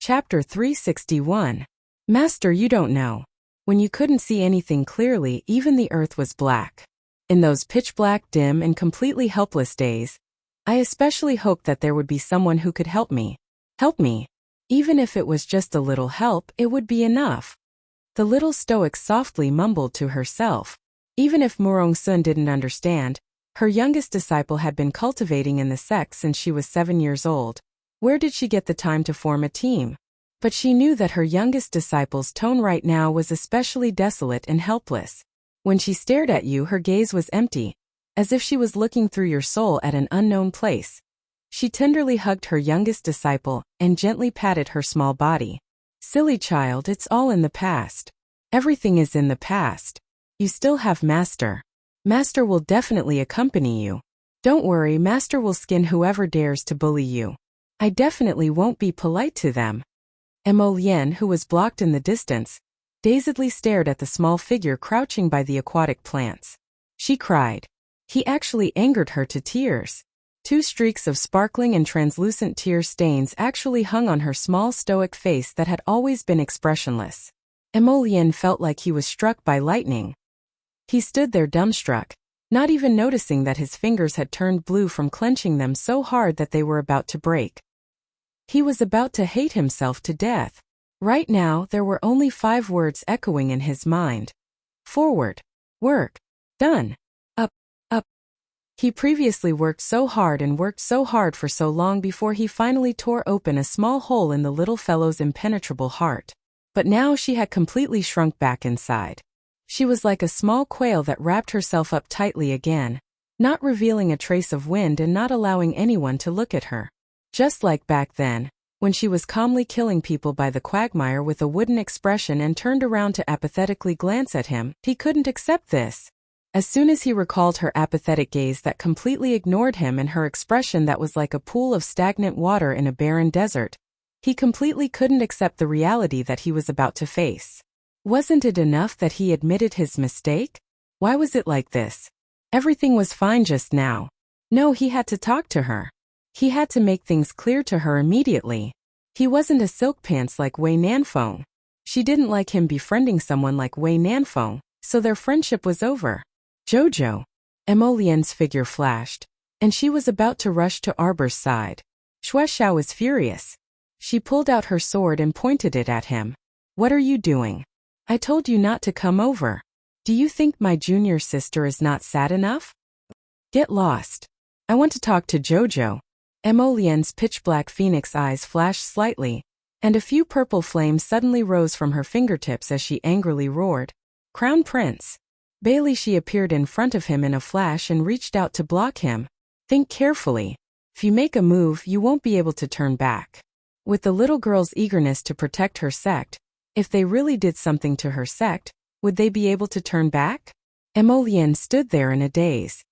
Chapter 361. Master, you don't know. When you couldn't see anything clearly, even the earth was black. In those pitch-black, dim, and completely helpless days, I especially hoped that there would be someone who could help me. Help me. Even if it was just a little help, it would be enough. The little stoic softly mumbled to herself. Even if Murong Sun didn't understand, her youngest disciple had been cultivating in the sect since she was 7 years old. Where did she get the time to form a team? But she knew that her youngest disciple's tone right now was especially desolate and helpless. When she stared at you, her gaze was empty, as if she was looking through your soul at an unknown place. She tenderly hugged her youngest disciple and gently patted her small body. Silly child, it's all in the past. Everything is in the past. You still have Master. Master will definitely accompany you. Don't worry, Master will skin whoever dares to bully you. I definitely won't be polite to them. Emolien, who was blocked in the distance, dazedly stared at the small figure crouching by the aquatic plants. She cried. He actually angered her to tears. 2 streaks of sparkling and translucent tear stains actually hung on her small stoic face that had always been expressionless. Emolien felt like he was struck by lightning. He stood there dumbstruck, not even noticing that his fingers had turned blue from clenching them so hard that they were about to break. He was about to hate himself to death. Right now, there were only 5 words echoing in his mind. Forward. Work. Done. Up. Up. He previously worked so hard and worked so hard for so long before he finally tore open a small hole in the little fellow's impenetrable heart. But now she had completely shrunk back inside. She was like a small quail that wrapped herself up tightly again, not revealing a trace of wind and not allowing anyone to look at her. Just like back then, when she was calmly killing people by the quagmire with a wooden expression and turned around to apathetically glance at him, he couldn't accept this. As soon as he recalled her apathetic gaze that completely ignored him and her expression that was like a pool of stagnant water in a barren desert, he completely couldn't accept the reality that he was about to face. Wasn't it enough that he admitted his mistake? Why was it like this? Everything was fine just now. No, he had to talk to her. He had to make things clear to her immediately. He wasn't a silk pants like Wei Nanfeng. She didn't like him befriending someone like Wei Nanfeng, so their friendship was over. Jojo. Emolien's figure flashed, and she was about to rush to Arbor's side. Shuexiao was furious. She pulled out her sword and pointed it at him. What are you doing? I told you not to come over. Do you think my junior sister is not sad enough? Get lost. I want to talk to Jojo. Emolien's pitch-black phoenix eyes flashed slightly, and a few purple flames suddenly rose from her fingertips as she angrily roared. Crown Prince. Bailey, she appeared in front of him in a flash and reached out to block him. Think carefully. If you make a move, you won't be able to turn back. With the little girl's eagerness to protect her sect, if they really did something to her sect, would they be able to turn back? Emolien stood there in a daze.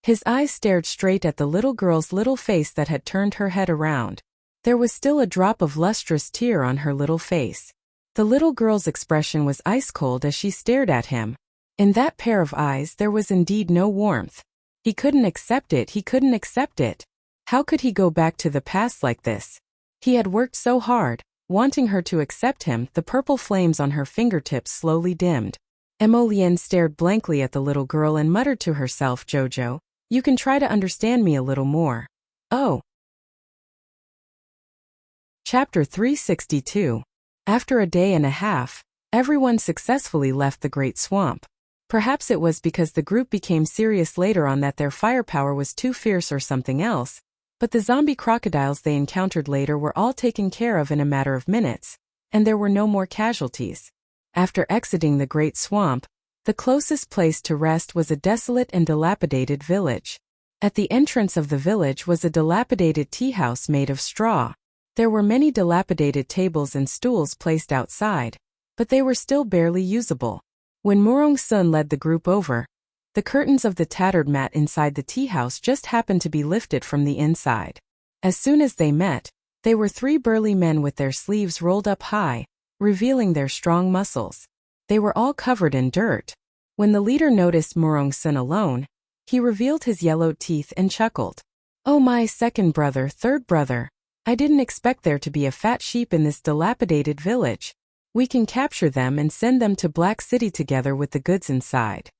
His eyes stared straight at the little girl's little face that had turned her head around. There was still a drop of lustrous tear on her little face. The little girl's expression was ice-cold as she stared at him. In that pair of eyes there was indeed no warmth. He couldn't accept it, he couldn't accept it. How could he go back to the past like this? He had worked so hard, wanting her to accept him. The purple flames on her fingertips slowly dimmed. Emolien stared blankly at the little girl and muttered to herself, Jojo, you can try to understand me a little more. Oh. Chapter 362. After a day and a half, everyone successfully left the Great Swamp. Perhaps it was because the group became serious later on that their firepower was too fierce or something else, but the zombie crocodiles they encountered later were all taken care of in a matter of minutes, and there were no more casualties. After exiting the Great Swamp, the closest place to rest was a desolate and dilapidated village. At the entrance of the village was a dilapidated tea house made of straw. There were many dilapidated tables and stools placed outside, but they were still barely usable. When Murong Sun led the group over, the curtains of the tattered mat inside the tea house just happened to be lifted from the inside. As soon as they met, they were 3 burly men with their sleeves rolled up high, revealing their strong muscles. They were all covered in dirt. When the leader noticed Murong Sun alone, he revealed his yellowed teeth and chuckled. Oh, my second brother, third brother. I didn't expect there to be a fat sheep in this dilapidated village. We can capture them and send them to Black City together with the goods inside."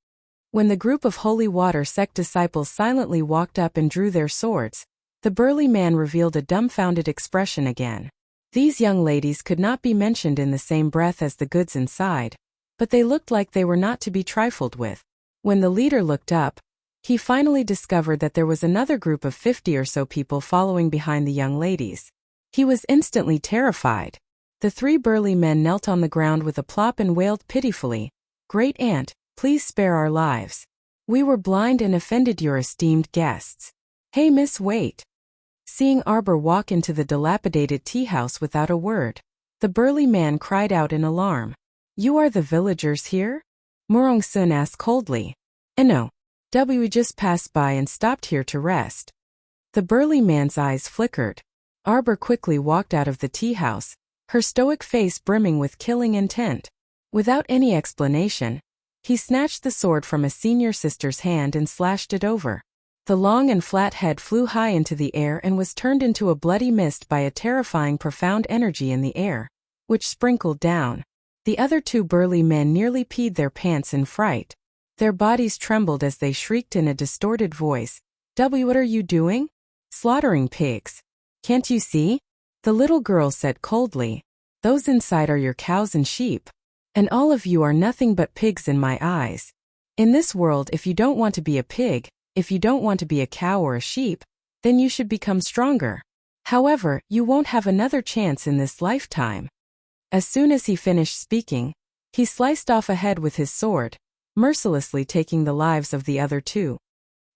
When the group of holy water sect disciples silently walked up and drew their swords, the burly man revealed a dumbfounded expression again. These young ladies could not be mentioned in the same breath as the goods inside, but they looked like they were not to be trifled with. When the leader looked up, he finally discovered that there was another group of 50 or so people following behind the young ladies. He was instantly terrified. The 3 burly men knelt on the ground with a plop and wailed pitifully, "Great aunt, please spare our lives. We were blind and offended your esteemed guests. Hey miss, wait." Seeing Arbor walk into the dilapidated tea house without a word, the burly man cried out in alarm. "You are the villagers here?" Murong Sun asked coldly. "No. We just passed by and stopped here to rest." The burly man's eyes flickered. Arbor quickly walked out of the tea house, her stoic face brimming with killing intent. Without any explanation, he snatched the sword from a senior sister's hand and slashed it over. The long and flat head flew high into the air and was turned into a bloody mist by a terrifying profound energy in the air, which sprinkled down. The other 2 burly men nearly peed their pants in fright. Their bodies trembled as they shrieked in a distorted voice, "What are you doing? Slaughtering pigs. Can't you see?" The little girl said coldly, "Those inside are your cows and sheep. And all of you are nothing but pigs in my eyes. In this world, if you don't want to be a pig, if you don't want to be a cow or a sheep, then you should become stronger. However, you won't have another chance in this lifetime." As soon as he finished speaking, he sliced off a head with his sword, mercilessly taking the lives of the other 2.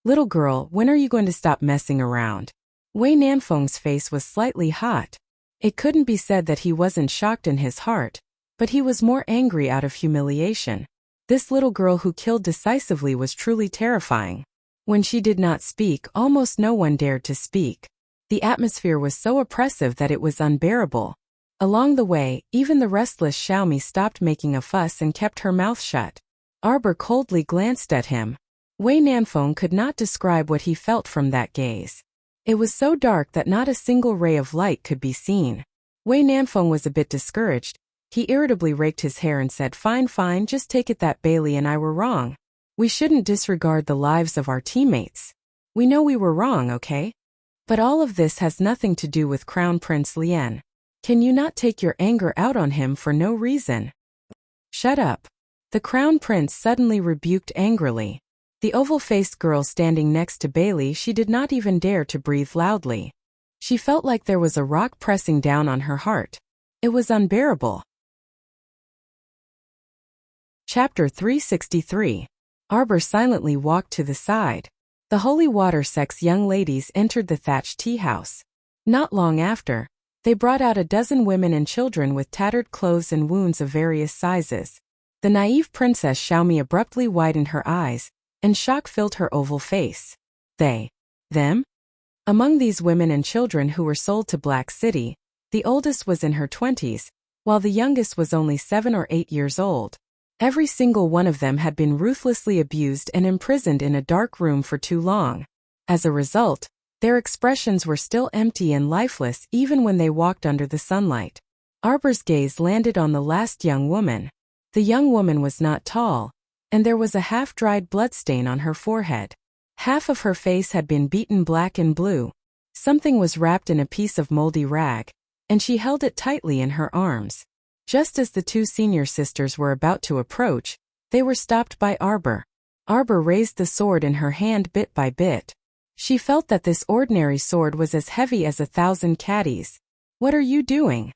"Little girl, when are you going to stop messing around?" Wei Nanfeng's face was slightly hot. It couldn't be said that he wasn't shocked in his heart, but he was more angry out of humiliation. This little girl who killed decisively was truly terrifying. When she did not speak, almost no one dared to speak. The atmosphere was so oppressive that it was unbearable. Along the way, even the restless Xiaomi stopped making a fuss and kept her mouth shut. Arbor coldly glanced at him. Wei Nanfeng could not describe what he felt from that gaze. It was so dark that not a single ray of light could be seen. Wei Nanfeng was a bit discouraged. He irritably raked his hair and said, Fine, just take it that Bailey and I were wrong. We shouldn't disregard the lives of our teammates. We know we were wrong, okay? But all of this has nothing to do with Crown Prince Lien. Can you not take your anger out on him for no reason?" "Shut up." The Crown Prince suddenly rebuked angrily. The oval-faced girl standing next to Bailey, she did not even dare to breathe loudly. She felt like there was a rock pressing down on her heart. It was unbearable. Chapter 363. Arbor silently walked to the side. The Holy Water Sect's young ladies entered the thatched tea house. Not long after, they brought out a dozen women and children with tattered clothes and wounds of various sizes. The naive Princess Xiaomi abruptly widened her eyes, and shock filled her oval face. They? Them? Among these women and children who were sold to Black City, the oldest was in her 20s, while the youngest was only 7 or 8 years old. Every single one of them had been ruthlessly abused and imprisoned in a dark room for too long. As a result, their expressions were still empty and lifeless even when they walked under the sunlight. Arbor's gaze landed on the last young woman. The young woman was not tall, and there was a half-dried bloodstain on her forehead. Half of her face had been beaten black and blue. Something was wrapped in a piece of moldy rag, and she held it tightly in her arms. Just as the 2 senior sisters were about to approach, they were stopped by Arbor. Arbor raised the sword in her hand bit by bit. She felt that this ordinary sword was as heavy as 1,000 caddies. "What are you doing?"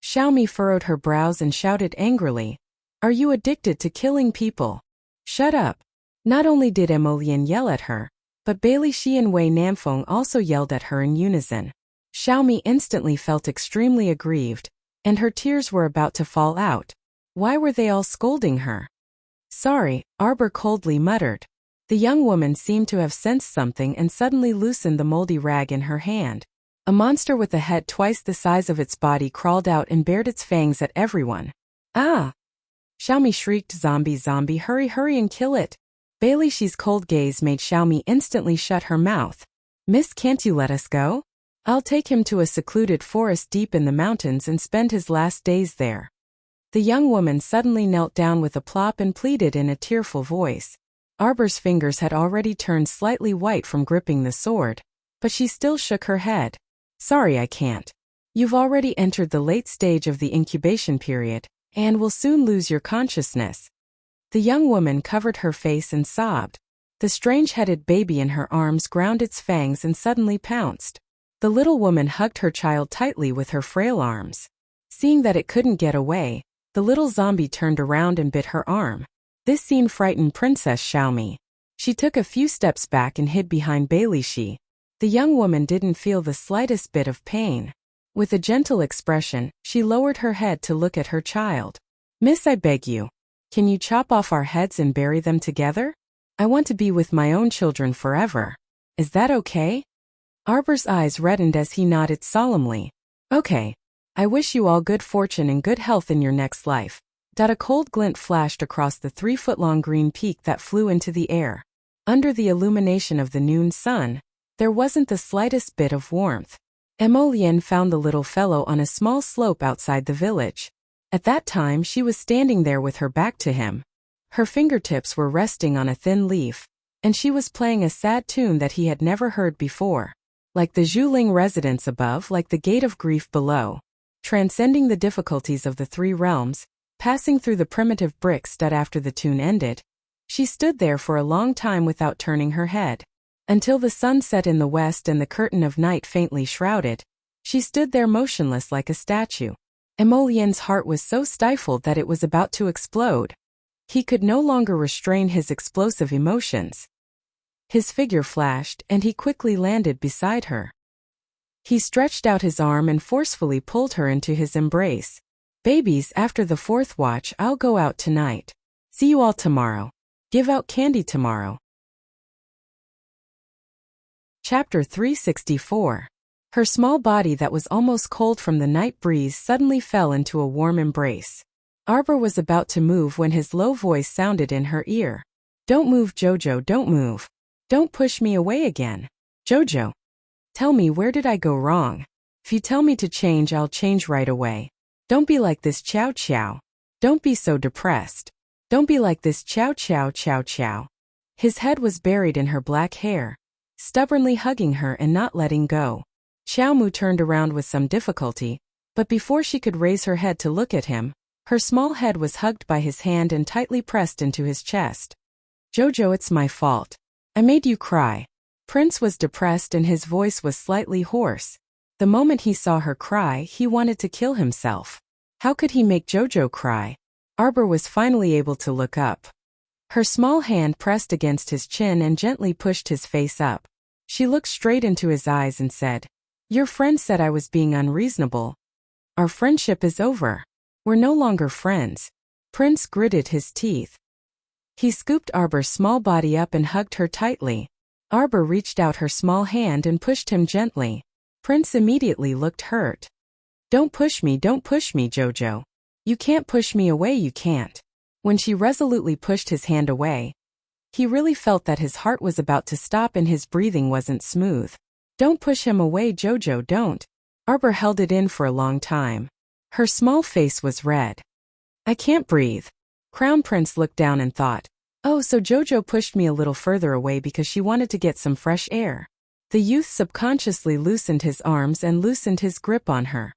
Xiaomi furrowed her brows and shouted angrily. "Are you addicted to killing people? Shut up." Not only did Emolian yell at her, but Bailey Shi and Wei Nanfeng also yelled at her in unison. Xiaomi instantly felt extremely aggrieved, and her tears were about to fall out. Why were they all scolding her? "Sorry," Arbor coldly muttered. The young woman seemed to have sensed something and suddenly loosened the moldy rag in her hand. A monster with a head twice the size of its body crawled out and bared its fangs at everyone. "Ah!" Xiaomi shrieked, Zombie, hurry and kill it." Bailey Shi's cold gaze made Xiaomi instantly shut her mouth. "Miss, can't you let us go?" I'll take him to a secluded forest deep in the mountains and spend his last days there. The young woman suddenly knelt down with a plop and pleaded in a tearful voice. Arbor's fingers had already turned slightly white from gripping the sword, but she still shook her head. Sorry, I can't. You've already entered the late stage of the incubation period, and will soon lose your consciousness. The young woman covered her face and sobbed. The strange-headed baby in her arms ground its fangs and suddenly pounced. The little woman hugged her child tightly with her frail arms. Seeing that it couldn't get away, the little zombie turned around and bit her arm. This scene frightened Princess Xiaomi. She took a few steps back and hid behind Baileishi. The young woman didn't feel the slightest bit of pain. With a gentle expression, she lowered her head to look at her child. Miss, I beg you. Can you chop off our heads and bury them together? I want to be with my own children forever. Is that okay? Arbor's eyes reddened as he nodded solemnly. Okay. I wish you all good fortune and good health in your next life. A cold glint flashed across the 3-foot-long green peak that flew into the air. Under the illumination of the noon sun, there wasn't the slightest bit of warmth. Emolian found the little fellow on a small slope outside the village. At that time she was standing there with her back to him. Her fingertips were resting on a thin leaf, and she was playing a sad tune that he had never heard before. Like the Zhuling residence above, like the gate of grief below. Transcending the difficulties of the 3 realms, passing through the primitive bricks that after the tune ended, she stood there for a long time without turning her head. Until the sun set in the west and the curtain of night faintly shrouded, she stood there motionless like a statue. Emolian's heart was so stifled that it was about to explode. He could no longer restrain his explosive emotions. His figure flashed, and he quickly landed beside her. He stretched out his arm and forcefully pulled her into his embrace. Babies, after the 4th watch, I'll go out tonight. See you all tomorrow. Give out candy tomorrow. Chapter 364. Her small body that was almost cold from the night breeze suddenly fell into a warm embrace. Arbor was about to move when his low voice sounded in her ear. Don't move, Jojo, don't move. Don't push me away again. Jojo. Tell me, where did I go wrong? If you tell me to change, I'll change right away. Don't be like this, Chow Chow. Don't be so depressed. Don't be like this, Chow Chow Chow Chow. His head was buried in her black hair, stubbornly hugging her and not letting go. Xiaomu turned around with some difficulty, but before she could raise her head to look at him, her small head was hugged by his hand and tightly pressed into his chest. Jojo, it's my fault. I made you cry. Prince was depressed and his voice was slightly hoarse. The moment he saw her cry, he wanted to kill himself. How could he make Jojo cry? Arbor was finally able to look up. Her small hand pressed against his chin and gently pushed his face up. She looked straight into his eyes and said, Your friend said I was being unreasonable. Our friendship is over. We're no longer friends. Prince gritted his teeth. He scooped Arbor's small body up and hugged her tightly. Arbor reached out her small hand and pushed him gently. Prince immediately looked hurt. Don't push me, Jojo. You can't push me away, you can't. When she resolutely pushed his hand away, he really felt that his heart was about to stop and his breathing wasn't smooth. Don't push him away, Jojo, don't. Arbor held it in for a long time. Her small face was red. I can't breathe. Crown Prince looked down and thought, oh, so Jojo pushed me a little further away because she wanted to get some fresh air. The youth subconsciously loosened his arms and loosened his grip on her.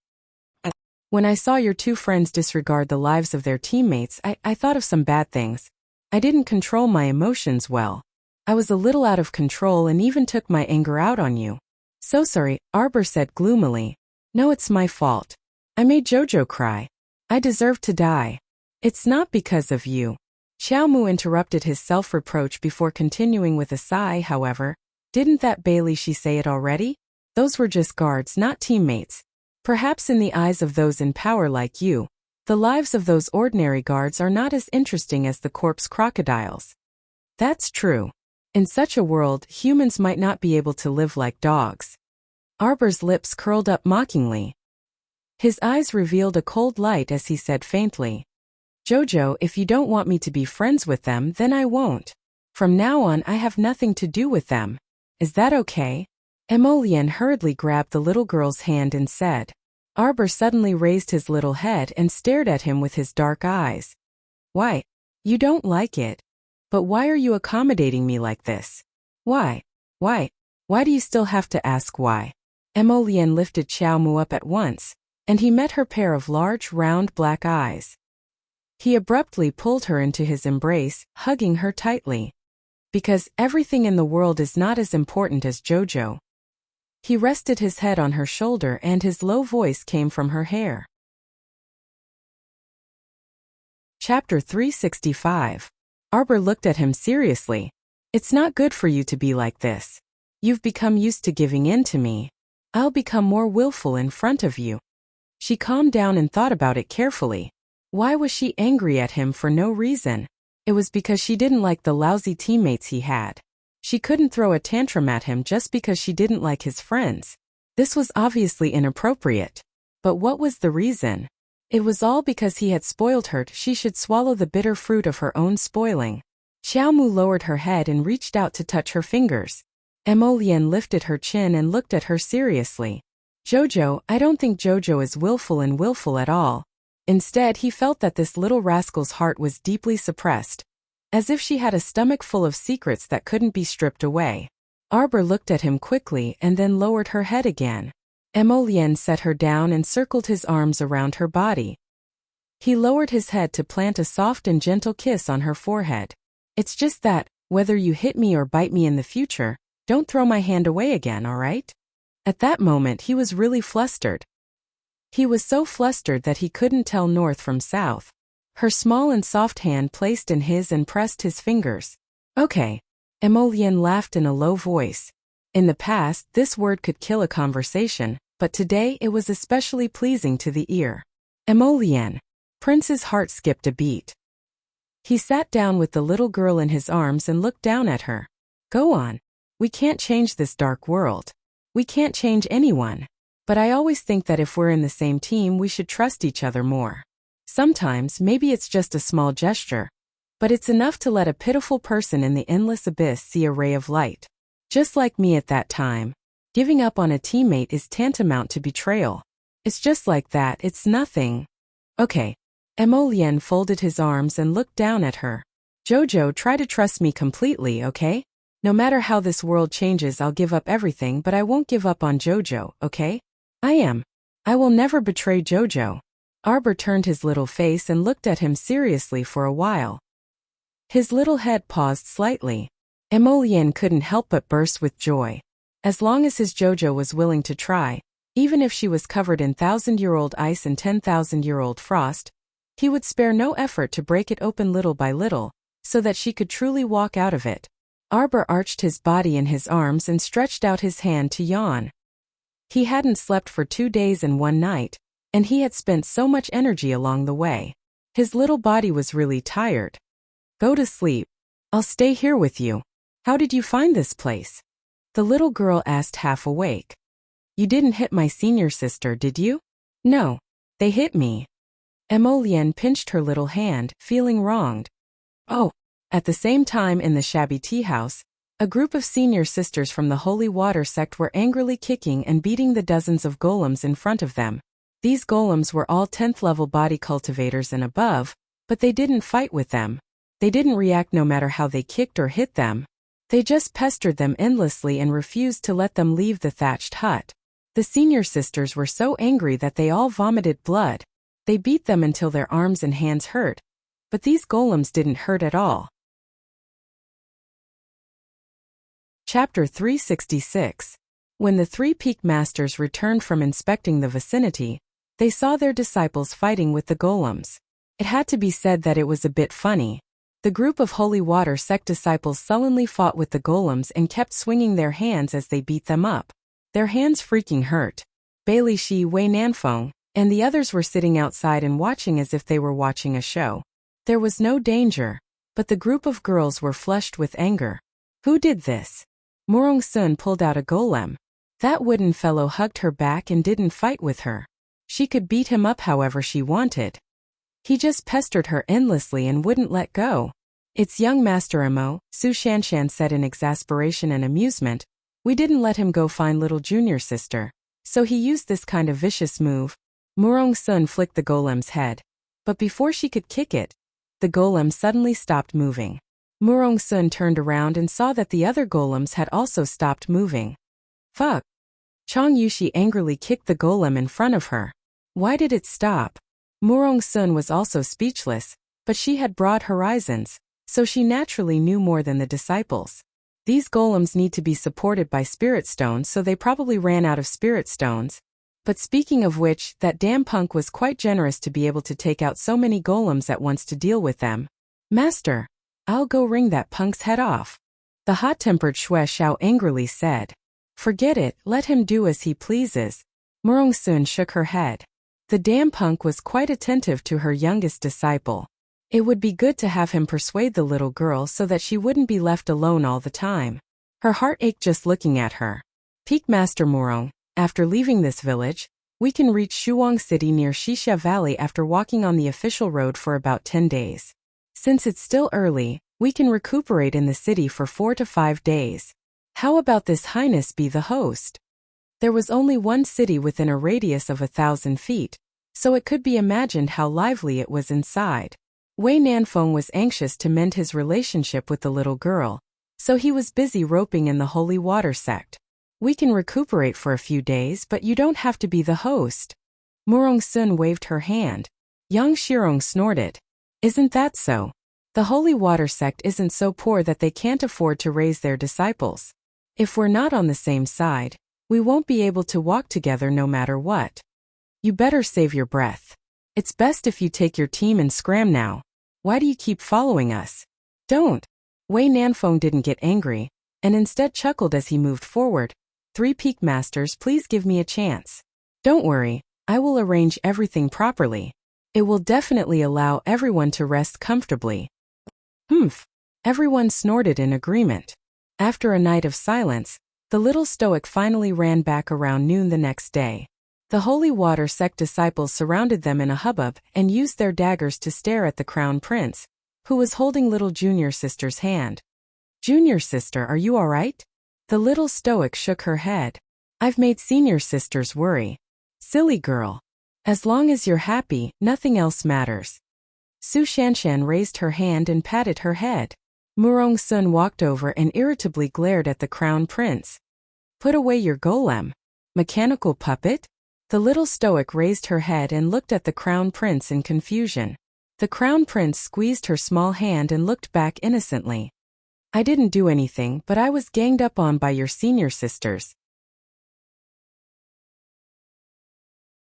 When I saw your 2 friends disregard the lives of their teammates, I thought of some bad things. I didn't control my emotions well. I was a little out of control and even took my anger out on you. So sorry, Arbor said gloomily. No, it's my fault. I made Jojo cry. I deserve to die. It's not because of you. Xiaomu interrupted his self-reproach before continuing with a sigh, however. Didn't that Baileishi say it already? Those were just guards, not teammates. Perhaps in the eyes of those in power like you, the lives of those ordinary guards are not as interesting as the corpse crocodiles. That's true. In such a world, humans might not be able to live like dogs. Arbor's lips curled up mockingly. His eyes revealed a cold light as he said faintly, Jojo, if you don't want me to be friends with them, then I won't. From now on, I have nothing to do with them. Is that okay? Emolian hurriedly grabbed the little girl's hand and said. Arbor suddenly raised his little head and stared at him with his dark eyes. Why? You don't like it. But why are you accommodating me like this? Why? Why? Why do you still have to ask why? Emolian lifted Xiaomu up at once, and he met her pair of large, round black eyes. He abruptly pulled her into his embrace, hugging her tightly. Because everything in the world is not as important as Jojo. He rested his head on her shoulder and his low voice came from her hair. Chapter 365. Arbor looked at him seriously. It's not good for you to be like this. You've become used to giving in to me. I'll become more willful in front of you. She calmed down and thought about it carefully. Why was she angry at him for no reason? It was because she didn't like the lousy teammates he had. She couldn't throw a tantrum at him just because she didn't like his friends. This was obviously inappropriate. But what was the reason? It was all because he had spoiled her. She should swallow the bitter fruit of her own spoiling. Xiaomu lowered her head and reached out to touch her fingers. Emolian lifted her chin and looked at her seriously. Jojo, I don't think Jojo is willful at all. Instead, he felt that this little rascal's heart was deeply suppressed. As if she had a stomach full of secrets that couldn't be stripped away. Arbor looked at him quickly and then lowered her head again. Emolian set her down and circled his arms around her body. He lowered his head to plant a soft and gentle kiss on her forehead. It's just that, whether you hit me or bite me in the future, don't throw my hand away again, alright? At that moment he was really flustered. He was so flustered that he couldn't tell north from south. Her small and soft hand placed in his and pressed his fingers. Okay. Emolian laughed in a low voice. In the past, this word could kill a conversation, but today it was especially pleasing to the ear. Emolian. Prince's heart skipped a beat. He sat down with the little girl in his arms and looked down at her. Go on. We can't change this dark world. We can't change anyone. But I always think that if we're in the same team we should trust each other more. Sometimes maybe it's just a small gesture. But it's enough to let a pitiful person in the endless abyss see a ray of light. Just like me at that time. Giving up on a teammate is tantamount to betrayal. It's just like that, it's nothing. Okay. Emolian folded his arms and looked down at her. Jojo, try to trust me completely, okay? No matter how this world changes I'll give up everything but I won't give up on Jojo, okay? I will never betray Jojo. Arbor turned his little face and looked at him seriously for a while. His little head paused slightly. Emolian couldn't help but burst with joy. As long as his Jojo was willing to try, even if she was covered in 1,000-year-old ice and 10,000-year-old frost, he would spare no effort to break it open little by little, so that she could truly walk out of it. Arbor arched his body in his arms and stretched out his hand to yawn. He hadn't slept for 2 days and 1 night, and he had spent so much energy along the way. His little body was really tired. Go to sleep. I'll stay here with you. How did you find this place? The little girl asked half awake. You didn't hit my senior sister, did you? No. They hit me. Emolian pinched her little hand, feeling wronged. Oh. At the same time in the shabby tea house, a group of senior sisters from the Holy Water sect were angrily kicking and beating the dozens of golems in front of them. These golems were all 10th level body cultivators and above, but they didn't fight with them. They didn't react no matter how they kicked or hit them. They just pestered them endlessly and refused to let them leave the thatched hut. The senior sisters were so angry that they all vomited blood. They beat them until their arms and hands hurt. But these golems didn't hurt at all. Chapter 366. When the 3 peak masters returned from inspecting the vicinity, they saw their disciples fighting with the golems. It had to be said that it was a bit funny. The group of Holy Water sect disciples sullenly fought with the golems and kept swinging their hands as they beat them up. Their hands freaking hurt. Bailey Shi Wei Nanfeng and the others were sitting outside and watching as if they were watching a show. There was no danger, but the group of girls were flushed with anger. Who did this? Morong Sun pulled out a golem. That wooden fellow hugged her back and didn't fight with her. She could beat him up however she wanted. He just pestered her endlessly and wouldn't let go. It's young Master Mo, Su Shanshan said in exasperation and amusement. We didn't let him go find little junior sister, so he used this kind of vicious move. Murong Sun flicked the golem's head. But before she could kick it, the golem suddenly stopped moving. Murong Sun turned around and saw that the other golems had also stopped moving. Fuck! Chang Yushi angrily kicked the golem in front of her. Why did it stop? Murong Sun was also speechless, but she had broad horizons, so she naturally knew more than the disciples. These golems need to be supported by spirit stones, so they probably ran out of spirit stones. But speaking of which, that damn punk was quite generous to be able to take out so many golems at once to deal with them. Master, I'll go wring that punk's head off. The hot-tempered Xue Xiao angrily said. Forget it, let him do as he pleases. Murong Sun shook her head. The damn punk was quite attentive to her youngest disciple. It would be good to have him persuade the little girl so that she wouldn't be left alone all the time. Her heart ached just looking at her. Peak Master Murong, after leaving this village, we can reach Shuang City near Xixia Valley after walking on the official road for about 10 days. Since it's still early, we can recuperate in the city for 4 to 5 days. How about this Highness be the host? There was only one city within a radius of 1,000 feet, so it could be imagined how lively it was inside. Wei Nanfeng was anxious to mend his relationship with the little girl, so he was busy roping in the holy water sect. We can recuperate for a few days, but you don't have to be the host. Murong Sun waved her hand. Yang Shirong snorted. Isn't that so? The holy water sect isn't so poor that they can't afford to raise their disciples. If we're not on the same side, we won't be able to walk together no matter what. You better save your breath. It's best if you take your team and scram now. Why do you keep following us? Don't. Wei Nanfeng didn't get angry, and instead chuckled as he moved forward. 3 peak masters, please give me a chance. Don't worry, I will arrange everything properly. It will definitely allow everyone to rest comfortably. Humph. Everyone snorted in agreement. After a night of silence, the little stoic finally ran back around noon the next day. The holy water sect disciples surrounded them in a hubbub and used their daggers to stare at the crown prince, who was holding little junior sister's hand. Junior sister, are you all right? The little stoic shook her head. I've made senior sisters worry. Silly girl. As long as you're happy, nothing else matters. Su Shanshan raised her hand and patted her head. Murong Sun walked over and irritably glared at the crown prince. Put away your golem. Mechanical puppet? The little stoic raised her head and looked at the crown prince in confusion. The crown prince squeezed her small hand and looked back innocently. I didn't do anything, but I was ganged up on by your senior sisters.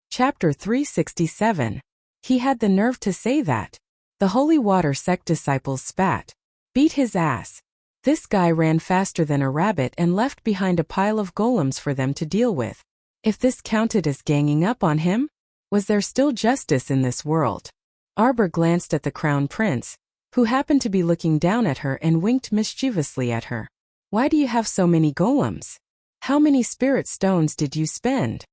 Chapter 367. He had the nerve to say that. The holy water sect disciples spat. Beat his ass. This guy ran faster than a rabbit and left behind a pile of golems for them to deal with. If this counted as ganging up on him? Was there still justice in this world? Arbor glanced at the crown prince, who happened to be looking down at her, and winked mischievously at her. Why do you have so many golems? How many spirit stones did you spend?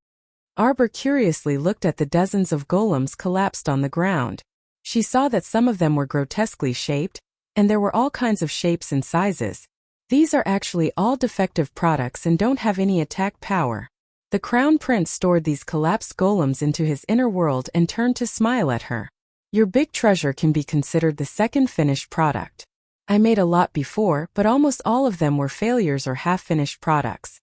Arbor curiously looked at the dozens of golems collapsed on the ground. She saw that some of them were grotesquely shaped, and there were all kinds of shapes and sizes. These are actually all defective products and don't have any attack power. The crown prince stored these collapsed golems into his inner world and turned to smile at her. Your big treasure can be considered the second finished product. I made a lot before, but almost all of them were failures or half-finished products.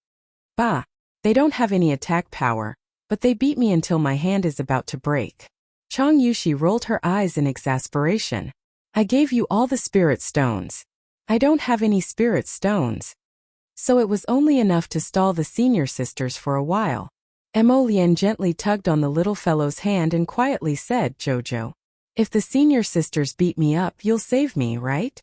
Bah, they don't have any attack power, but they beat me until my hand is about to break. Chang Yushi rolled her eyes in exasperation. I gave you all the spirit stones. I don't have any spirit stones. So it was only enough to stall the senior sisters for a while. Mo Lian gently tugged on the little fellow's hand and quietly said, Jojo, if the senior sisters beat me up, you'll save me, right?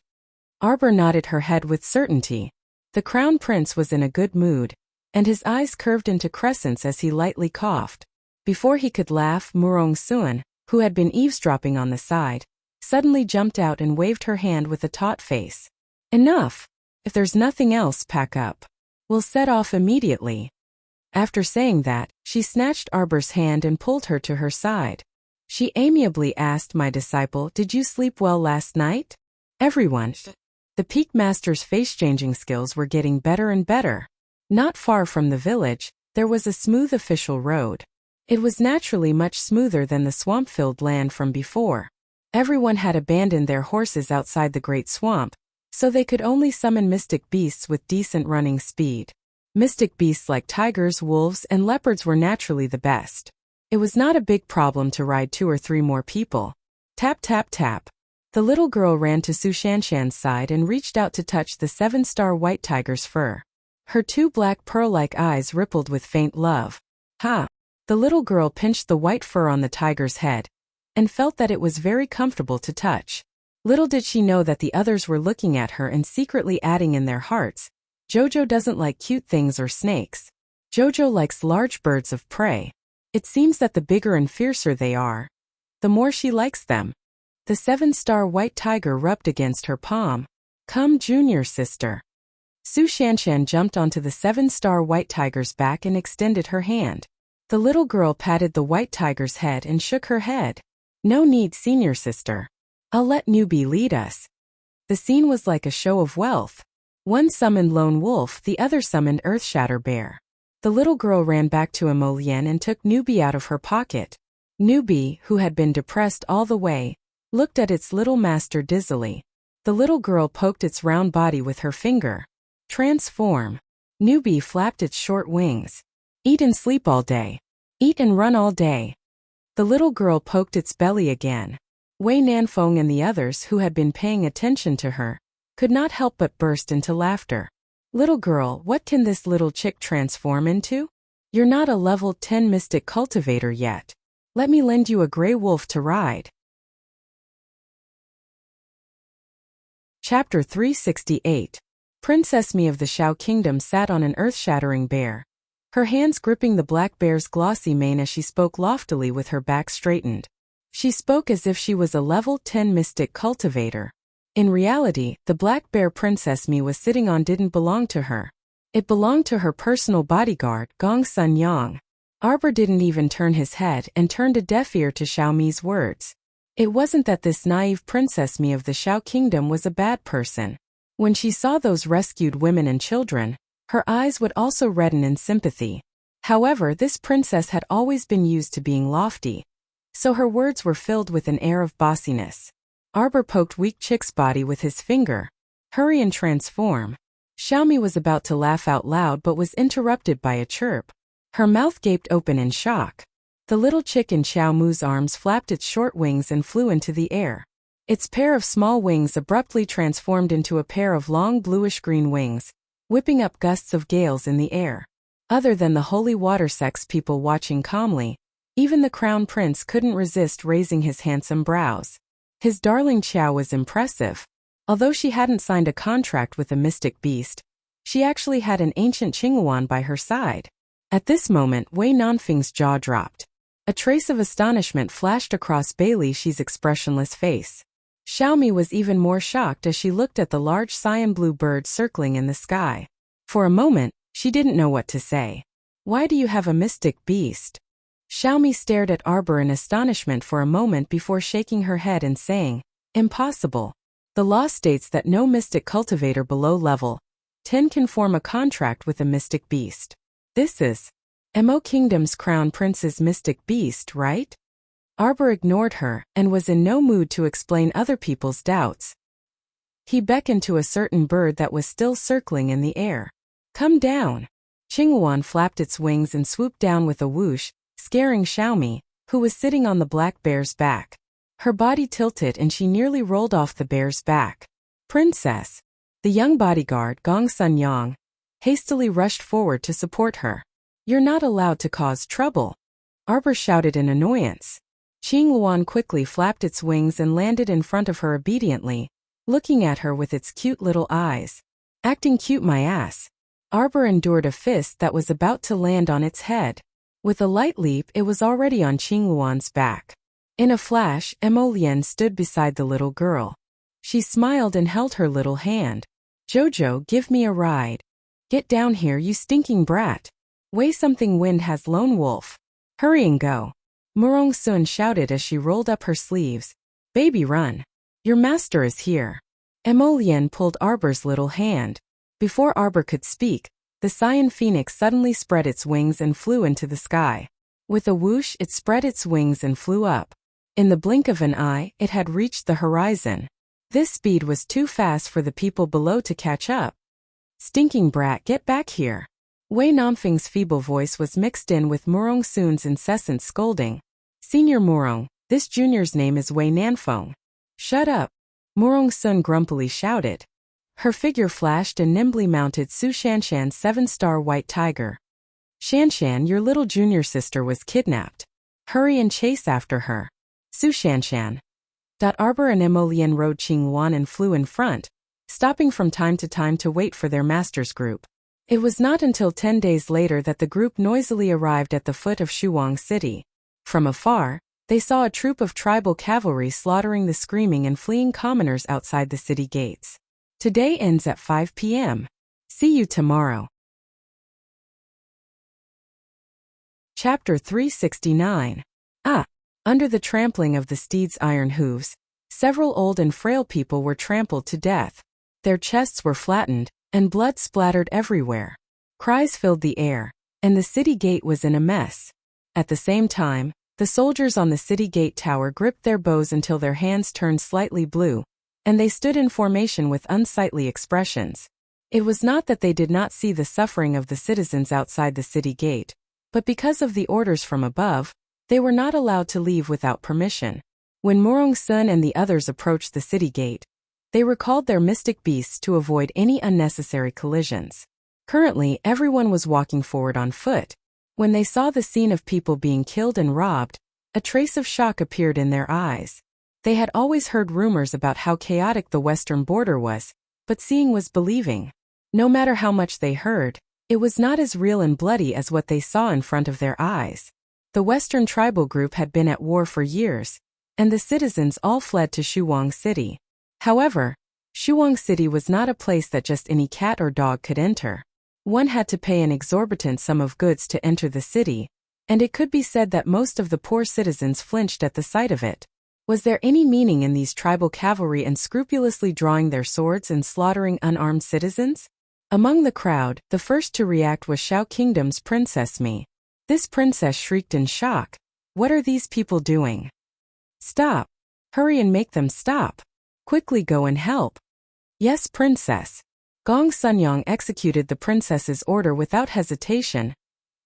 Arbor nodded her head with certainty. The crown prince was in a good mood, and his eyes curved into crescents as he lightly coughed. Before he could laugh, Murong Sun, who had been eavesdropping on the side, suddenly jumped out and waved her hand with a taut face. Enough! If there's nothing else, pack up. We'll set off immediately. After saying that, she snatched Arbor's hand and pulled her to her side. She amiably asked my disciple, did you sleep well last night? Everyone. The peak master's face-changing skills were getting better and better. Not far from the village, there was a smooth official road. It was naturally much smoother than the swamp-filled land from before. Everyone had abandoned their horses outside the great swamp, so they could only summon mystic beasts with decent running speed. Mystic beasts like tigers, wolves, and leopards were naturally the best. It was not a big problem to ride 2 or 3 more people. Tap tap tap. The little girl ran to Su Shanshan's side and reached out to touch the 7-star white tiger's fur. Her 2 black pearl-like eyes rippled with faint love. Ha! The little girl pinched the white fur on the tiger's head and felt that it was very comfortable to touch. Little did she know that the others were looking at her and secretly adding in their hearts, Jojo doesn't like cute things or snakes. Jojo likes large birds of prey. It seems that the bigger and fiercer they are, the more she likes them. The 7-star white tiger rubbed against her palm. Come, junior sister. Su Shanshan jumped onto the 7-star white tiger's back and extended her hand. The little girl patted the white tiger's head and shook her head. No need, senior sister. I'll let newbie lead us. The scene was like a show of wealth. One summoned Lone Wolf, the other summoned Earthshatter Bear. The little girl ran back to Emolian and took Newbie out of her pocket. Newbie, who had been depressed all the way, looked at its little master dizzily. The little girl poked its round body with her finger. Transform. Newbie flapped its short wings. Eat and sleep all day. Eat and run all day. The little girl poked its belly again. Wei Nanfeng and the others who had been paying attention to her could not help but burst into laughter. Little girl, what can this little chick transform into? You're not a level 10 mystic cultivator yet. Let me lend you a gray wolf to ride. Chapter 368. Princess Mi of the Shao Kingdom sat on an earth-shattering bear, her hands gripping the black bear's glossy mane as she spoke loftily with her back straightened. She spoke as if she was a level 10 mystic cultivator. In reality, the black bear Princess Mi was sitting on didn't belong to her. It belonged to her personal bodyguard, Gong Sun Yang. Arbor didn't even turn his head and turned a deaf ear to Xiao Mi's words. It wasn't that this naive Princess Mi of the Shao Kingdom was a bad person. When she saw those rescued women and children, her eyes would also redden in sympathy. However, this princess had always been used to being lofty, so her words were filled with an air of bossiness. Arbor poked Weak Chick's body with his finger. Hurry and transform. Xiaomi was about to laugh out loud but was interrupted by a chirp. Her mouth gaped open in shock. The little chick in Xiao Mu's arms flapped its short wings and flew into the air. Its pair of small wings abruptly transformed into a pair of long bluish-green wings, whipping up gusts of gales in the air. Other than the holy water sex people watching calmly, even the crown prince couldn't resist raising his handsome brows. His darling Qiao was impressive. Although she hadn't signed a contract with a mystic beast, she actually had an ancient Qingyuan by her side. At this moment, Wei Nanfeng's jaw dropped. A trace of astonishment flashed across Bai Lixi's expressionless face. Xiaomi was even more shocked as she looked at the large cyan blue bird circling in the sky. For a moment, she didn't know what to say. Why do you have a mystic beast? Xiaomi stared at Arbor in astonishment for a moment before shaking her head and saying, Impossible. The law states that no mystic cultivator below level 10 can form a contract with a mystic beast. This is Mo Kingdom's crown prince's mystic beast, right? Arbor ignored her and was in no mood to explain other people's doubts. He beckoned to a certain bird that was still circling in the air. Come down. Qingyuan flapped its wings and swooped down with a whoosh, scaring Xiaomi, who was sitting on the black bear's back. Her body tilted and she nearly rolled off the bear's back. Princess. The young bodyguard, Gong Sun Yang, hastily rushed forward to support her. You're not allowed to cause trouble. Arbor shouted in annoyance. Qingyuan quickly flapped its wings and landed in front of her obediently, looking at her with its cute little eyes. Acting cute my ass. Arbor endured a fist that was about to land on its head. With a light leap, it was already on Qingyuan's back. In a flash, Emolian stood beside the little girl. She smiled and held her little hand. Jojo, give me a ride. Get down here, you stinking brat. Way something wind has Lone Wolf. Hurry and go. Murong Sun shouted as she rolled up her sleeves. Baby run. Your master is here. Emolian pulled Arbor's little hand. Before Arbor could speak, the Cyan Phoenix suddenly spread its wings and flew into the sky. With a whoosh, it spread its wings and flew up. In the blink of an eye, it had reached the horizon. This speed was too fast for the people below to catch up. "Stinking brat, get back here." Wei Namfeng's feeble voice was mixed in with Murong Sun's incessant scolding. "Senior Murong, this junior's name is Wei Nanfeng." "Shut up," Murong Sun grumpily shouted. Her figure flashed and nimbly mounted Su Shanshan's 7-star white tiger. "Shanshan, your little junior sister was kidnapped. Hurry and chase after her." Su Shanshan. Arbor and Emolian rode Qingwan and flew in front, stopping from time to wait for their master's group. It was not until 10 days later that the group noisily arrived at the foot of Shuang City. From afar, they saw a troop of tribal cavalry slaughtering the screaming and fleeing commoners outside the city gates. Today ends at 5 p.m. See you tomorrow. Chapter 369. Under the trampling of the steeds' iron hooves, several old and frail people were trampled to death. Their chests were flattened, and blood splattered everywhere. Cries filled the air, and the city gate was in a mess. At the same time, the soldiers on the city gate tower gripped their bows until their hands turned slightly blue, and they stood in formation with unsightly expressions. It was not that they did not see the suffering of the citizens outside the city gate, but because of the orders from above, they were not allowed to leave without permission. When Murong Sun and the others approached the city gate, they recalled their mystic beasts to avoid any unnecessary collisions. Currently, everyone was walking forward on foot. When they saw the scene of people being killed and robbed, a trace of shock appeared in their eyes. They had always heard rumors about how chaotic the western border was, but seeing was believing. No matter how much they heard, it was not as real and bloody as what they saw in front of their eyes. The Western tribal group had been at war for years, and the citizens all fled to Shuang City. However, Shuang City was not a place that just any cat or dog could enter. One had to pay an exorbitant sum of goods to enter the city, and it could be said that most of the poor citizens flinched at the sight of it. Was there any meaning in these tribal cavalry unscrupulously drawing their swords and slaughtering unarmed citizens? Among the crowd, the first to react was Shao Kingdom's Princess Mi. This princess shrieked in shock. "What are these people doing? Stop! Hurry and make them stop! Quickly go and help!" "Yes, princess." Gong Sunyang executed the princess's order without hesitation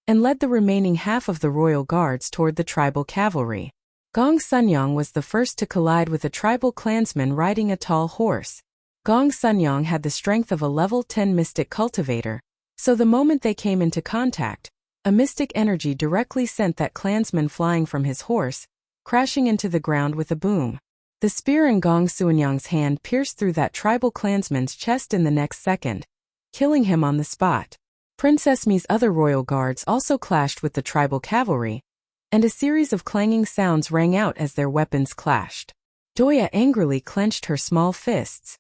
and led the remaining half of the royal guards toward the tribal cavalry. Gong Sunyang was the first to collide with a tribal clansman riding a tall horse. Gong Sunyang had the strength of a level 10 mystic cultivator, so the moment they came into contact, a mystic energy directly sent that clansman flying from his horse, crashing into the ground with a boom. The spear in Gong Sunyang's hand pierced through that tribal clansman's chest in the next second, killing him on the spot. Princess Mi's other royal guards also clashed with the tribal cavalry, and a series of clanging sounds rang out as their weapons clashed. Doya angrily clenched her small fists.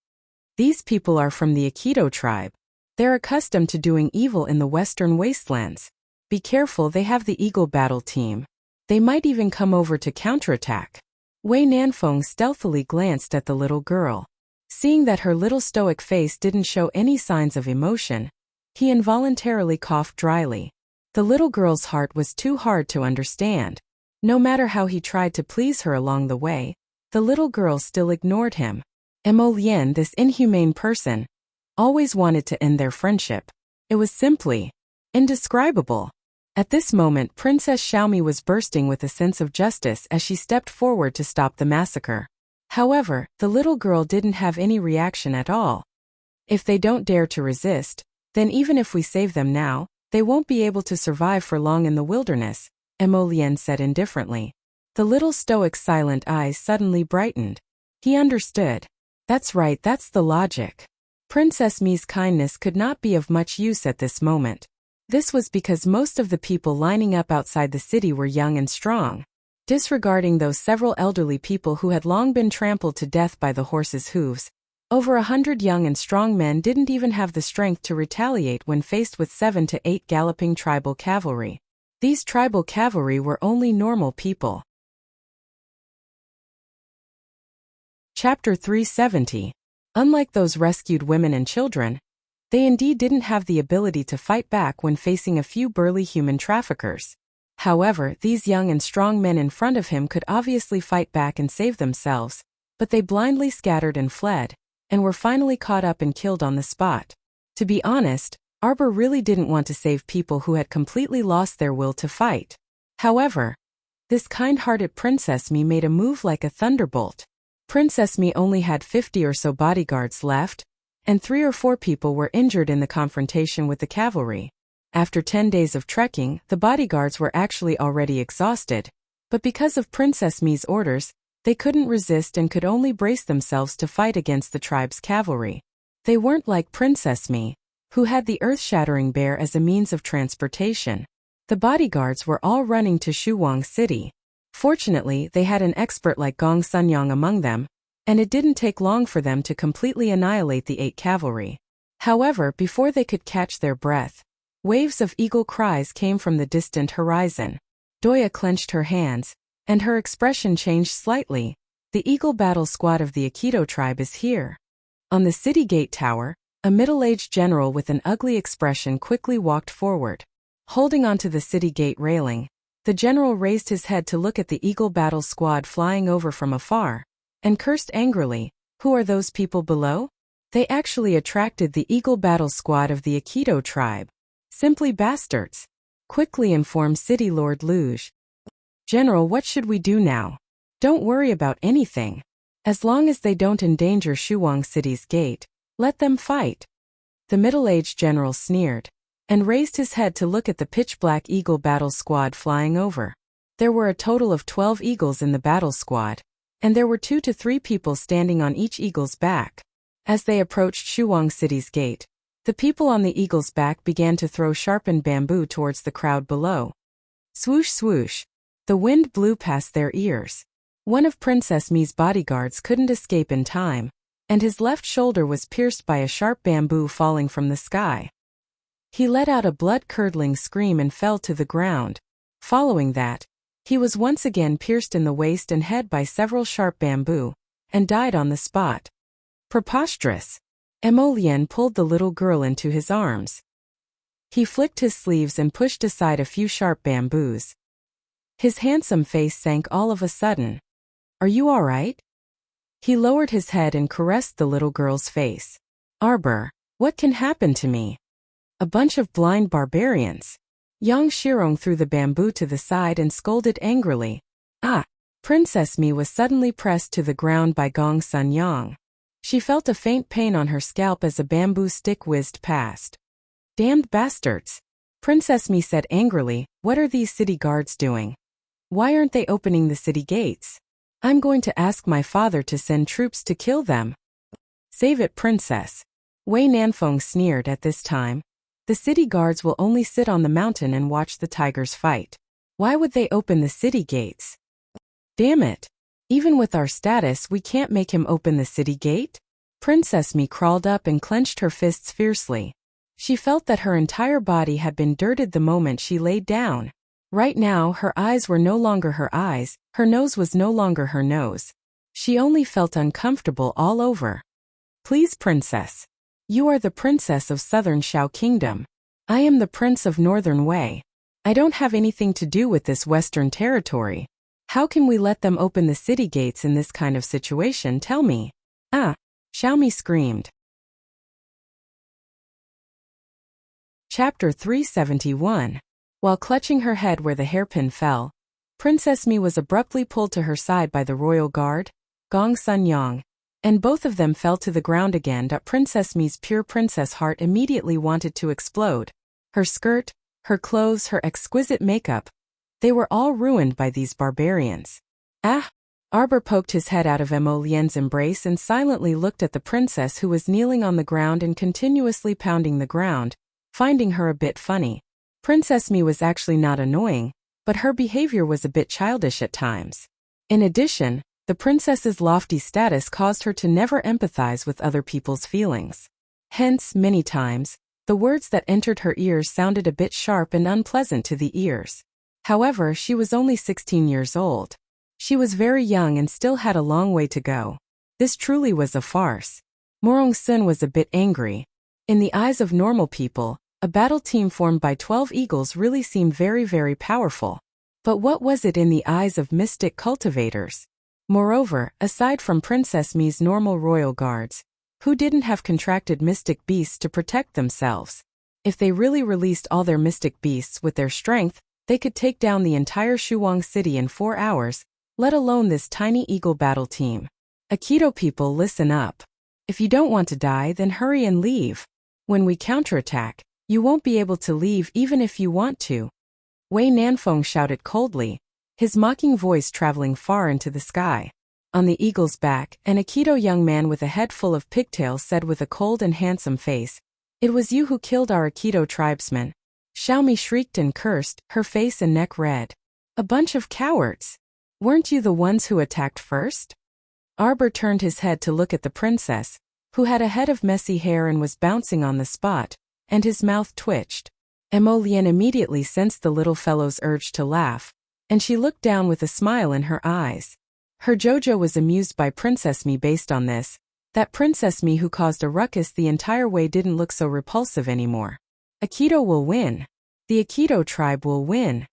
"These people are from the Aikido tribe. They're accustomed to doing evil in the western wastelands. Be careful, they have the Eagle battle team. They might even come over to counterattack." Wei Nanfeng stealthily glanced at the little girl. Seeing that her little stoic face didn't show any signs of emotion, he involuntarily coughed dryly. The little girl's heart was too hard to understand. No matter how he tried to please her along the way, the little girl still ignored him. Emolian, this inhumane person, always wanted to end their friendship. It was simply indescribable. At this moment, Princess Xiaomi was bursting with a sense of justice as she stepped forward to stop the massacre. However, the little girl didn't have any reaction at all. "If they don't dare to resist, then even if we save them now, they won't be able to survive for long in the wilderness," Emolian said indifferently. The little stoic's silent eyes suddenly brightened. He understood. That's right, that's the logic. Princess Mi's kindness could not be of much use at this moment. This was because most of the people lining up outside the city were young and strong. Disregarding those several elderly people who had long been trampled to death by the horse's hooves, over 100 young and strong men didn't even have the strength to retaliate when faced with 7 to 8 galloping tribal cavalry. These tribal cavalry were only normal people. Chapter 370. Unlike those rescued women and children, They indeed didn't have the ability to fight back when facing a few burly human traffickers. However, these young and strong men in front of him could obviously fight back and save themselves, but they blindly scattered and fled, and were finally caught up and killed on the spot. To be honest, Arbor really didn't want to save people who had completely lost their will to fight. However, this kind-hearted Princess Mi made a move like a thunderbolt. Princess Mi only had 50 or so bodyguards left, and 3 or 4 people were injured in the confrontation with the cavalry. After 10 days of trekking, the bodyguards were actually already exhausted, but because of Princess Mi's orders, they couldn't resist and could only brace themselves to fight against the tribe's cavalry. They weren't like Princess Mi, who had the earth-shattering bear as a means of transportation. The bodyguards were all running to Shuwang City. Fortunately, they had an expert like Gong Sunyang among them, and it didn't take long for them to completely annihilate the 8 cavalry. However, before they could catch their breath, waves of eagle cries came from the distant horizon. Doya clenched her hands, and her expression changed slightly. The eagle battle squad of the Aikido tribe is here. On the city gate tower, a middle-aged general with an ugly expression quickly walked forward. Holding onto the city gate railing, the general raised his head to look at the eagle battle squad flying over from afar, and cursed angrily, "Who are those people below?" They actually attracted the eagle battle squad of the Aikido tribe. "Simply bastards," quickly informed City Lord Luge. "General, what should we do now?" "Don't worry about anything. As long as they don't endanger Shuwang City's gate, let them fight." The middle-aged general sneered, and raised his head to look at the pitch-black eagle battle squad flying over. There were a total of 12 eagles in the battle squad, and there were 2 to 3 people standing on each eagle's back. As they approached Shuwang City's gate, the people on the eagle's back began to throw sharpened bamboo towards the crowd below. Swoosh swoosh. The wind blew past their ears. One of Princess Mi's bodyguards couldn't escape in time, and his left shoulder was pierced by a sharp bamboo falling from the sky. He let out a blood-curdling scream and fell to the ground. Following that, he was once again pierced in the waist and head by several sharp bamboo, and died on the spot. Preposterous. Emolian pulled the little girl into his arms. He flicked his sleeves and pushed aside a few sharp bamboos. His handsome face sank all of a sudden. "Are you all right?" He lowered his head and caressed the little girl's face. "Arbor, what can happen to me?" "A bunch of blind barbarians." Yang Shirong threw the bamboo to the side and scolded angrily. "Ah!" Princess Mi was suddenly pressed to the ground by Gong Sunyang. She felt a faint pain on her scalp as a bamboo stick whizzed past. "Damned bastards!" Princess Mi said angrily, "What are these city guards doing? Why aren't they opening the city gates? I'm going to ask my father to send troops to kill them." "Save it, Princess." Wei Nanfeng sneered at this time. "The city guards will only sit on the mountain and watch the tigers fight. Why would they open the city gates?" "Damn it. Even with our status, we can't make him open the city gate?" Princess Mi crawled up and clenched her fists fiercely. She felt that her entire body had been dirted the moment she laid down. Right now, her eyes were no longer her eyes, her nose was no longer her nose. She only felt uncomfortable all over. "Please, Princess. You are the Princess of Southern Shao Kingdom. I am the Prince of Northern Wei. I don't have anything to do with this Western territory. How can we let them open the city gates in this kind of situation, tell me?" "Ah!" Xiaomi screamed. Chapter 371. While clutching her head where the hairpin fell, Princess Mi was abruptly pulled to her side by the royal guard, Gong Sunyang, and both of them fell to the ground again. Princess Mi's pure princess heart immediately wanted to explode. Her skirt, her clothes, her exquisite makeup, they were all ruined by these barbarians. "Ah!" Arbor poked his head out of Emolien's embrace and silently looked at the princess who was kneeling on the ground and continuously pounding the ground, finding her a bit funny. Princess Mi was actually not annoying, but her behavior was a bit childish at times. In addition, the princess's lofty status caused her to never empathize with other people's feelings. Hence, many times, the words that entered her ears sounded a bit sharp and unpleasant to the ears. However, she was only 16 years old. She was very young and still had a long way to go. This truly was a farce. Morong Sun was a bit angry. In the eyes of normal people, a battle team formed by 12 eagles really seemed very, very powerful. But what was it in the eyes of mystic cultivators? Moreover, aside from Princess Mi's normal royal guards, who didn't have contracted mystic beasts to protect themselves, if they really released all their mystic beasts with their strength, they could take down the entire Shuang city in 4 hours, let alone this tiny eagle battle team. Aikido people, listen up. If you don't want to die, then hurry and leave. When we counterattack, you won't be able to leave even if you want to. Wei Nanfeng shouted coldly, his mocking voice traveling far into the sky. On the eagle's back, an Aikido young man with a head full of pigtails said with a cold and handsome face, "It was you who killed our Aikido tribesmen." Xiaomi shrieked and cursed, her face and neck red. "A bunch of cowards! Weren't you the ones who attacked first?" Arbor turned his head to look at the princess, who had a head of messy hair and was bouncing on the spot, and his mouth twitched. Mo Lian immediately sensed the little fellow's urge to laugh, and she looked down with a smile in her eyes. Her Jojo was amused by Princess Mi based on this. That Princess Mi who caused a ruckus the entire way didn't look so repulsive anymore. Aikido will win. The Aikido tribe will win.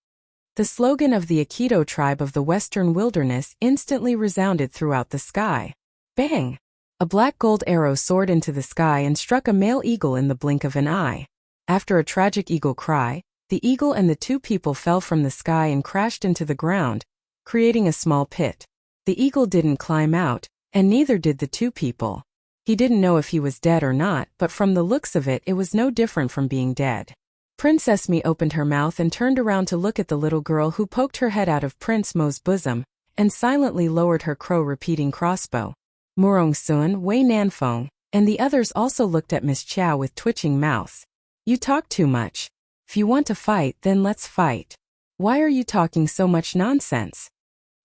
The slogan of the Aikido tribe of the Western Wilderness instantly resounded throughout the sky. Bang! A black gold arrow soared into the sky and struck a male eagle in the blink of an eye. After a tragic eagle cry, the eagle and the 2 people fell from the sky and crashed into the ground, creating a small pit. The eagle didn't climb out, and neither did the 2 people. He didn't know if he was dead or not, but from the looks of it, it was no different from being dead. Princess Mi opened her mouth and turned around to look at the little girl who poked her head out of Prince Mo's bosom, and silently lowered her crow-repeating crossbow. Murong Sun, Wei Nanfeng, and the others also looked at Miss Chow with twitching mouths. "You talk too much. If you want to fight, then let's fight. Why are you talking so much nonsense?"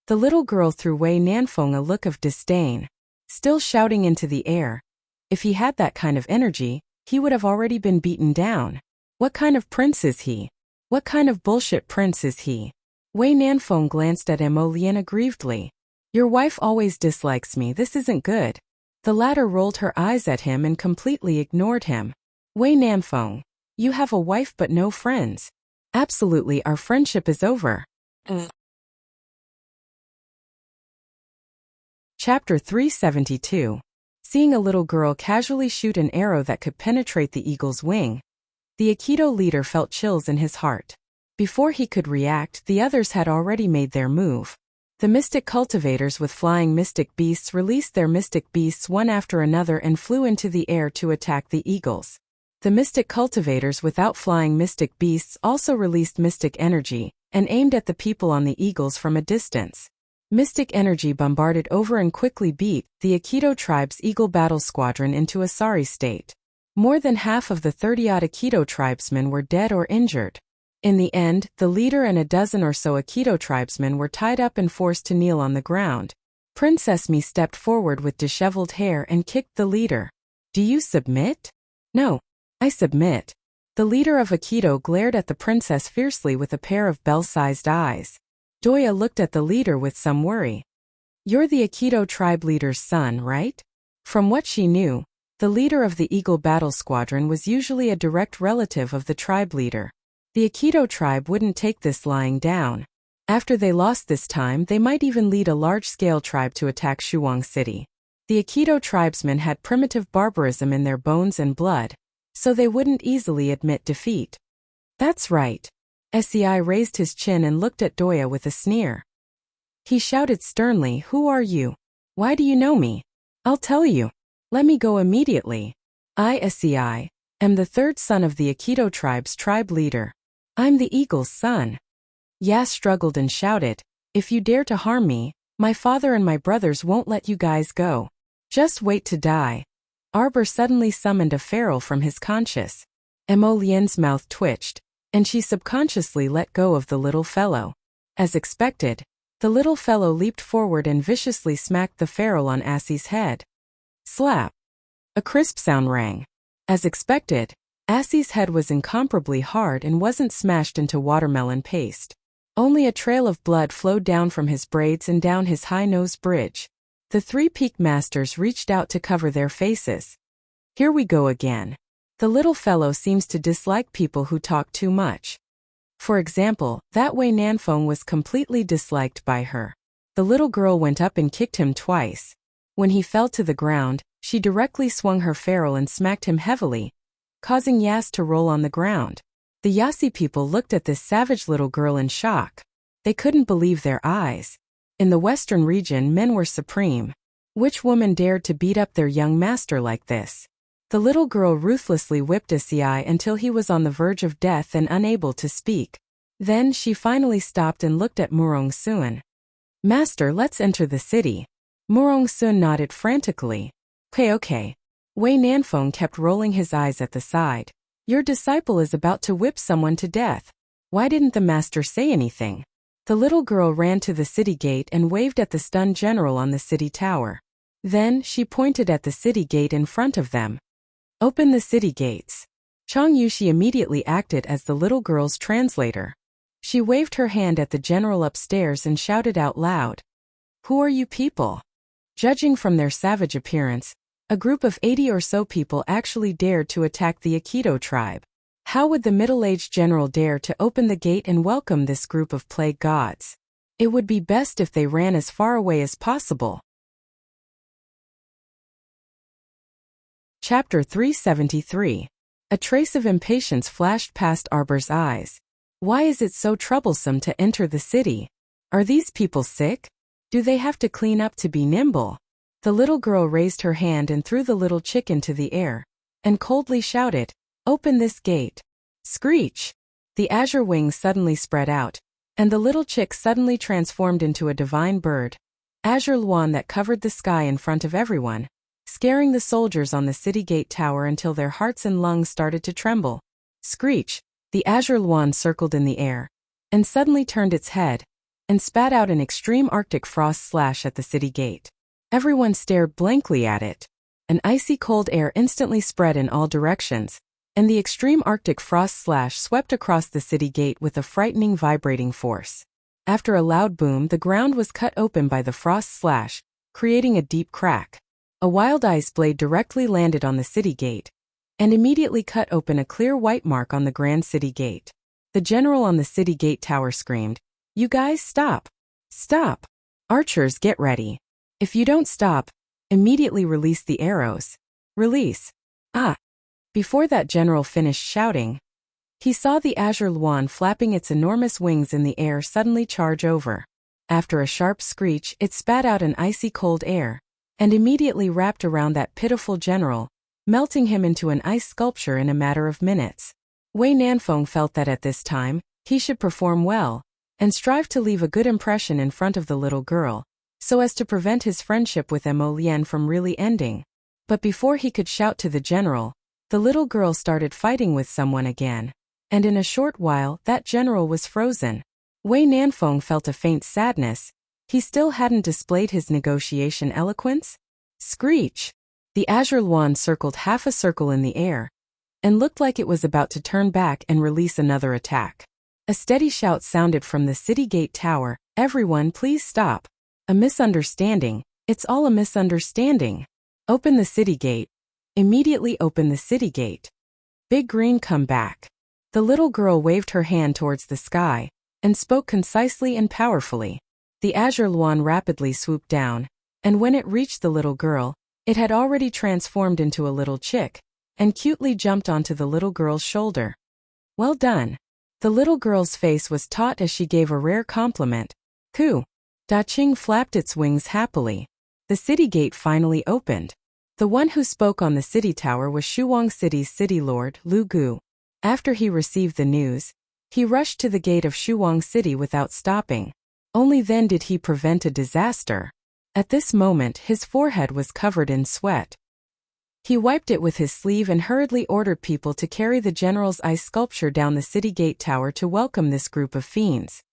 The little girl threw Wei Nanfeng a look of disdain, still shouting into the air. If he had that kind of energy, he would have already been beaten down. What kind of prince is he? What kind of bullshit prince is he? Wei Nanfeng glanced at Mo Lian aggrievedly. "Your wife always dislikes me, this isn't good." The latter rolled her eyes at him and completely ignored him. "Wei Nanfeng, you have a wife but no friends. Absolutely, our friendship is over." Chapter 372. Seeing a little girl casually shoot an arrow that could penetrate the eagle's wing, the Aikido leader felt chills in his heart. Before he could react, the others had already made their move. The mystic cultivators with flying mystic beasts released their mystic beasts one after another and flew into the air to attack the eagles. The mystic cultivators without flying mystic beasts also released mystic energy, and aimed at the people on the eagles from a distance. Mystic energy bombarded over and quickly beat the Aikido tribe's eagle battle squadron into a sorry state. More than half of the 30-odd Aikido tribesmen were dead or injured. In the end, the leader and a dozen or so Aikido tribesmen were tied up and forced to kneel on the ground. Princess Mi stepped forward with disheveled hair and kicked the leader. "Do you submit?" "No, I submit." The leader of Aikido glared at the princess fiercely with a pair of bell-sized eyes. Doya looked at the leader with some worry. "You're the Aikido tribe leader's son, right?" From what she knew, the leader of the Eagle Battle Squadron was usually a direct relative of the tribe leader. The Aikido tribe wouldn't take this lying down. After they lost this time, they might even lead a large-scale tribe to attack Shuang City. The Aikido tribesmen had primitive barbarism in their bones and blood, so they wouldn't easily admit defeat. "That's right." Sei raised his chin and looked at Doya with a sneer. He shouted sternly, "Who are you? Why do you know me? I'll tell you. Let me go immediately. I, Sei, am the 3rd son of the Aikido tribe's tribe leader. I'm the eagle's son." Yas struggled and shouted, "If you dare to harm me, my father and my brothers won't let you guys go. Just wait to die." Arbor suddenly summoned a feral from his conscious. Mo Lian's mouth twitched, and she subconsciously let go of the little fellow. As expected, the little fellow leaped forward and viciously smacked the feral on Assie's head. Slap! A crisp sound rang. As expected, Assie's head was incomparably hard and wasn't smashed into watermelon paste. Only a trail of blood flowed down from his braids and down his high nose bridge. The 3 peaked masters reached out to cover their faces. "Here we go again." The little fellow seems to dislike people who talk too much. For example, that way Nanfeng was completely disliked by her. The little girl went up and kicked him twice. When he fell to the ground, she directly swung her ferrule and smacked him heavily, causing Yas to roll on the ground. The Yasi people looked at this savage little girl in shock. They couldn't believe their eyes. In the western region, men were supreme. Which woman dared to beat up their young master like this? The little girl ruthlessly whipped Wuxia until he was on the verge of death and unable to speak. Then she finally stopped and looked at Murong Sun. "Master, let's enter the city." Murong Sun nodded frantically. Okay. Wei Nanfeng kept rolling his eyes at the side. "Your disciple is about to whip someone to death. Why didn't the master say anything?" The little girl ran to the city gate and waved at the stunned general on the city tower. Then she pointed at the city gate in front of them. "Open the city gates." Chang Yushi immediately acted as the little girl's translator. She waved her hand at the general upstairs and shouted out loud, "Who are you people?" Judging from their savage appearance, a group of 80 or so people actually dared to attack the Aikido tribe. How would the middle-aged general dare to open the gate and welcome this group of plague gods? It would be best if they ran as far away as possible. Chapter 373. A trace of impatience flashed past Arbor's eyes. Why is it so troublesome to enter the city? Are these people sick? Do they have to clean up to be nimble? The little girl raised her hand and threw the little chick into the air, and coldly shouted, "Open this gate." Screech! The azure wings suddenly spread out, and the little chick suddenly transformed into a divine bird. Azure Luan that covered the sky in front of everyone, scaring the soldiers on the city gate tower until their hearts and lungs started to tremble. Screech! The azure Luan circled in the air, and suddenly turned its head, and spat out an extreme Arctic frost slash at the city gate. Everyone stared blankly at it. An icy cold air instantly spread in all directions, and the extreme Arctic frost slash swept across the city gate with a frightening vibrating force. After a loud boom, the ground was cut open by the frost slash, creating a deep crack. A wild ice blade directly landed on the city gate, and immediately cut open a clear white mark on the grand city gate. The general on the city gate tower screamed, "You guys stop! Stop! Archers, get ready! If you don't stop, immediately release the arrows. Release!" Ah! Before that general finished shouting, he saw the azure Luan flapping its enormous wings in the air suddenly charge over. After a sharp screech, it spat out an icy cold air, and immediately wrapped around that pitiful general, melting him into an ice sculpture in a matter of minutes. Wei Nanfeng felt that at this time, he should perform well, and strive to leave a good impression in front of the little girl, so as to prevent his friendship with Mo Lian from really ending. But before he could shout to the general, the little girl started fighting with someone again, and in a short while that general was frozen. Wei Nanfeng felt a faint sadness. He still hadn't displayed his negotiation eloquence. Screech! The azure Luan circled half a circle in the air, and looked like it was about to turn back and release another attack. A steady shout sounded from the city gate tower, "Everyone please stop! A misunderstanding, it's all a misunderstanding. Open the city gate. Immediately open the city gate. Big Green, come back." The little girl waved her hand towards the sky, and spoke concisely and powerfully. The azure Luan rapidly swooped down, and when it reached the little girl, it had already transformed into a little chick, and cutely jumped onto the little girl's shoulder. "Well done." The little girl's face was taut as she gave a rare compliment. "Coo." Da Qing flapped its wings happily. The city gate finally opened. The one who spoke on the city tower was Shuang City's city lord, Lu Gu. After he received the news, he rushed to the gate of Shuang City without stopping. Only then did he prevent a disaster. At this moment, his forehead was covered in sweat. He wiped it with his sleeve and hurriedly ordered people to carry the general's ice sculpture down the city gate tower to welcome this group of fiends.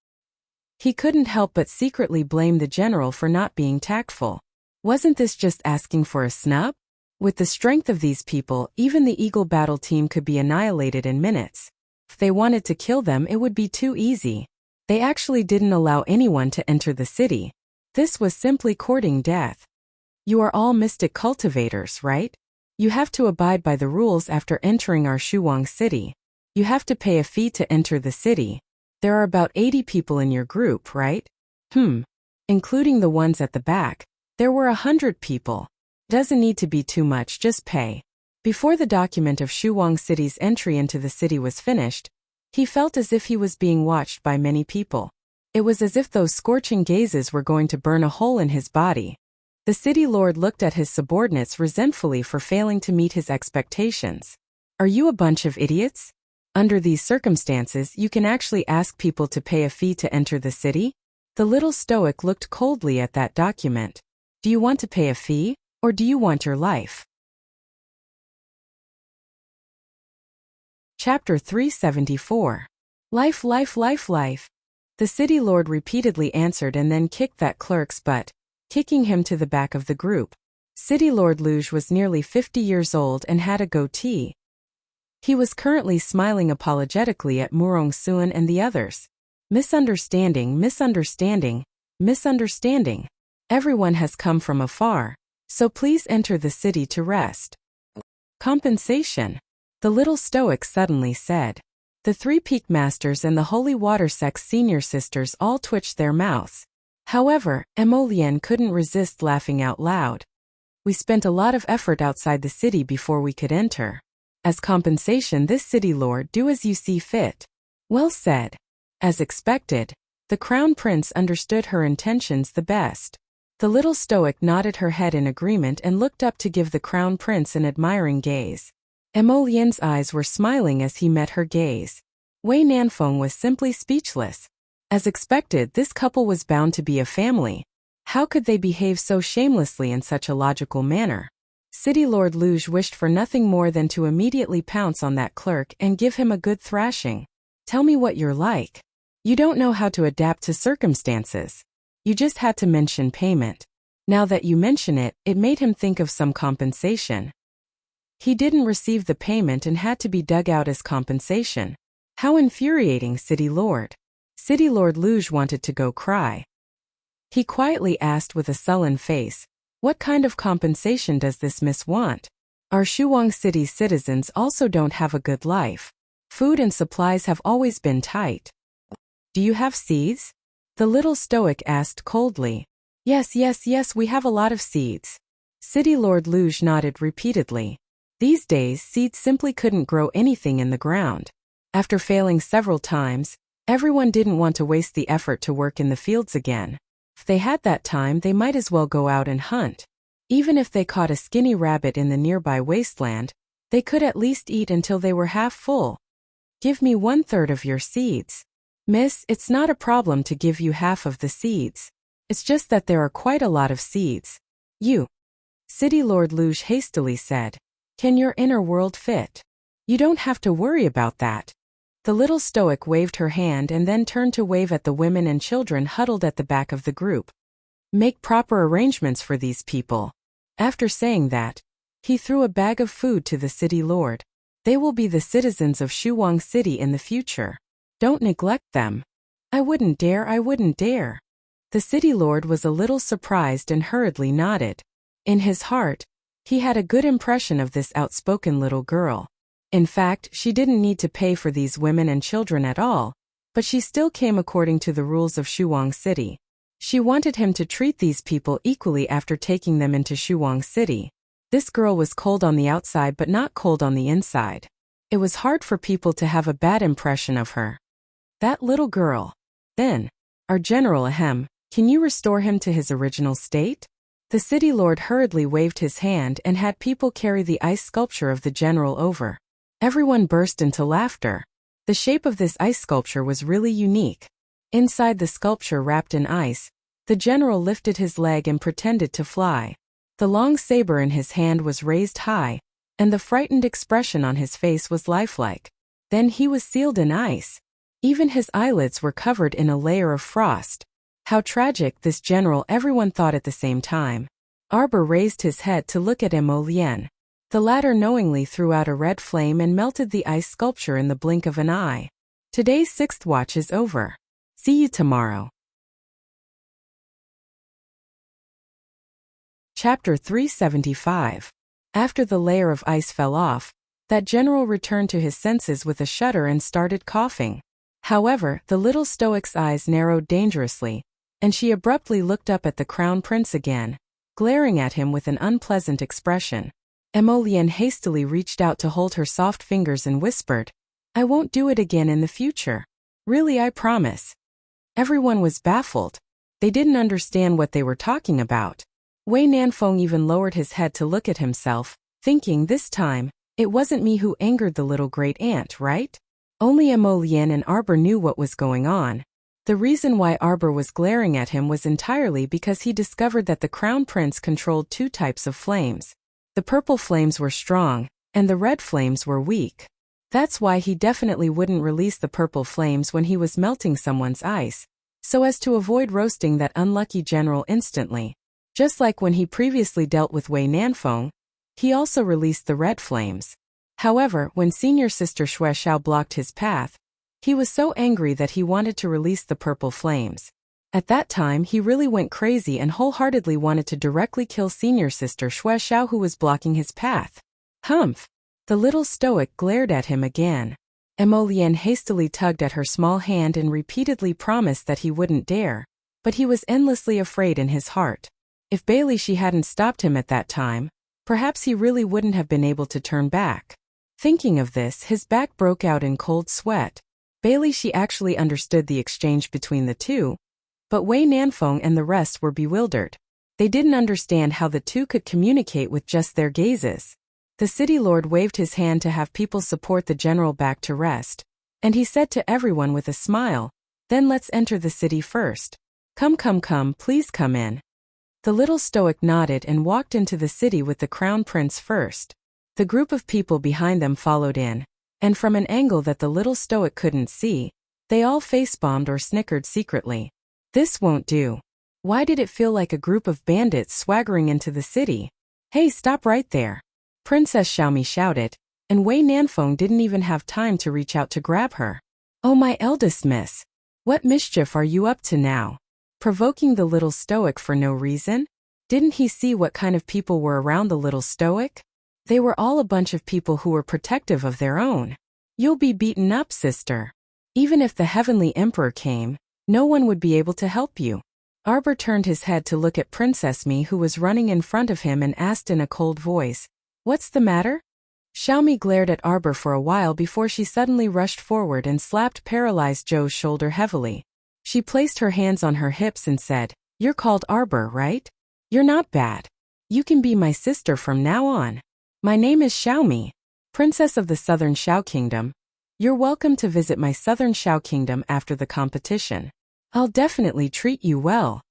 He couldn't help but secretly blame the general for not being tactful. Wasn't this just asking for a snub? With the strength of these people, even the Eagle battle team could be annihilated in minutes. If they wanted to kill them, it would be too easy. They actually didn't allow anyone to enter the city. This was simply courting death. You are all mystic cultivators, right? You have to abide by the rules after entering our Shuang city. You have to pay a fee to enter the city. There are about 80 people in your group, right? Including the ones at the back. There were 100 people. Doesn't need to be too much, just pay. Before the document of Shuang City's entry into the city was finished, he felt as if he was being watched by many people. It was as if those scorching gazes were going to burn a hole in his body. The city lord looked at his subordinates resentfully for failing to meet his expectations. Are you a bunch of idiots? Under these circumstances, you can actually ask people to pay a fee to enter the city? The little stoic looked coldly at that document. Do you want to pay a fee, or do you want your life? Chapter 374. Life, life, life, life. The city lord repeatedly answered and then kicked that clerk's butt, kicking him to the back of the group. City Lord Luge was nearly 50 years old and had a goatee. He was currently smiling apologetically at Murong Suan and the others. Misunderstanding, misunderstanding, misunderstanding. Everyone has come from afar, so please enter the city to rest. Compensation. The little stoic suddenly said. The 3 peak masters and the holy water sect's senior sisters all twitched their mouths. However, Emolian couldn't resist laughing out loud. We spent a lot of effort outside the city before we could enter. As compensation, this city lord, do as you see fit. Well said. As expected, the crown prince understood her intentions the best. The little stoic nodded her head in agreement and looked up to give the crown prince an admiring gaze. Emolian's eyes were smiling as he met her gaze. Wei Nanfeng was simply speechless. As expected, this couple was bound to be a family. How could they behave so shamelessly in such a logical manner? City Lord Luge wished for nothing more than to immediately pounce on that clerk and give him a good thrashing. Tell me what you're like. You don't know how to adapt to circumstances. You just had to mention payment. Now that you mention it, it made him think of some compensation. He didn't receive the payment and had to be dug out as compensation. How infuriating, City Lord. City Lord Luge wanted to go cry. He quietly asked with a sullen face, what kind of compensation does this miss want? Our Shuang City's citizens also don't have a good life. Food and supplies have always been tight. Do you have seeds? The little stoic asked coldly. Yes, yes, yes, we have a lot of seeds. City Lord Luge nodded repeatedly. These days, seeds simply couldn't grow anything in the ground. After failing several times, everyone didn't want to waste the effort to work in the fields again. If they had that time, they might as well go out and hunt. Even if they caught a skinny rabbit in the nearby wasteland, they could at least eat until they were half full. Give me 1/3 of your seeds. Miss, it's not a problem to give you half of the seeds. It's just that there are quite a lot of seeds. You. City Lord Luge hastily said. Can your inner world fit? You don't have to worry about that. The little stoic waved her hand and then turned to wave at the women and children huddled at the back of the group. Make proper arrangements for these people. After saying that, he threw a bag of food to the city lord. They will be the citizens of Shuang City in the future. Don't neglect them. I wouldn't dare, I wouldn't dare. The city lord was a little surprised and hurriedly nodded. In his heart, he had a good impression of this outspoken little girl. In fact, she didn't need to pay for these women and children at all, but she still came according to the rules of Shuang City. She wanted him to treat these people equally after taking them into Shuang City. This girl was cold on the outside but not cold on the inside. It was hard for people to have a bad impression of her. That little girl. Then, our general ahem, can you restore him to his original state? The city lord hurriedly waved his hand and had people carry the ice sculpture of the general over. Everyone burst into laughter. The shape of this ice sculpture was really unique. Inside the sculpture wrapped in ice, the general lifted his leg and pretended to fly. The long saber in his hand was raised high, and the frightened expression on his face was lifelike. Then he was sealed in ice. Even his eyelids were covered in a layer of frost. How tragic, this general, everyone thought at the same time. Arbor raised his head to look at Emolian. The latter knowingly threw out a red flame and melted the ice sculpture in the blink of an eye. Today's 6th watch is over. See you tomorrow. Chapter 375. After the layer of ice fell off, that general returned to his senses with a shudder and started coughing. However, the little stoic's eyes narrowed dangerously, and she abruptly looked up at the crown prince again, glaring at him with an unpleasant expression. Emolienne hastily reached out to hold her soft fingers and whispered, "I won't do it again in the future. Really, I promise." Everyone was baffled. They didn't understand what they were talking about. Wei Nanfeng even lowered his head to look at himself, thinking this time, it wasn't me who angered the little great aunt, right? Only Emolienne and Arbor knew what was going on. The reason why Arbor was glaring at him was entirely because he discovered that the crown prince controlled two types of flames. The purple flames were strong, and the red flames were weak. That's why he definitely wouldn't release the purple flames when he was melting someone's ice, so as to avoid roasting that unlucky general instantly. Just like when he previously dealt with Wei Nanfeng, he also released the red flames. However, when senior sister Xue Xiao blocked his path, he was so angry that he wanted to release the purple flames. At that time he really went crazy and wholeheartedly wanted to directly kill senior sister Xue Xiao who was blocking his path. Humph! The little stoic glared at him again. Emolienne hastily tugged at her small hand and repeatedly promised that he wouldn't dare, but he was endlessly afraid in his heart. If Bailey she hadn't stopped him at that time, perhaps he really wouldn't have been able to turn back. Thinking of this, his back broke out in cold sweat. Bailey she actually understood the exchange between the two, but Wei Nanfeng and the rest were bewildered. They didn't understand how the two could communicate with just their gazes. The city lord waved his hand to have people support the general back to rest, and he said to everyone with a smile, "Then let's enter the city first. Come, please come in." The little stoic nodded and walked into the city with the crown prince first. The group of people behind them followed in, and from an angle that the little stoic couldn't see, they all face-bombed or snickered secretly. This won't do. Why did it feel like a group of bandits swaggering into the city? "Hey, stop right there!" Princess Xiaomi shouted, and Wei Nanfeng didn't even have time to reach out to grab her. "Oh, my eldest miss! What mischief are you up to now? Provoking the little stoic for no reason?" Didn't he see what kind of people were around the little stoic? They were all a bunch of people who were protective of their own. "You'll be beaten up, sister. Even if the Heavenly Emperor came, no one would be able to help you." Arbor turned his head to look at Princess Mi who was running in front of him and asked in a cold voice, "What's the matter?" Xiaomi glared at Arbor for a while before she suddenly rushed forward and slapped paralyzed Zhou's shoulder heavily. She placed her hands on her hips and said, "You're called Arbor, right? You're not bad. You can be my sister from now on. My name is Xiaomi, Princess of the Southern Xiao Kingdom. You're welcome to visit my Southern Xiao Kingdom after the competition. I'll definitely treat you well."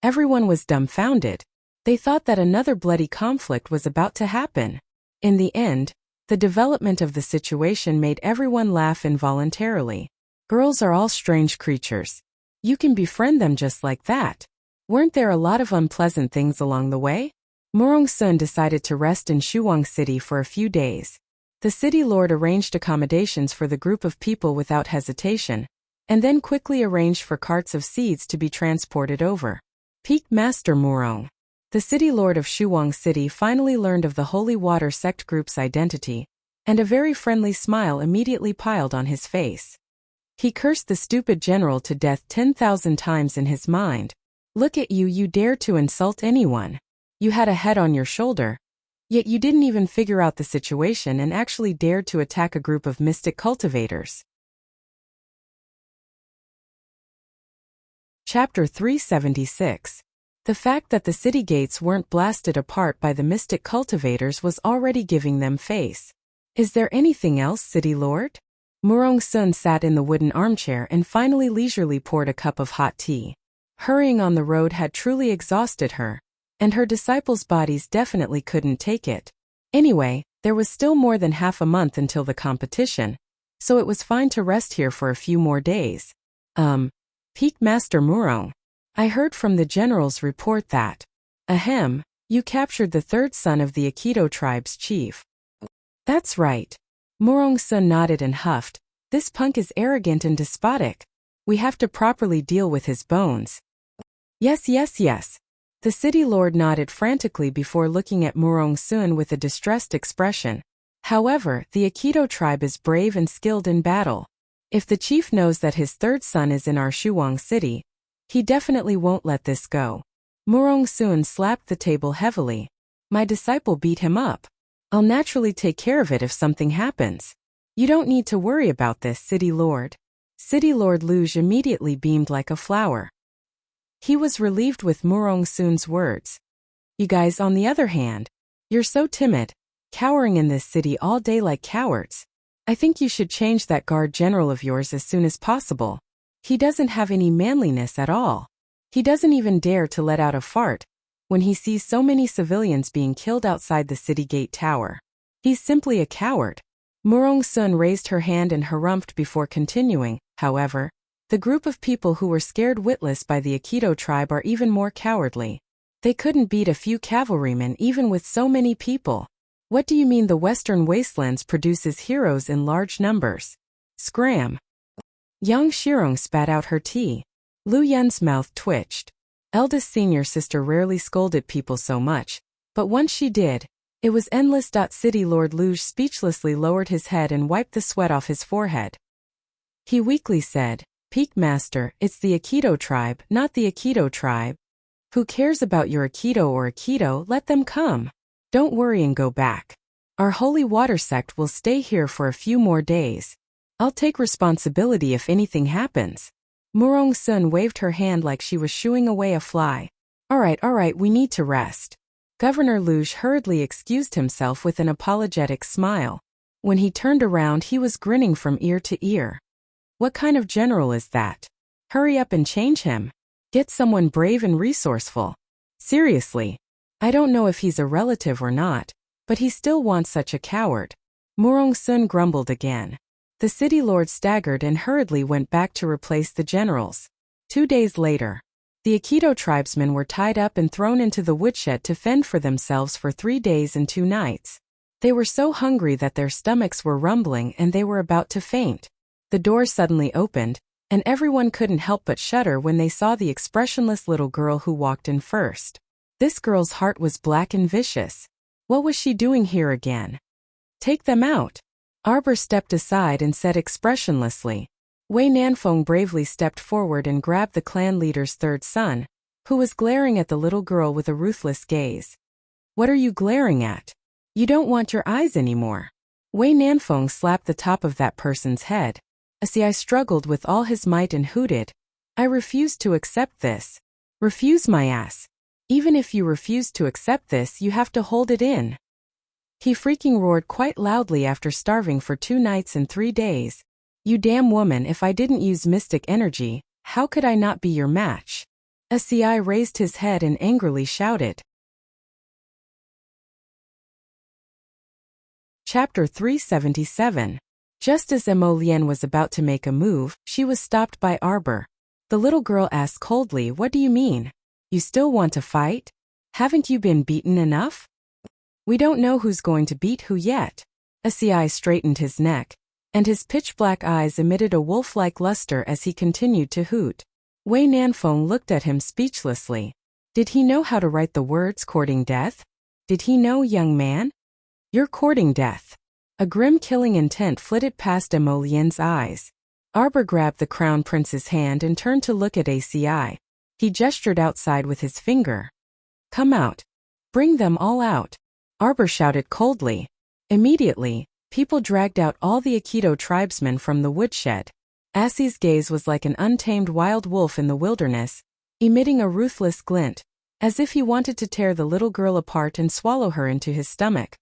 Everyone was dumbfounded. They thought that another bloody conflict was about to happen. In the end, the development of the situation made everyone laugh involuntarily. Girls are all strange creatures. You can befriend them just like that. Weren't there a lot of unpleasant things along the way? Murong Sun decided to rest in Shuang City for a few days. The city lord arranged accommodations for the group of people without hesitation, and then quickly arranged for carts of seeds to be transported over. Peak Master Murong. The city lord of Shuang City finally learned of the Holy Water sect group's identity, and a very friendly smile immediately piled on his face. He cursed the stupid general to death 10,000 times in his mind. "Look at you, you dare to insult anyone. You had a head on your shoulder. Yet you didn't even figure out the situation and actually dared to attack a group of mystic cultivators." Chapter 376. The fact that the city gates weren't blasted apart by the mystic cultivators was already giving them face. "Is there anything else, City Lord?" Murong Sun sat in the wooden armchair and finally leisurely poured a cup of hot tea. Hurrying on the road had truly exhausted her, and her disciples' bodies definitely couldn't take it. Anyway, there was still more than half a month until the competition, so it was fine to rest here for a few more days. Peak Master Murong, I heard from the general's report that, you captured the third son of the Aikido tribe's chief. That's right. Murong Sun nodded and huffed. This punk is arrogant and despotic. We have to properly deal with his bones. Yes. The city lord nodded frantically before looking at Murong-sun with a distressed expression. However, the Aikido tribe is brave and skilled in battle. If the chief knows that his third son is in our Shuang city, he definitely won't let this go. Murong-sun slapped the table heavily. My disciple beat him up. I'll naturally take care of it if something happens. You don't need to worry about this, City Lord. City Lord Luge immediately beamed like a flower. He was relieved with Murong-sun's words. You guys, on the other hand, you're so timid, cowering in this city all day like cowards. I think you should change that guard general of yours as soon as possible. He doesn't have any manliness at all. He doesn't even dare to let out a fart when he sees so many civilians being killed outside the city gate tower. He's simply a coward. Murong-sun raised her hand and harumphed before continuing. However, the group of people who were scared witless by the Aikido tribe are even more cowardly. They couldn't beat a few cavalrymen even with so many people. What do you mean the Western Wastelands produces heroes in large numbers? Scram. Yang Shirong spat out her tea. Lu Yun's mouth twitched. Eldest senior sister rarely scolded people so much, but once she did, it was endless. City Lord Luge speechlessly lowered his head and wiped the sweat off his forehead. He weakly said, Peak Master, it's the Aikido tribe, not the Aikido tribe. Who cares about your Aikido or Aikido? Let them come. Don't worry and go back. Our holy water sect will stay here for a few more days. I'll take responsibility if anything happens. Murong-sun waved her hand like she was shooing away a fly. All right, we need to rest. Governor Luge hurriedly excused himself with an apologetic smile. When he turned around, he was grinning from ear to ear. What kind of general is that? Hurry up and change him. Get someone brave and resourceful. Seriously. I don't know if he's a relative or not, but he still wants such a coward. Murong-sun grumbled again. The city lord staggered and hurriedly went back to replace the generals. 2 days later, the Aikido tribesmen were tied up and thrown into the woodshed to fend for themselves for 3 days and 2 nights. They were so hungry that their stomachs were rumbling and they were about to faint. The door suddenly opened, and everyone couldn't help but shudder when they saw the expressionless little girl who walked in first. This girl's heart was black and vicious. What was she doing here again? Take them out. Arbor stepped aside and said expressionlessly. Wei Nanfeng bravely stepped forward and grabbed the clan leader's third son, who was glaring at the little girl with a ruthless gaze. What are you glaring at? You don't want your eyes anymore. Wei Nanfeng slapped the top of that person's head. Asi struggled with all his might and hooted. I refuse to accept this. Refuse my ass. Even if you refuse to accept this, you have to hold it in. He freaking roared quite loudly after starving for 2 nights and 3 days. You damn woman, if I didn't use mystic energy, how could I not be your match? Asi raised his head and angrily shouted. Chapter 377. Just as Mo Lian was about to make a move, she was stopped by Arbor. The little girl asked coldly, What do you mean? You still want to fight? Haven't you been beaten enough? We don't know who's going to beat who yet. Asi straightened his neck, and his pitch-black eyes emitted a wolf-like luster as he continued to hoot. Wei Nanfeng looked at him speechlessly. Did he know how to write the words courting death? Did he know, young man? You're courting death. A grim killing intent flitted past Mo Lian's eyes. Arbor grabbed the crown prince's hand and turned to look at Asi. He gestured outside with his finger. Come out. Bring them all out. Arbor shouted coldly. Immediately, people dragged out all the Aikido tribesmen from the woodshed. Asi's gaze was like an untamed wild wolf in the wilderness, emitting a ruthless glint, as if he wanted to tear the little girl apart and swallow her into his stomach.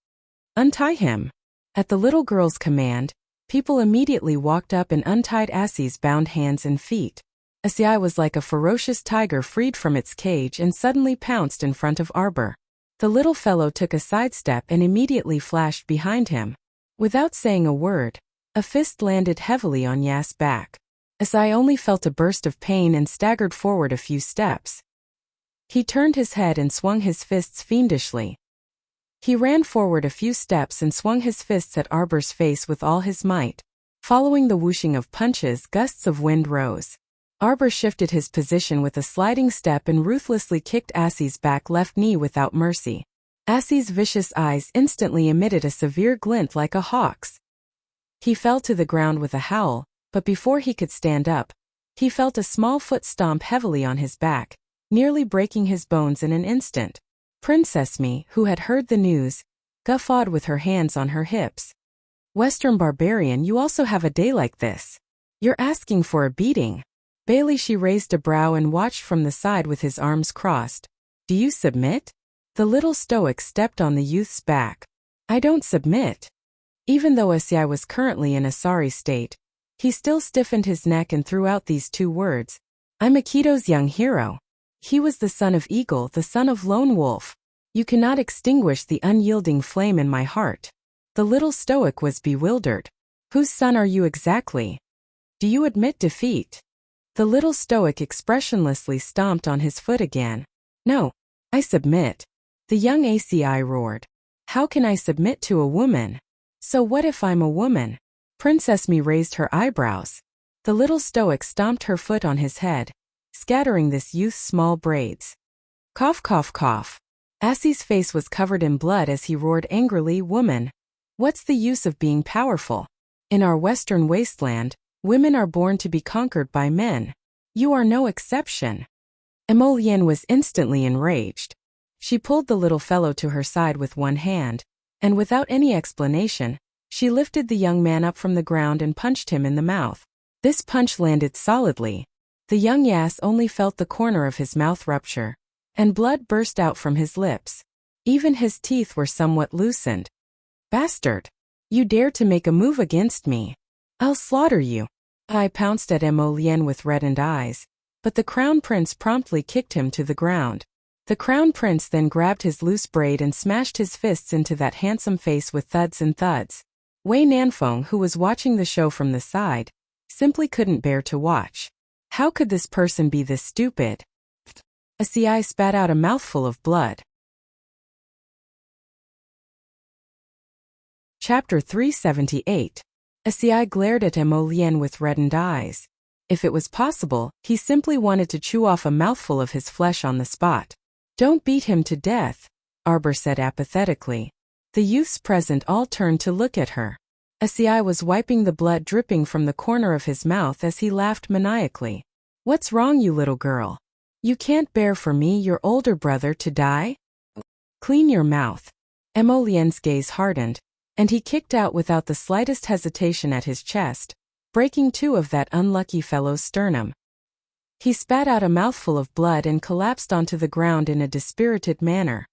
Untie him. At the little girl's command, people immediately walked up and untied Asi's bound hands and feet. Asi was like a ferocious tiger freed from its cage and suddenly pounced in front of Arbor. The little fellow took a sidestep and immediately flashed behind him. Without saying a word, a fist landed heavily on Yas's back. Asi only felt a burst of pain and staggered forward a few steps. He turned his head and swung his fists fiendishly. He ran forward a few steps and swung his fists at Arbor's face with all his might. Following the whooshing of punches, gusts of wind rose. Arbor shifted his position with a sliding step and ruthlessly kicked Assie's back left knee without mercy. Assie's vicious eyes instantly emitted a severe glint like a hawk's. He fell to the ground with a howl, but before he could stand up, he felt a small foot stomp heavily on his back, nearly breaking his bones in an instant. Princess Mi, who had heard the news, guffawed with her hands on her hips. Western barbarian, you also have a day like this. You're asking for a beating. Bailey, she raised a brow and watched from the side with his arms crossed. Do you submit? The little stoic stepped on the youth's back. I don't submit. Even though Wuxia was currently in a sorry state, he still stiffened his neck and threw out these two words. I'm Akito's young hero. He was the son of Eagle, the son of Lone Wolf. You cannot extinguish the unyielding flame in my heart. The little stoic was bewildered. Whose son are you exactly? Do you admit defeat? The little stoic expressionlessly stomped on his foot again. No, I submit. The young ACI roared. How can I submit to a woman? So what if I'm a woman? Princess Mi raised her eyebrows. The little stoic stomped her foot on his head, scattering this youth's small braids. Cough, cough, cough. Assie's face was covered in blood as he roared angrily, woman. What's the use of being powerful? In our western wasteland, women are born to be conquered by men. You are no exception. Emolienne was instantly enraged. She pulled the little fellow to her side with one hand, and without any explanation, she lifted the young man up from the ground and punched him in the mouth. This punch landed solidly. The young Yass only felt the corner of his mouth rupture, and blood burst out from his lips. Even his teeth were somewhat loosened. Bastard! You dare to make a move against me. I'll slaughter you. I pounced at Emolienne with reddened eyes, but the Crown Prince promptly kicked him to the ground. The Crown Prince then grabbed his loose braid and smashed his fists into that handsome face with thuds and thuds. Wei Nanfeng, who was watching the show from the side, simply couldn't bear to watch. How could this person be this stupid? ACI spat out a mouthful of blood. Chapter 378. ACI glared at Emolienne with reddened eyes. If it was possible, he simply wanted to chew off a mouthful of his flesh on the spot. Don't beat him to death, Arbor said apathetically. The youths present all turned to look at her. ACI was wiping the blood dripping from the corner of his mouth as he laughed maniacally. What's wrong, you little girl? You can't bear for me, your older brother, to die? Clean your mouth. Emolienne's gaze hardened, and he kicked out without the slightest hesitation at his chest, breaking two of that unlucky fellow's sternum. He spat out a mouthful of blood and collapsed onto the ground in a dispirited manner.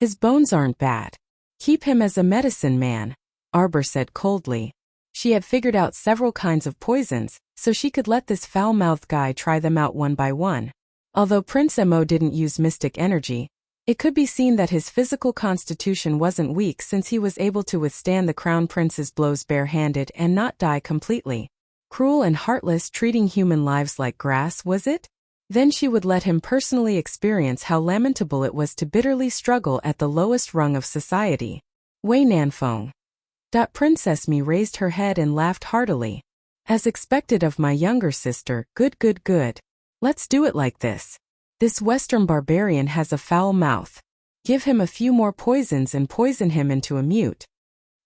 His bones aren't bad. Keep him as a medicine man, Arbor said coldly. She had figured out several kinds of poisons, so she could let this foul-mouthed guy try them out one by one. Although Prince Emo didn't use mystic energy, it could be seen that his physical constitution wasn't weak since he was able to withstand the Crown Prince's blows barehanded and not die completely. Cruel and heartless, treating human lives like grass, was it? Then she would let him personally experience how lamentable it was to bitterly struggle at the lowest rung of society. Wei Nanfeng. Princess Mi raised her head and laughed heartily. As expected of my younger sister, good, good, good. Let's do it like this. This Western barbarian has a foul mouth. Give him a few more poisons and poison him into a mute.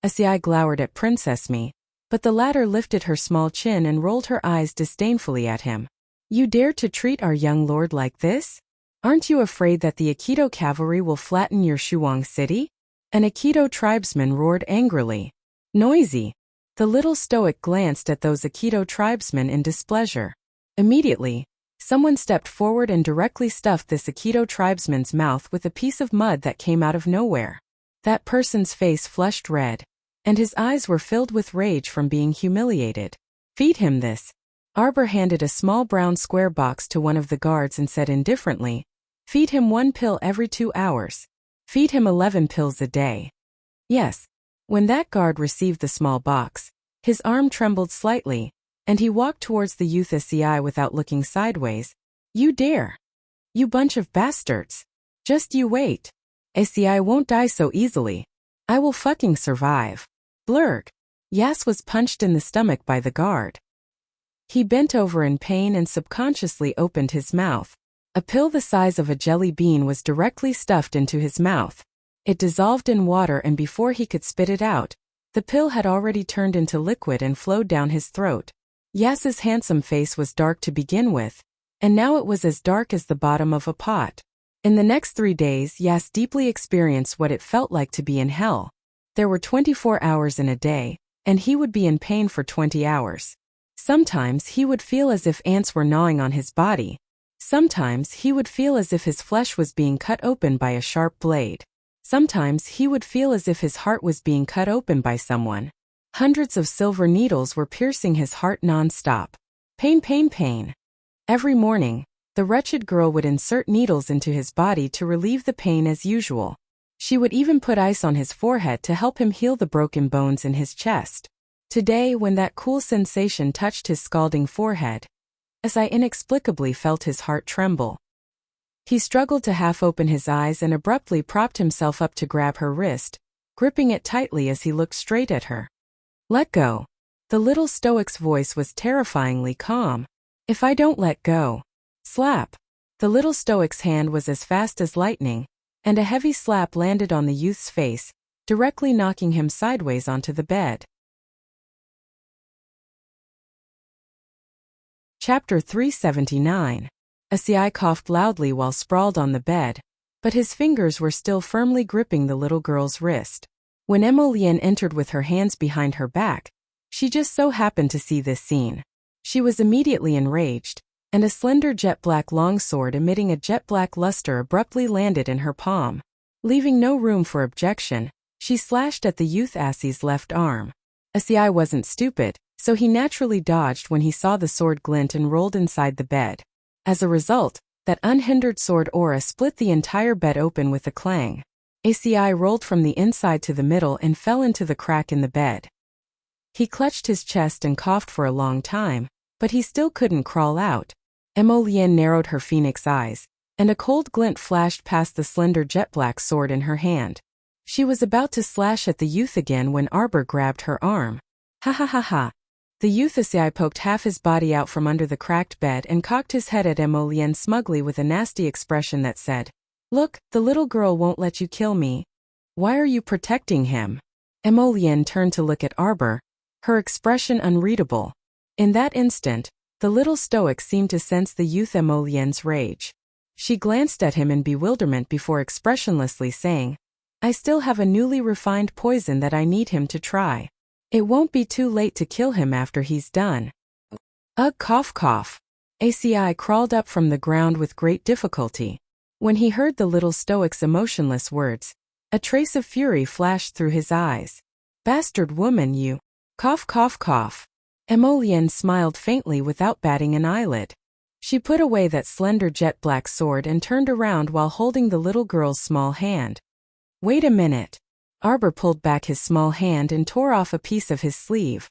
ACI glowered at Princess Mi, but the latter lifted her small chin and rolled her eyes disdainfully at him. You dare to treat our young lord like this? Aren't you afraid that the Akito cavalry will flatten your Shuang city? An Akito tribesman roared angrily. Noisy. The little stoic glanced at those Akito tribesmen in displeasure. Immediately, someone stepped forward and directly stuffed this Akito tribesman's mouth with a piece of mud that came out of nowhere. That person's face flushed red, and his eyes were filled with rage from being humiliated. Feed him this. Arbor handed a small brown square box to one of the guards and said indifferently, feed him 1 pill every 2 hours. Feed him 11 pills a day. Yes. When that guard received the small box, his arm trembled slightly, and he walked towards the youth ACI without looking sideways. You dare. You bunch of bastards. Just you wait. ACI won't die so easily. I will fucking survive. Blurg. Yass was punched in the stomach by the guard. He bent over in pain and subconsciously opened his mouth. A pill the size of a jelly bean was directly stuffed into his mouth. It dissolved in water, and before he could spit it out, the pill had already turned into liquid and flowed down his throat. Yas's handsome face was dark to begin with, and now it was as dark as the bottom of a pot. In the next 3 days, Yas deeply experienced what it felt like to be in hell. There were 24 hours in a day, and he would be in pain for 20 hours. Sometimes he would feel as if ants were gnawing on his body. Sometimes he would feel as if his flesh was being cut open by a sharp blade. Sometimes he would feel as if his heart was being cut open by someone. Hundreds of silver needles were piercing his heart non-stop. Pain, pain, pain. Every morning, the wretched girl would insert needles into his body to relieve the pain as usual. She would even put ice on his forehead to help him heal the broken bones in his chest. Today, when that cool sensation touched his scalding forehead, as I inexplicably felt his heart tremble. He struggled to half open his eyes and abruptly propped himself up to grab her wrist, gripping it tightly as he looked straight at her. Let go. The little stoic's voice was terrifyingly calm. If I don't let go. Slap. The little stoic's hand was as fast as lightning, and a heavy slap landed on the youth's face, directly knocking him sideways onto the bed. Chapter 379. Asiai coughed loudly while sprawled on the bed, but his fingers were still firmly gripping the little girl's wrist. When Emolienne entered with her hands behind her back, she just so happened to see this scene. She was immediately enraged, and a slender jet-black longsword emitting a jet-black luster abruptly landed in her palm. Leaving no room for objection, she slashed at the youth Asi's left arm. Asiai wasn't stupid, so he naturally dodged when he saw the sword glint and rolled inside the bed. As a result, that unhindered sword aura split the entire bed open with a clang. Asiai rolled from the inside to the middle and fell into the crack in the bed. He clutched his chest and coughed for a long time, but he still couldn't crawl out. Emolienne narrowed her phoenix eyes, and a cold glint flashed past the slender jet-black sword in her hand. She was about to slash at the youth again when Arbor grabbed her arm. Ha ha ha ha. The youth Asiai poked half his body out from under the cracked bed and cocked his head at Emolienne smugly with a nasty expression that said, Look, the little girl won't let you kill me. Why are you protecting him? Emolienne turned to look at Arbor, her expression unreadable. In that instant, the little stoic seemed to sense the youth Emolienne's rage. She glanced at him in bewilderment before expressionlessly saying, I still have a newly refined poison that I need him to try. It won't be too late to kill him after he's done. Ugh, cough cough. Asiai crawled up from the ground with great difficulty. When he heard the little stoic's emotionless words, a trace of fury flashed through his eyes. Bastard woman, you. Cough cough cough. Emolienne smiled faintly without batting an eyelid. She put away that slender jet-black sword and turned around while holding the little girl's small hand. Wait a minute. Arbor pulled back his small hand and tore off a piece of his sleeve.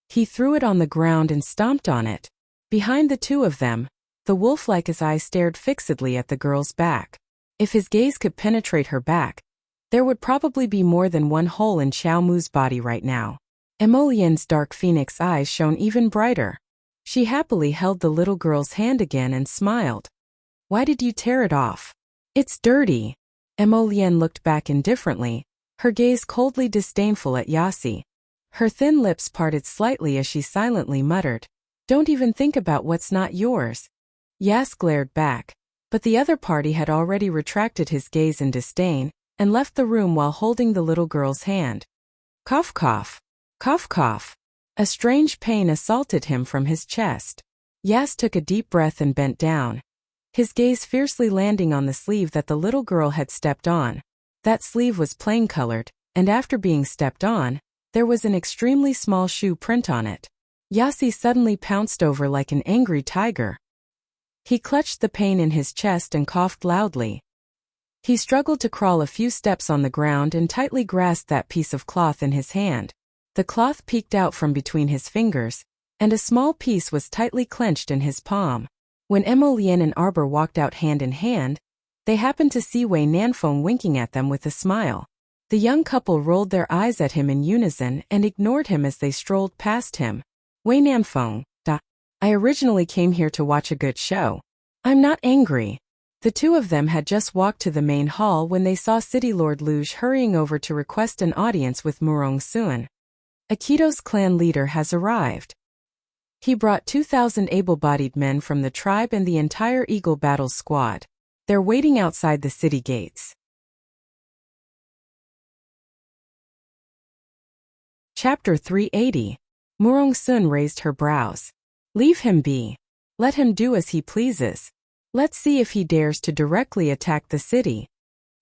He threw it on the ground and stomped on it. Behind the two of them, the wolf-like Asiai stared fixedly at the girl's back. If his gaze could penetrate her back, there would probably be more than one hole in Xiaomu's body right now. Emolienne's dark phoenix eyes shone even brighter. She happily held the little girl's hand again and smiled. Why did you tear it off? It's dirty. Emolienne looked back indifferently, her gaze coldly disdainful at Yasi. Her thin lips parted slightly as she silently muttered, Don't even think about what's not yours. Yas glared back, but the other party had already retracted his gaze in disdain, and left the room while holding the little girl's hand. Cough cough. Cough cough. A strange pain assaulted him from his chest. Yas took a deep breath and bent down, his gaze fiercely landing on the sleeve that the little girl had stepped on. That sleeve was plain-colored, and after being stepped on, there was an extremely small shoe print on it. Yasi suddenly pounced over like an angry tiger. He clutched the pain in his chest and coughed loudly. He struggled to crawl a few steps on the ground and tightly grasped that piece of cloth in his hand. The cloth peeked out from between his fingers, and a small piece was tightly clenched in his palm. When Emolienne and Arbor walked out hand in hand, they happened to see Wei Nanfeng winking at them with a smile. The young couple rolled their eyes at him in unison and ignored him as they strolled past him. Wei Nanfeng, I originally came here to watch a good show. I'm not angry. The two of them had just walked to the main hall when they saw City Lord Luge hurrying over to request an audience with Murong Sun. Akito's clan leader has arrived. He brought 2,000 able-bodied men from the tribe and the entire Eagle Battle Squad. They're waiting outside the city gates. Chapter 380. Murong Sun raised her brows. Leave him be. Let him do as he pleases. Let's see if he dares to directly attack the city.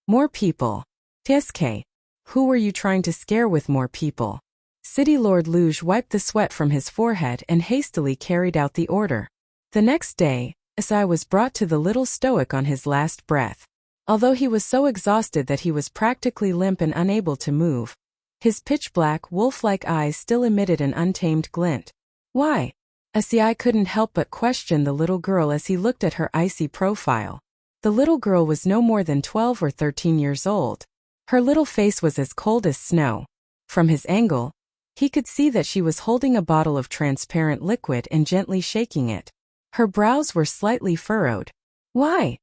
More people. Tiske. Who were you trying to scare with more people? City Lord Luge wiped the sweat from his forehead and hastily carried out the order. The next day, Asai was brought to the little stoic on his last breath. Although he was so exhausted that he was practically limp and unable to move, his pitch-black, wolf-like eyes still emitted an untamed glint. Why? Asai couldn't help but question the little girl as he looked at her icy profile. The little girl was no more than 12 or 13 years old. Her little face was as cold as snow. From his angle, he could see that she was holding a bottle of transparent liquid and gently shaking it. Her brows were slightly furrowed. Why?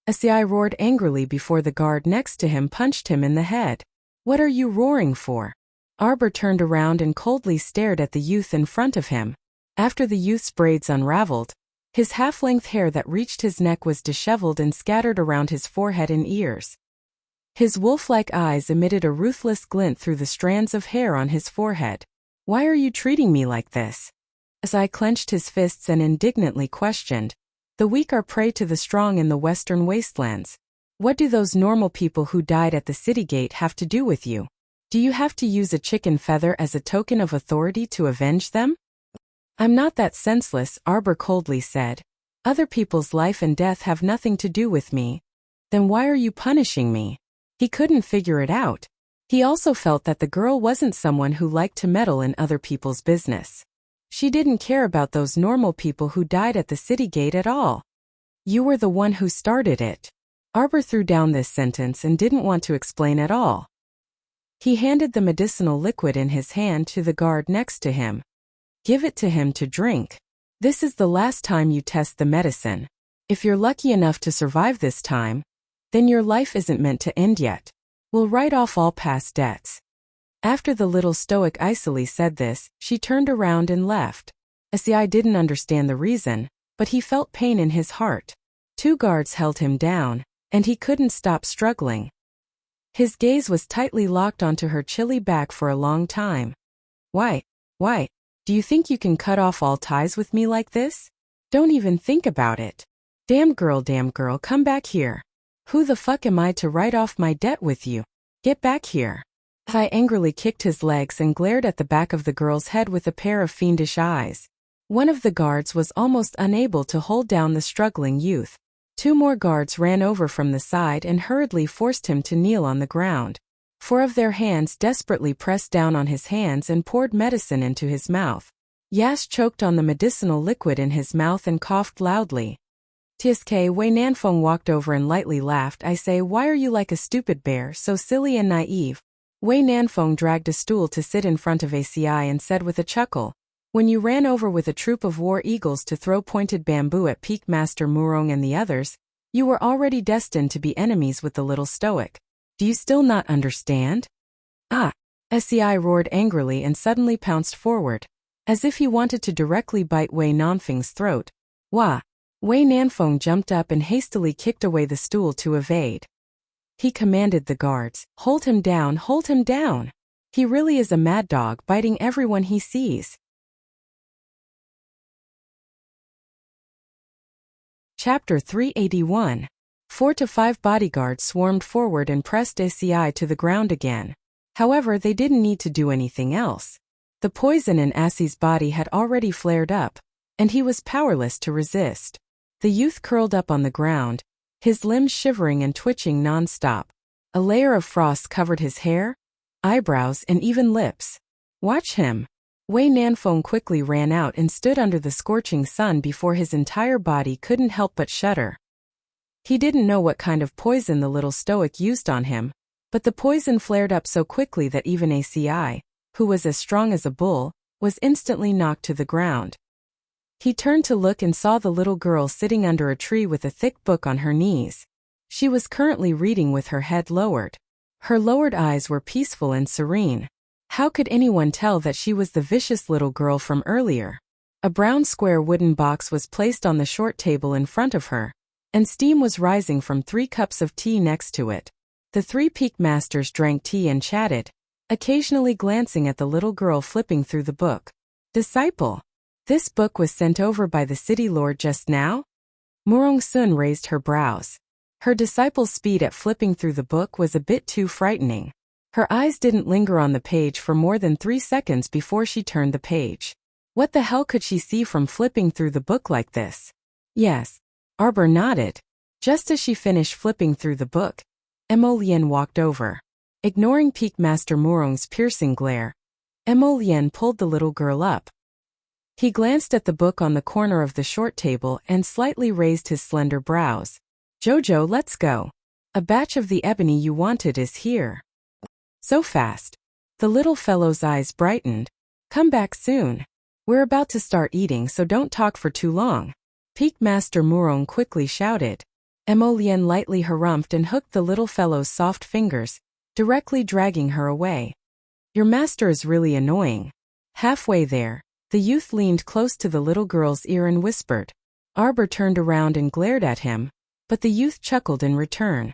Asai roared angrily before the guard next to him punched him in the head. What are you roaring for? Arbor turned around and coldly stared at the youth in front of him. After the youth's braids unraveled, his half-length hair that reached his neck was disheveled and scattered around his forehead and ears. His wolf-like eyes emitted a ruthless glint through the strands of hair on his forehead. Why are you treating me like this? Asai clenched his fists and indignantly questioned. The weak are prey to the strong in the western wastelands. What do those normal people who died at the city gate have to do with you? Do you have to use a chicken feather as a token of authority to avenge them? I'm not that senseless, Arbor coldly said. Other people's life and death have nothing to do with me. Then why are you punishing me? He couldn't figure it out. He also felt that the girl wasn't someone who liked to meddle in other people's business. She didn't care about those normal people who died at the city gate at all. You were the one who started it. Arbor threw down this sentence and didn't want to explain at all. He handed the medicinal liquid in his hand to the guard next to him. Give it to him to drink. This is the last time you test the medicine. If you're lucky enough to survive this time, then your life isn't meant to end yet. We'll write off all past debts. After the little stoic icily said this, she turned around and left. Asai didn't understand the reason, but he felt pain in his heart. 2 guards held him down, and he couldn't stop struggling. His gaze was tightly locked onto her chilly back for a long time. Why? Do you think you can cut off all ties with me like this? Don't even think about it. Damn girl, come back here. Who the fuck am I to write off my debt with you? Get back here. I angrily kicked his legs and glared at the back of the girl's head with a pair of fiendish eyes. One of the guards was almost unable to hold down the struggling youth. 2 more guards ran over from the side and hurriedly forced him to kneel on the ground. 4 of their hands desperately pressed down on his hands and poured medicine into his mouth. Yash choked on the medicinal liquid in his mouth and coughed loudly. Tiske Wei Nanfeng walked over and lightly laughed. I say, why are you like a stupid bear, so silly and naive? Wei Nanfeng dragged a stool to sit in front of Asai and said with a chuckle, when you ran over with a troop of war eagles to throw pointed bamboo at Peak Master Murong and the others, you were already destined to be enemies with the little stoic. Do you still not understand? Asai roared angrily and suddenly pounced forward, as if he wanted to directly bite Wei Nanfeng's throat. Wah! Wei Nanfeng jumped up and hastily kicked away the stool to evade. He commanded the guards, hold him down, hold him down. He really is a mad dog biting everyone he sees. Chapter 381. 4 to 5 bodyguards swarmed forward and pressed Asai to the ground again. However, they didn't need to do anything else. The poison in Asai's body had already flared up, and he was powerless to resist. The youth curled up on the ground, his limbs shivering and twitching non-stop. A layer of frost covered his hair, eyebrows, and even lips. Watch him. Wei Nanfeng quickly ran out and stood under the scorching sun before his entire body couldn't help but shudder. He didn't know what kind of poison the little stoic used on him, but the poison flared up so quickly that even Asai, who was as strong as a bull, was instantly knocked to the ground. He turned to look and saw the little girl sitting under a tree with a thick book on her knees. She was currently reading with her head lowered. Her lowered eyes were peaceful and serene. How could anyone tell that she was the vicious little girl from earlier? A brown square wooden box was placed on the short table in front of her, and steam was rising from 3 cups of tea next to it. The 3 peak masters drank tea and chatted, occasionally glancing at the little girl flipping through the book. Disciple. This book was sent over by the city lord just now? Murong Sun raised her brows. Her disciple's speed at flipping through the book was a bit too frightening. Her eyes didn't linger on the page for more than 3 seconds before she turned the page. What the hell could she see from flipping through the book like this? Yes. Arbor nodded. Just as she finished flipping through the book, Emolian walked over. Ignoring Peak Master Murong's piercing glare, Emolian pulled the little girl up. He glanced at the book on the corner of the short table and slightly raised his slender brows. Jojo, let's go. A batch of the ebony you wanted is here. So fast. The little fellow's eyes brightened. Come back soon. We're about to start eating, so don't talk for too long. Peak Master Murong quickly shouted. Emolian lightly harumphed and hooked the little fellow's soft fingers, directly dragging her away. Your master is really annoying. Halfway there, the youth leaned close to the little girl's ear and whispered. Arbor turned around and glared at him, but the youth chuckled in return.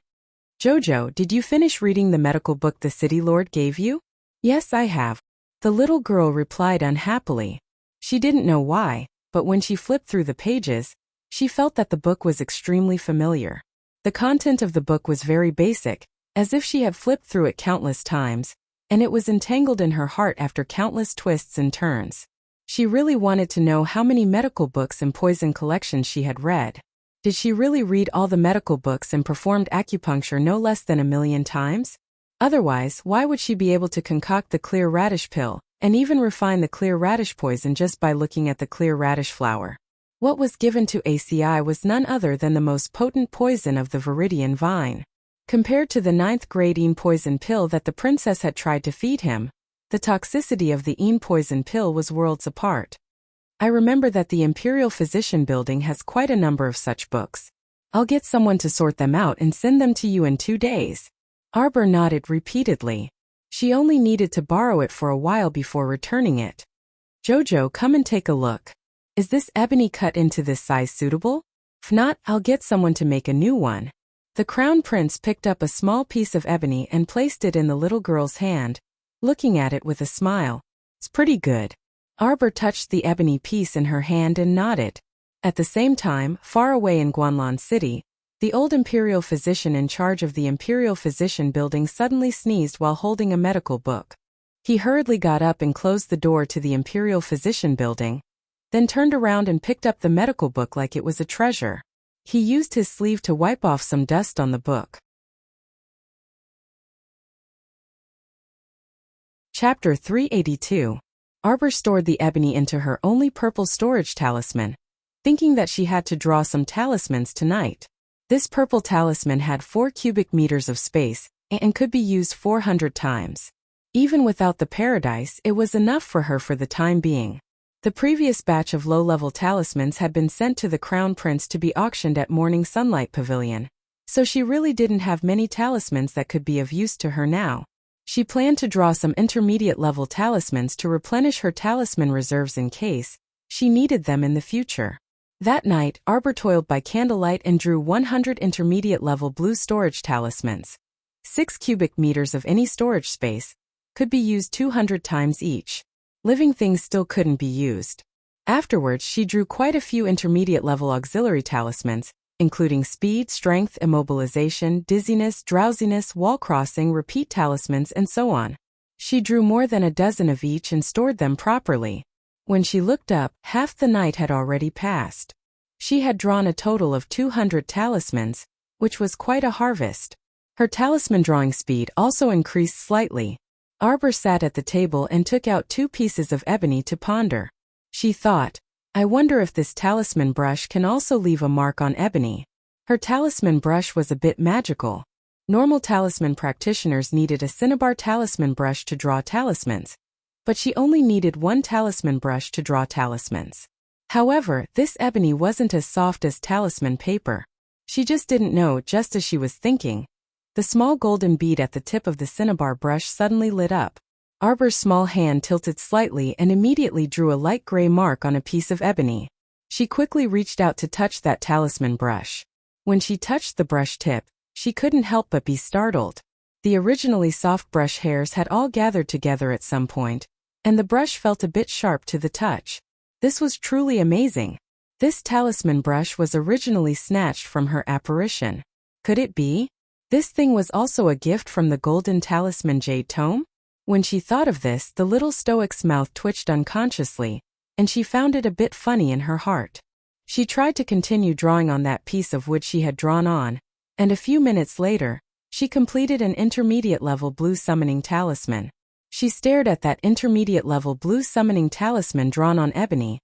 Jojo, did you finish reading the medical book the city lord gave you? Yes, I have. The little girl replied unhappily. She didn't know why, but when she flipped through the pages, she felt that the book was extremely familiar. The content of the book was very basic, as if she had flipped through it countless times, and it was entangled in her heart after countless twists and turns. She really wanted to know how many medical books and poison collections she had read. Did she really read all the medical books and performed acupuncture no less than 1,000,000 times? Otherwise, why would she be able to concoct the clear radish pill, and even refine the clear radish poison just by looking at the clear radish flower? What was given to ACI was none other than the most potent poison of the Viridian vine. Compared to the 9th grade Een poison pill that the princess had tried to feed him, the toxicity of the Een poison pill was worlds apart. I remember that the Imperial Physician Building has quite a number of such books. I'll get someone to sort them out and send them to you in 2 days. Arbor nodded repeatedly. She only needed to borrow it for a while before returning it. Jojo, come and take a look. Is this ebony cut into this size suitable? If not, I'll get someone to make a new one. The Crown Prince picked up a small piece of ebony and placed it in the little girl's hand, looking at it with a smile. It's pretty good. Arbor touched the ebony piece in her hand and nodded. At the same time, far away in Guanlan City, the old Imperial physician in charge of the Imperial Physician Building suddenly sneezed while holding a medical book. He hurriedly got up and closed the door to the Imperial Physician Building, then turned around and picked up the medical book like it was a treasure. He used his sleeve to wipe off some dust on the book. Chapter 382. Arbor stored the ebony into her only purple storage talisman, thinking that she had to draw some talismans tonight. This purple talisman had 4 cubic meters of space and could be used 400 times. Even without the paradise, it was enough for her for the time being. The previous batch of low-level talismans had been sent to the Crown Prince to be auctioned at Morning Sunlight Pavilion, so she really didn't have many talismans that could be of use to her now. She planned to draw some intermediate-level talismans to replenish her talisman reserves in case she needed them in the future. That night, Arbor toiled by candlelight and drew 100 intermediate-level blue storage talismans. 6 cubic meters of any storage space could be used 200 times each. Living things still couldn't be used. Afterwards, she drew quite a few intermediate-level auxiliary talismans, including speed, strength, immobilization, dizziness, drowsiness, wall crossing, repeat talismans, and so on. She drew more than a dozen of each and stored them properly. When she looked up, half the night had already passed. She had drawn a total of 200 talismans, which was quite a harvest. Her talisman drawing speed also increased slightly. Arbor sat at the table and took out 2 pieces of ebony to ponder. She thought, I wonder if this talisman brush can also leave a mark on ebony. Her talisman brush was a bit magical. Normal talisman practitioners needed a cinnabar talisman brush to draw talismans, but she only needed 1 talisman brush to draw talismans. However, this ebony wasn't as soft as talisman paper. She just didn't know, just as she was thinking. The small golden bead at the tip of the cinnabar brush suddenly lit up. Arbor's small hand tilted slightly and immediately drew a light gray mark on a piece of ebony. She quickly reached out to touch that talisman brush. When she touched the brush tip, she couldn't help but be startled. The originally soft brush hairs had all gathered together at some point, and the brush felt a bit sharp to the touch. This was truly amazing. This talisman brush was originally snatched from her apparition. Could it be? This thing was also a gift from the golden talisman jade tome? When she thought of this, the little stoic's mouth twitched unconsciously, and she found it a bit funny in her heart. She tried to continue drawing on that piece of wood she had drawn on, and a few minutes later, she completed an intermediate-level blue summoning talisman. She stared at that intermediate-level blue summoning talisman drawn on ebony,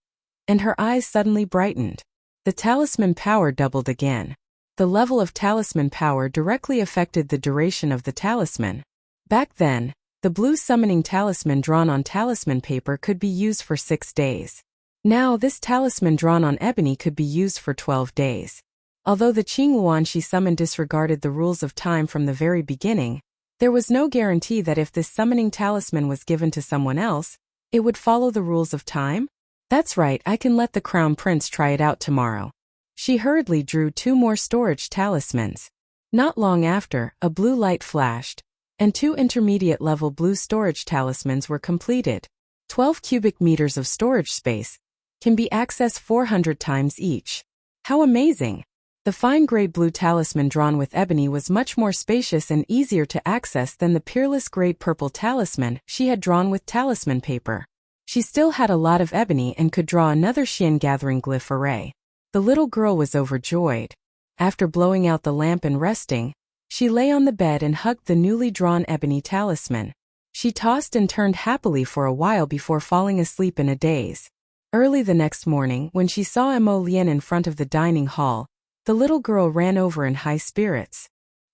and her eyes suddenly brightened. The talisman power doubled again. The level of talisman power directly affected the duration of the talisman. Back then, the blue summoning talisman drawn on talisman paper could be used for 6 days. Now this talisman drawn on ebony could be used for 12 days. Although the Qingluan she summoned disregarded the rules of time from the very beginning, there was no guarantee that if this summoning talisman was given to someone else, it would follow the rules of time. That's right, I can let the Crown Prince try it out tomorrow. She hurriedly drew 2 more storage talismans. Not long after, a blue light flashed, and 2 intermediate-level blue storage talismans were completed. 12 cubic meters of storage space can be accessed 400 times each. How amazing! The fine-grade blue talisman drawn with ebony was much more spacious and easier to access than the peerless grade purple talisman she had drawn with talisman paper. She still had a lot of ebony and could draw another Xian gathering glyph array. The little girl was overjoyed. After blowing out the lamp and resting, she lay on the bed and hugged the newly drawn ebony talisman. She tossed and turned happily for a while before falling asleep in a daze. Early the next morning, when she saw Emo Lien in front of the dining hall, the little girl ran over in high spirits.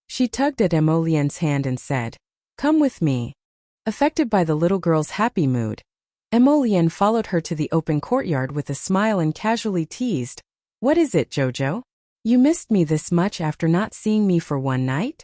She tugged at Emo Lien's hand and said, "Come with me." Affected by the little girl's happy mood, Emo Lien followed her to the open courtyard with a smile and casually teased, "What is it, Jojo? You missed me this much after not seeing me for one night?"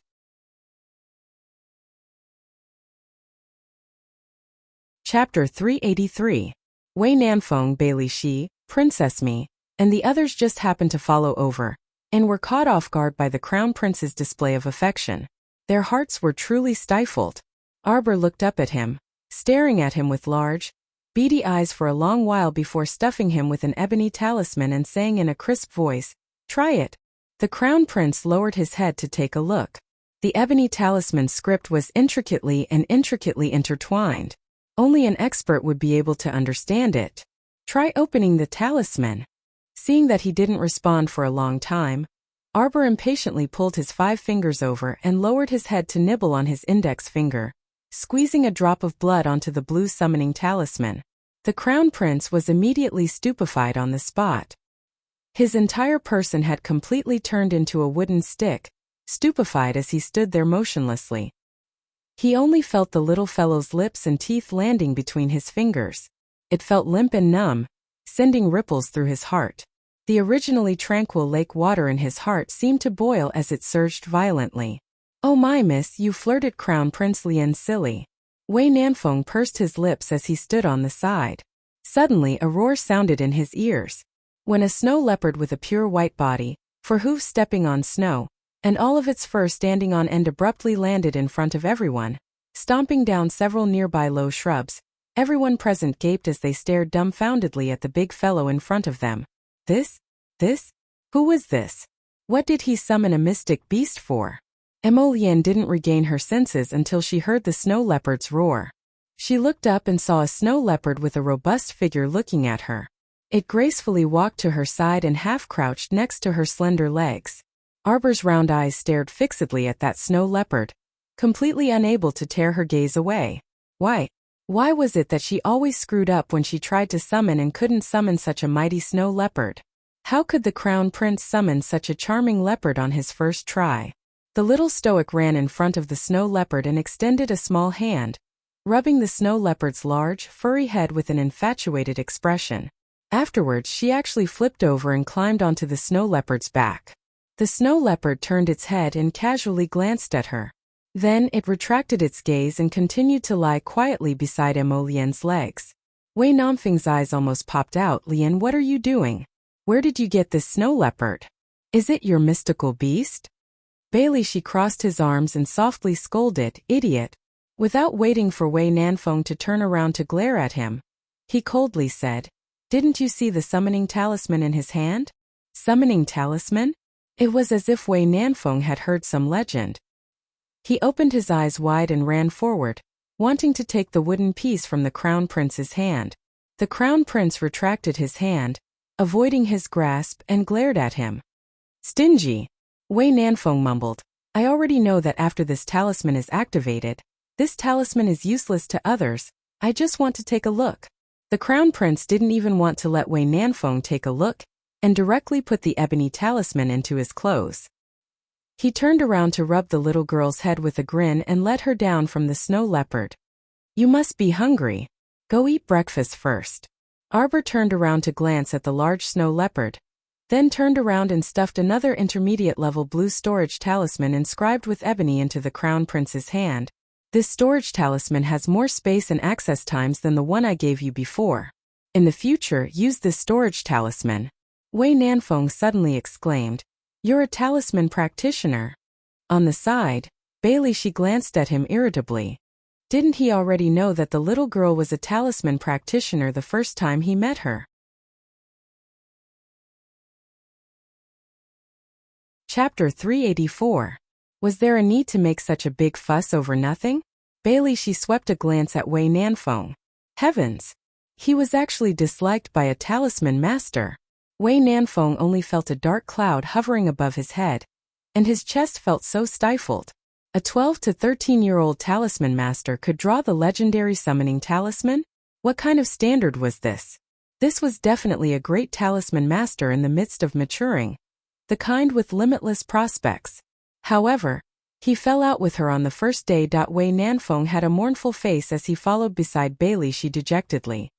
Chapter 383. Wei Nanfeng, Bailey Shi, Princess Mi, and the others just happened to follow over, and were caught off guard by the Crown Prince's display of affection. Their hearts were truly stifled. Arbor looked up at him, staring at him with large, beady eyes for a long while before stuffing him with an ebony talisman and saying in a crisp voice, "Try it." The Crown Prince lowered his head to take a look. The ebony talisman script was intricately intertwined. Only an expert would be able to understand it. "Try opening the talisman." Seeing that he didn't respond for a long time, Arbor impatiently pulled his 5 fingers over and lowered his head to nibble on his index finger, squeezing a drop of blood onto the blue summoning talisman. The Crown Prince was immediately stupefied on the spot. His entire person had completely turned into a wooden stick, stupefied as he stood there motionlessly. He only felt the little fellow's lips and teeth landing between his fingers. It felt limp and numb, sending ripples through his heart. The originally tranquil lake water in his heart seemed to boil as it surged violently. "Oh my miss, you flirted Crown Prince Lien silly." Wei Nanfeng pursed his lips as he stood on the side. Suddenly a roar sounded in his ears. When a snow leopard with a pure white body, 4 hoofs stepping on snow, and all of its fur standing on end abruptly landed in front of everyone, stomping down several nearby low shrubs, everyone present gaped as they stared dumbfoundedly at the big fellow in front of them. This? Who was this? What did he summon a mystic beast for? Emo Lien didn't regain her senses until she heard the snow leopard's roar. She looked up and saw a snow leopard with a robust figure looking at her. It gracefully walked to her side and half-crouched next to her slender legs. Arbor's round eyes stared fixedly at that snow leopard, completely unable to tear her gaze away. Why was it that she always screwed up when she tried to summon and couldn't summon such a mighty snow leopard? How could the Crown Prince summon such a charming leopard on his first try? The little stoic ran in front of the snow leopard and extended a small hand, rubbing the snow leopard's large, furry head with an infatuated expression. Afterwards, she actually flipped over and climbed onto the snow leopard's back. The snow leopard turned its head and casually glanced at her. Then it retracted its gaze and continued to lie quietly beside Mo Lian's legs. Wei Nanfeng's eyes almost popped out. Lian, what are you doing? Where did you get this snow leopard? Is it your mystical beast? Bailey, she crossed his arms and softly scolded, idiot. Without waiting for Wei Nanfeng to turn around to glare at him, he coldly said, didn't you see the summoning talisman in his hand? Summoning talisman? It was as if Wei Nanfeng had heard some legend. He opened his eyes wide and ran forward, wanting to take the wooden piece from the crown prince's hand. The crown prince retracted his hand, avoiding his grasp, and glared at him. Stingy. Wei Nanfeng mumbled, I already know that after this talisman is activated, this talisman is useless to others. I just want to take a look. The crown prince didn't even want to let Wei Nanfeng take a look, and directly put the ebony talisman into his clothes. He turned around to rub the little girl's head with a grin and let her down from the snow leopard. You must be hungry. Go eat breakfast first. Arbor turned around to glance at the large snow leopard, then turned around and stuffed another intermediate-level blue storage talisman inscribed with ebony into the crown prince's hand. This storage talisman has more space and access times than the one I gave you before. In the future, use this storage talisman. Wei Nanfeng suddenly exclaimed, You're a talisman practitioner. On the side, Bailey, she glanced at him irritably. Didn't he already know that the little girl was a talisman practitioner the first time he met her? Chapter 384. Was there a need to make such a big fuss over nothing? Bailey, she swept a glance at Wei Nanfeng. Heavens! He was actually disliked by a talisman master. Wei Nanfeng only felt a dark cloud hovering above his head, and his chest felt so stifled. A 12 to 13-year-old talisman master could draw the legendary summoning talisman? What kind of standard was this? This was definitely a great talisman master in the midst of maturing, the kind with limitless prospects. However, he fell out with her on the first day. Wei Nanfeng had a mournful face as he followed beside Bailey, she dejectedly.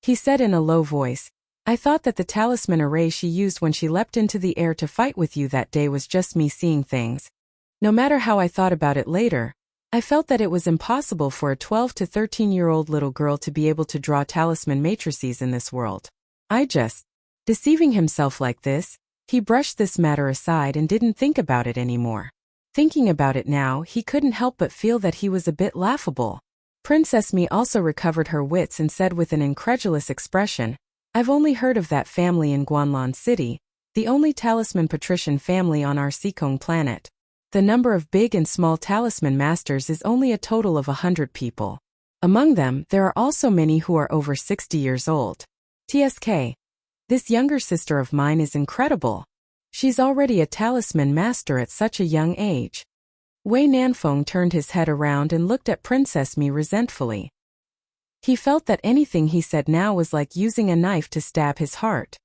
He said in a low voice, I thought that the talisman array she used when she leapt into the air to fight with you that day was just me seeing things. No matter how I thought about it later, I felt that it was impossible for a 12 to 13-year-old little girl to be able to draw talisman matrices in this world. Deceiving himself like this, he brushed this matter aside and didn't think about it anymore. Thinking about it now, he couldn't help but feel that he was a bit laughable. Princess Mi also recovered her wits and said with an incredulous expression, I've only heard of that family in Guanlan City, the only talisman patrician family on our Seikong planet. The number of big and small talisman masters is only a total of 100 people. Among them, there are also many who are over 60 years old. TSK. This younger sister of mine is incredible. She's already a talisman master at such a young age. Wei Nanfeng turned his head around and looked at Princess Mi resentfully. He felt that anything he said now was like using a knife to stab his heart.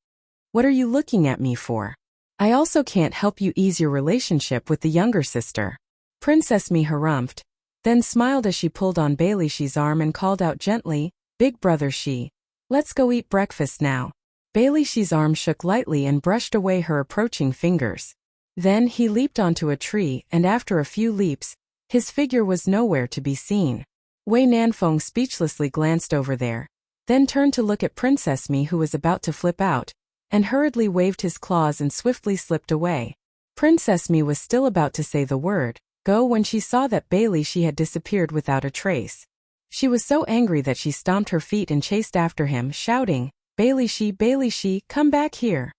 What are you looking at me for? I also can't help you ease your relationship with the younger sister. Princess Mi harumphed, then smiled as she pulled on Bailey Shi's arm and called out gently, Big brother Shi, let's go eat breakfast now. Bailey Shi's arm shook lightly and brushed away her approaching fingers. Then he leaped onto a tree, and after a few leaps, his figure was nowhere to be seen. Wei Nanfeng speechlessly glanced over there, then turned to look at Princess Mi, who was about to flip out, and hurriedly waved his claws and swiftly slipped away. Princess Mi was still about to say the word, go, when she saw that Bailey Shi had disappeared without a trace. She was so angry that she stomped her feet and chased after him, shouting, Bailey Shi, come back here.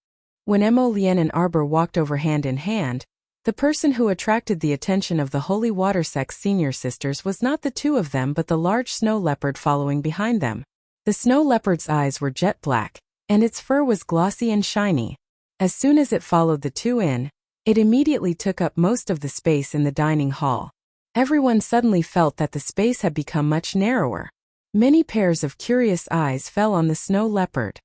When Mo Lian and Arbor walked over hand in hand, the person who attracted the attention of the Holy Water Sect's senior sisters was not the two of them but the large snow leopard following behind them. The snow leopard's eyes were jet black, and its fur was glossy and shiny. As soon as it followed the two in, it immediately took up most of the space in the dining hall. Everyone suddenly felt that the space had become much narrower. Many pairs of curious eyes fell on the snow leopard.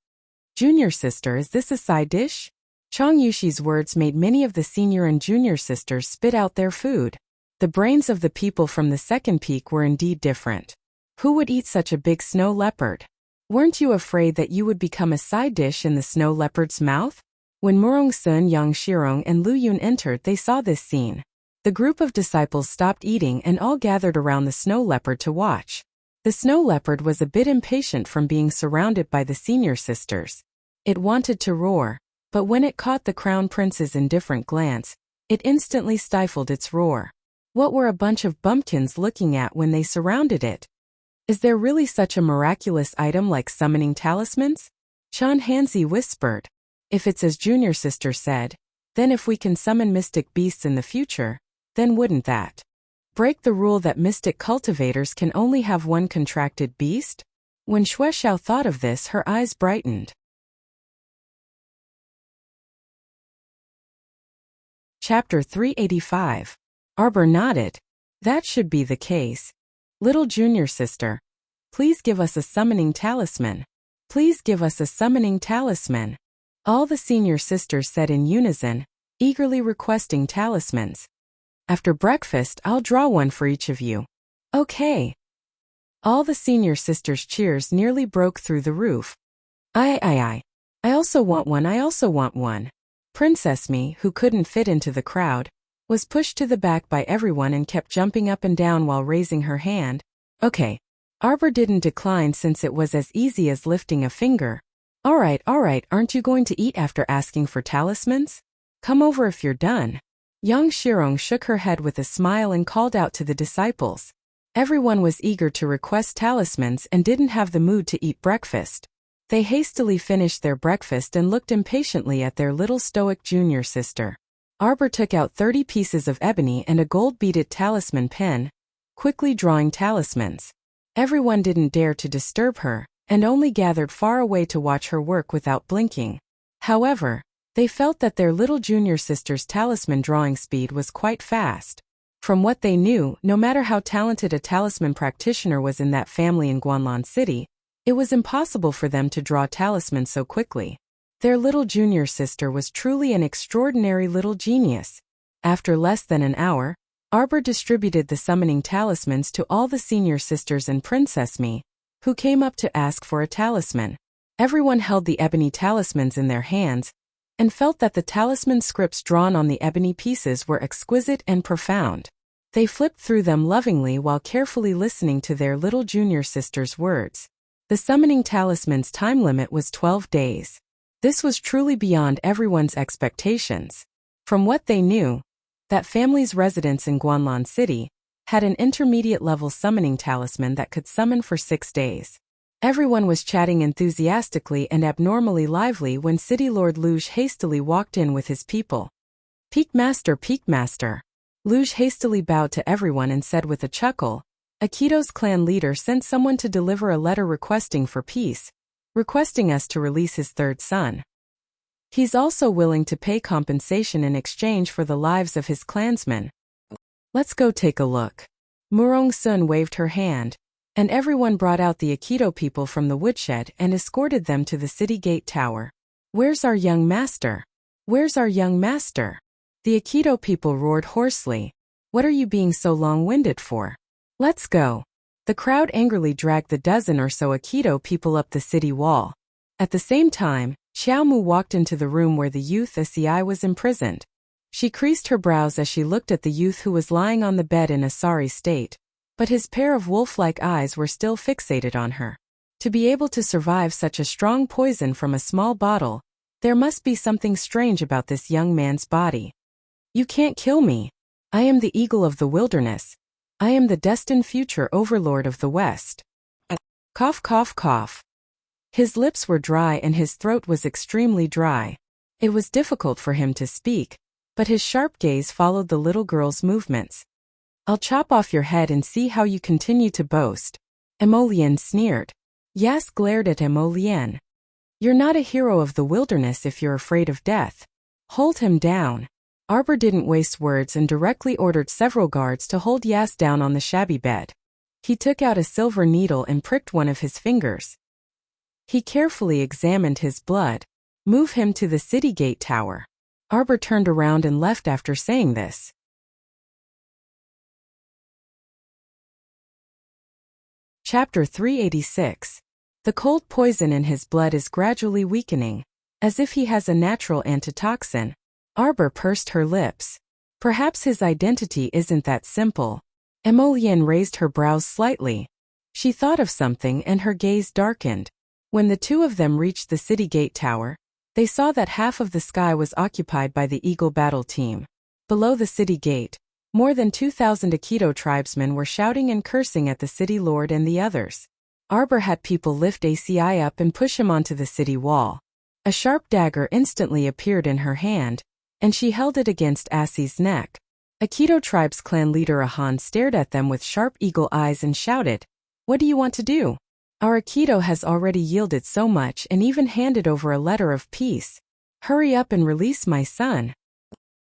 Junior sister, is this a side dish? Chang Yushi's words made many of the senior and junior sisters spit out their food. The brains of the people from the second peak were indeed different. Who would eat such a big snow leopard? Weren't you afraid that you would become a side dish in the snow leopard's mouth? When Murong Sun, Yang Shirong, and Lu Yun entered, they saw this scene. The group of disciples stopped eating and all gathered around the snow leopard to watch. The snow leopard was a bit impatient from being surrounded by the senior sisters. It wanted to roar, but when it caught the crown prince's indifferent glance, it instantly stifled its roar. What were a bunch of bumpkins looking at when they surrounded it? Is there really such a miraculous item like summoning talismans? Chan Hanzi whispered. If it's as junior sister said, then if we can summon mystic beasts in the future, then wouldn't that break the rule that mystic cultivators can only have one contracted beast? When Xue Xiao thought of this, her eyes brightened. Chapter 385. Arbor nodded. That should be the case. Little junior sister, please give us a summoning talisman. Please give us a summoning talisman. All the senior sisters said in unison, eagerly requesting talismans. After breakfast, I'll draw one for each of you. Okay. All the senior sisters' cheers nearly broke through the roof. I also want one, I also want one. Princess Mi, who couldn't fit into the crowd, was pushed to the back by everyone and kept jumping up and down while raising her hand. Okay. Arbor didn't decline since it was as easy as lifting a finger. Alright, aren't you going to eat after asking for talismans? Come over if you're done. Yang Shirong shook her head with a smile and called out to the disciples. Everyone was eager to request talismans and didn't have the mood to eat breakfast. They hastily finished their breakfast and looked impatiently at their little stoic junior sister. Arbor took out 30 pieces of ebony and a gold-beaded talisman pen, quickly drawing talismans. Everyone didn't dare to disturb her, and only gathered far away to watch her work without blinking. However, they felt that their little junior sister's talisman drawing speed was quite fast. From what they knew, no matter how talented a talisman practitioner was in that family in Guanlan City, it was impossible for them to draw talismans so quickly. Their little junior sister was truly an extraordinary little genius. After less than an hour, Arbor distributed the summoning talismans to all the senior sisters and Princess Mi, who came up to ask for a talisman. Everyone held the ebony talismans in their hands, and felt that the talisman scripts drawn on the ebony pieces were exquisite and profound. They flipped through them lovingly while carefully listening to their little junior sister's words. The summoning talisman's time limit was 12 days. This was truly beyond everyone's expectations. From what they knew, that family's residence in Guanlan City had an intermediate-level summoning talisman that could summon for 6 days. Everyone was chatting enthusiastically and abnormally lively when City Lord Luge hastily walked in with his people. Peak Master. Luge hastily bowed to everyone and said with a chuckle, Akito's clan leader sent someone to deliver a letter requesting for peace, requesting us to release his third son. He's also willing to pay compensation in exchange for the lives of his clansmen. Let's go take a look. Murong Sun waved her hand, and everyone brought out the Akito people from the woodshed and escorted them to the city gate tower. Where's our young master? Where's our young master? The Akito people roared hoarsely. What are you being so long-winded for? Let's go. The crowd angrily dragged the dozen or so Akito people up the city wall. At the same time, Xiaomu walked into the room where the youth Asai was imprisoned. She creased her brows as she looked at the youth who was lying on the bed in a sorry state, but his pair of wolf-like eyes were still fixated on her. To be able to survive such a strong poison from a small bottle, there must be something strange about this young man's body. You can't kill me. I am the eagle of the wilderness. I am the destined future overlord of the West. Cough, cough, cough. His lips were dry and his throat was extremely dry. It was difficult for him to speak, but his sharp gaze followed the little girl's movements. I'll chop off your head and see how you continue to boast. Emolian sneered. Yas glared at Emolian. You're not a hero of the wilderness if you're afraid of death. Hold him down. Arbor didn't waste words and directly ordered several guards to hold Yas down on the shabby bed. He took out a silver needle and pricked one of his fingers. He carefully examined his blood. Move him to the city gate tower. Arbor turned around and left after saying this. Chapter 386. The cold poison in his blood is gradually weakening, as if he has a natural antitoxin. Arbor pursed her lips. Perhaps his identity isn't that simple. Emolienne raised her brows slightly. She thought of something and her gaze darkened. When the two of them reached the city gate tower, they saw that half of the sky was occupied by the Eagle battle team. Below the city gate, more than 2,000 Aikido tribesmen were shouting and cursing at the city lord and the others. Arbor had people lift ACI up and push him onto the city wall. A sharp dagger instantly appeared in her hand, and she held it against Assie's neck. Aikido tribe's clan leader Ahan stared at them with sharp eagle eyes and shouted, "What do you want to do? Our Aikido has already yielded so much and even handed over a letter of peace. Hurry up and release my son."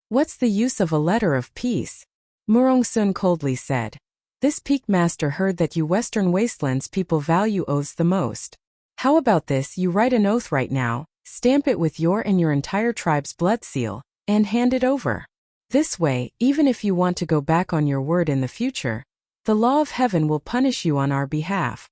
"What's the use of a letter of peace?" Murong Sun coldly said. "This peak master heard that you Western Wastelands people value oaths the most. How about this, you write an oath right now, stamp it with your and your entire tribe's blood seal, and hand it over. This way, even if you want to go back on your word in the future, the law of heaven will punish you on our behalf."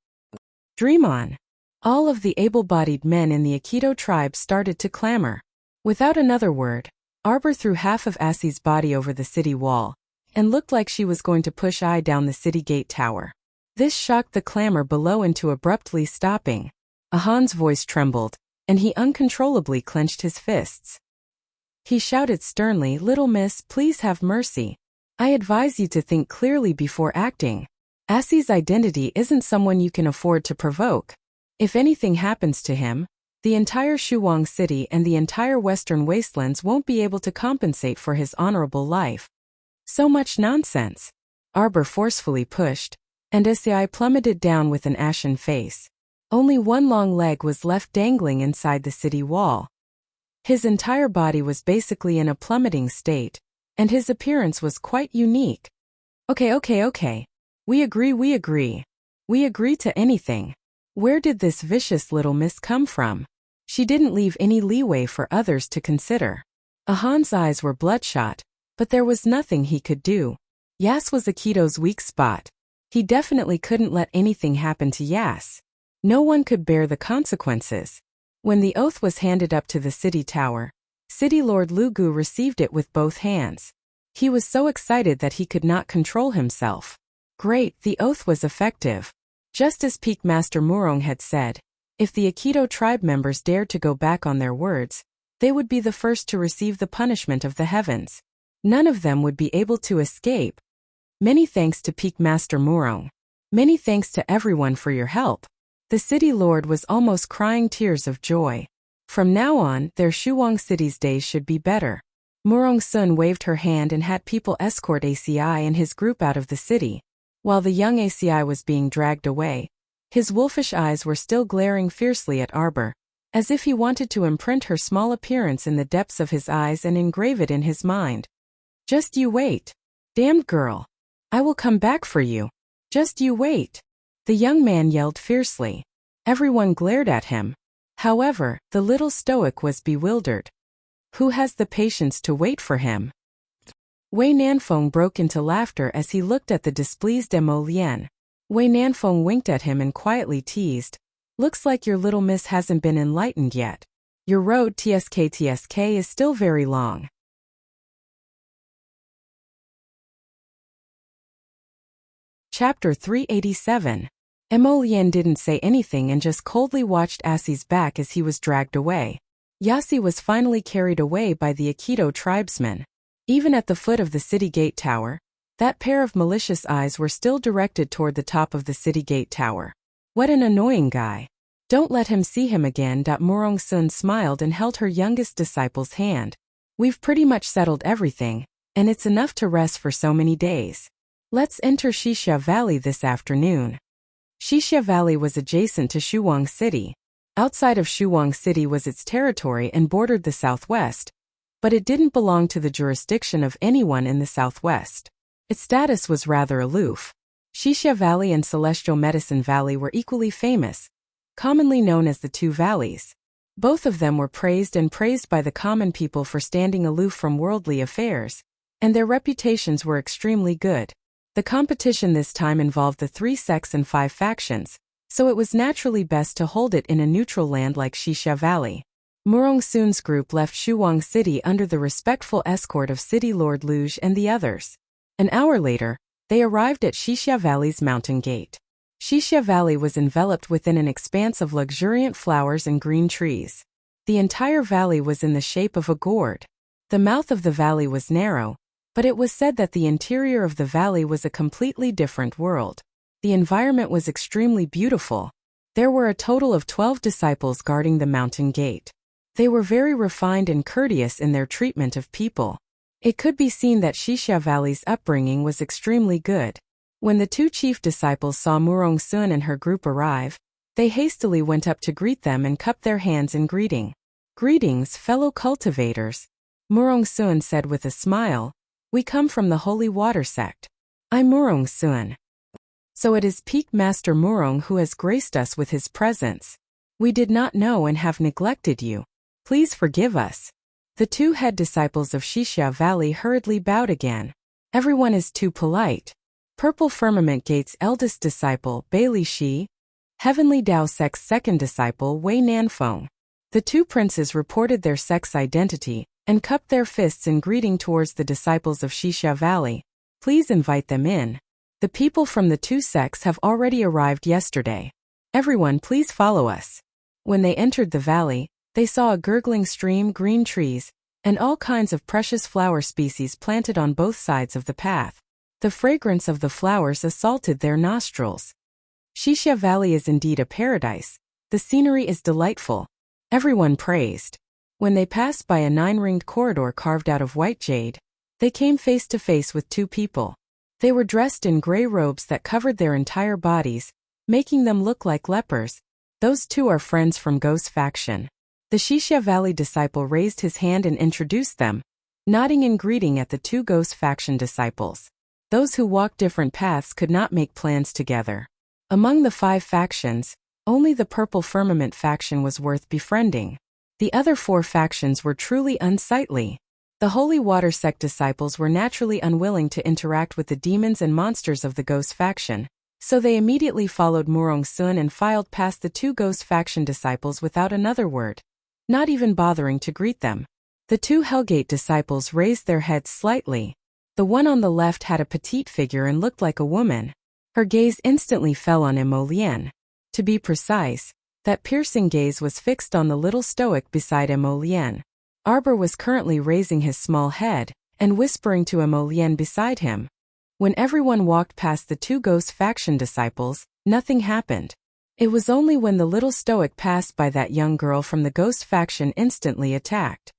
"Dream on." All of the able-bodied men in the Aikido tribe started to clamor. Without another word, Arbor threw half of Assie's body over the city wall, and looked like she was going to push I down the city gate tower. This shocked the clamor below into abruptly stopping. Ahan's voice trembled, and he uncontrollably clenched his fists. He shouted sternly, "Little miss, please have mercy. I advise you to think clearly before acting. Assie's identity isn't someone you can afford to provoke. If anything happens to him, the entire Shuang city and the entire Western Wastelands won't be able to compensate for his honorable life." "So much nonsense." Arbor forcefully pushed, and Assai plummeted down with an ashen face. Only one long leg was left dangling inside the city wall. His entire body was basically in a plummeting state, and his appearance was quite unique. Okay. We agree. We agree to anything. Where did this vicious little miss come from? She didn't leave any leeway for others to consider. Ahan's eyes were bloodshot, but there was nothing he could do. Yas was Aikido's weak spot. He definitely couldn't let anything happen to Yas. No one could bear the consequences. When the oath was handed up to the city tower, City Lord Lugu received it with both hands. He was so excited that he could not control himself. Great, the oath was effective. Just as Peak Master Murong had said, if the Aikido tribe members dared to go back on their words, they would be the first to receive the punishment of the heavens. None of them would be able to escape. Many thanks to Peak Master Murong. Many thanks to everyone for your help. The city lord was almost crying tears of joy. From now on, their Shuang city's days should be better. Murong Sun waved her hand and had people escort ACI and his group out of the city. While the young ACI was being dragged away, his wolfish eyes were still glaring fiercely at Arbor, as if he wanted to imprint her small appearance in the depths of his eyes and engrave it in his mind. "Just you wait. Damned girl. I will come back for you. Just you wait." The young man yelled fiercely. Everyone glared at him. However, the little stoic was bewildered. Who has the patience to wait for him? Wei Nanfeng broke into laughter as he looked at the displeased Emolienne. Wei Nanfeng winked at him and quietly teased, "Looks like your little miss hasn't been enlightened yet. Your road TSK is still very long." Chapter 387. Emolienne didn't say anything and just coldly watched Assie's back as he was dragged away. Yasi was finally carried away by the Aikido tribesmen. Even at the foot of the city gate tower, that pair of malicious eyes were still directed toward the top of the city gate tower. What an annoying guy. Don't let him see him again. Murong Sun smiled and held her youngest disciple's hand. We've pretty much settled everything, and it's enough to rest for so many days. Let's enter Xixia Valley this afternoon. Xixia Valley was adjacent to Shuang City. Outside of Shuang City was its territory and bordered the southwest, but it didn't belong to the jurisdiction of anyone in the southwest. Its status was rather aloof. Xixia Valley and Celestial Medicine Valley were equally famous, commonly known as the Two Valleys. Both of them were praised by the common people for standing aloof from worldly affairs, and their reputations were extremely good. The competition this time involved the 3 sects and 5 factions, so it was naturally best to hold it in a neutral land like Xixia Valley. Murong Sun's group left Shuang City under the respectful escort of City Lord Luge and the others. An hour later, they arrived at Xixia Valley's mountain gate. Xixia Valley was enveloped within an expanse of luxuriant flowers and green trees. The entire valley was in the shape of a gourd. The mouth of the valley was narrow, but it was said that the interior of the valley was a completely different world. The environment was extremely beautiful. There were a total of 12 disciples guarding the mountain gate. They were very refined and courteous in their treatment of people. It could be seen that Xixia Valley's upbringing was extremely good. When the two chief disciples saw Murong Sun and her group arrive, they hastily went up to greet them and cupped their hands in greeting. "Greetings, fellow cultivators," Murong Sun said with a smile. "We come from the Holy Water Sect. I'm Murong Sun. So it is Peak Master Murong who has graced us with his presence. We did not know and have neglected you. Please forgive us." The two head disciples of Xixia Valley hurriedly bowed again. Everyone is too polite. Purple Firmament Gate's eldest disciple, Bailey Shi. Heavenly Dao Sect's second disciple, Wei Nanfeng. The two princes reported their sect's identity and cupped their fists in greeting towards the disciples of Xixia Valley. "Please invite them in. The people from the two sects have already arrived yesterday. Everyone please follow us." When they entered the valley, they saw a gurgling stream, green trees, and all kinds of precious flower species planted on both sides of the path. The fragrance of the flowers assaulted their nostrils. Xixia Valley is indeed a paradise. The scenery is delightful. Everyone praised. When they passed by a 9-ringed corridor carved out of white jade, they came face to face with two people. They were dressed in gray robes that covered their entire bodies, making them look like lepers. Those two are friends from Ghost Faction. The Xixia Valley disciple raised his hand and introduced them, nodding in greeting at the two Ghost Faction disciples. Those who walked different paths could not make plans together. Among the 5 factions, only the Purple Firmament faction was worth befriending. The other 4 factions were truly unsightly. The Holy Water Sect disciples were naturally unwilling to interact with the demons and monsters of the Ghost Faction, so they immediately followed Murong Sun and filed past the 2 Ghost Faction disciples without another word, not even bothering to greet them. The 2 Hellgate disciples raised their heads slightly. The one on the left had a petite figure and looked like a woman. Her gaze instantly fell on Emolienne. To be precise, that piercing gaze was fixed on the little stoic beside Emolienne. Arbor was currently raising his small head and whispering to Emolienne beside him. When everyone walked past the 2 Ghost Faction disciples, nothing happened. It was only when the little stoic passed by that young girl from the Ghost Faction instantly attacked.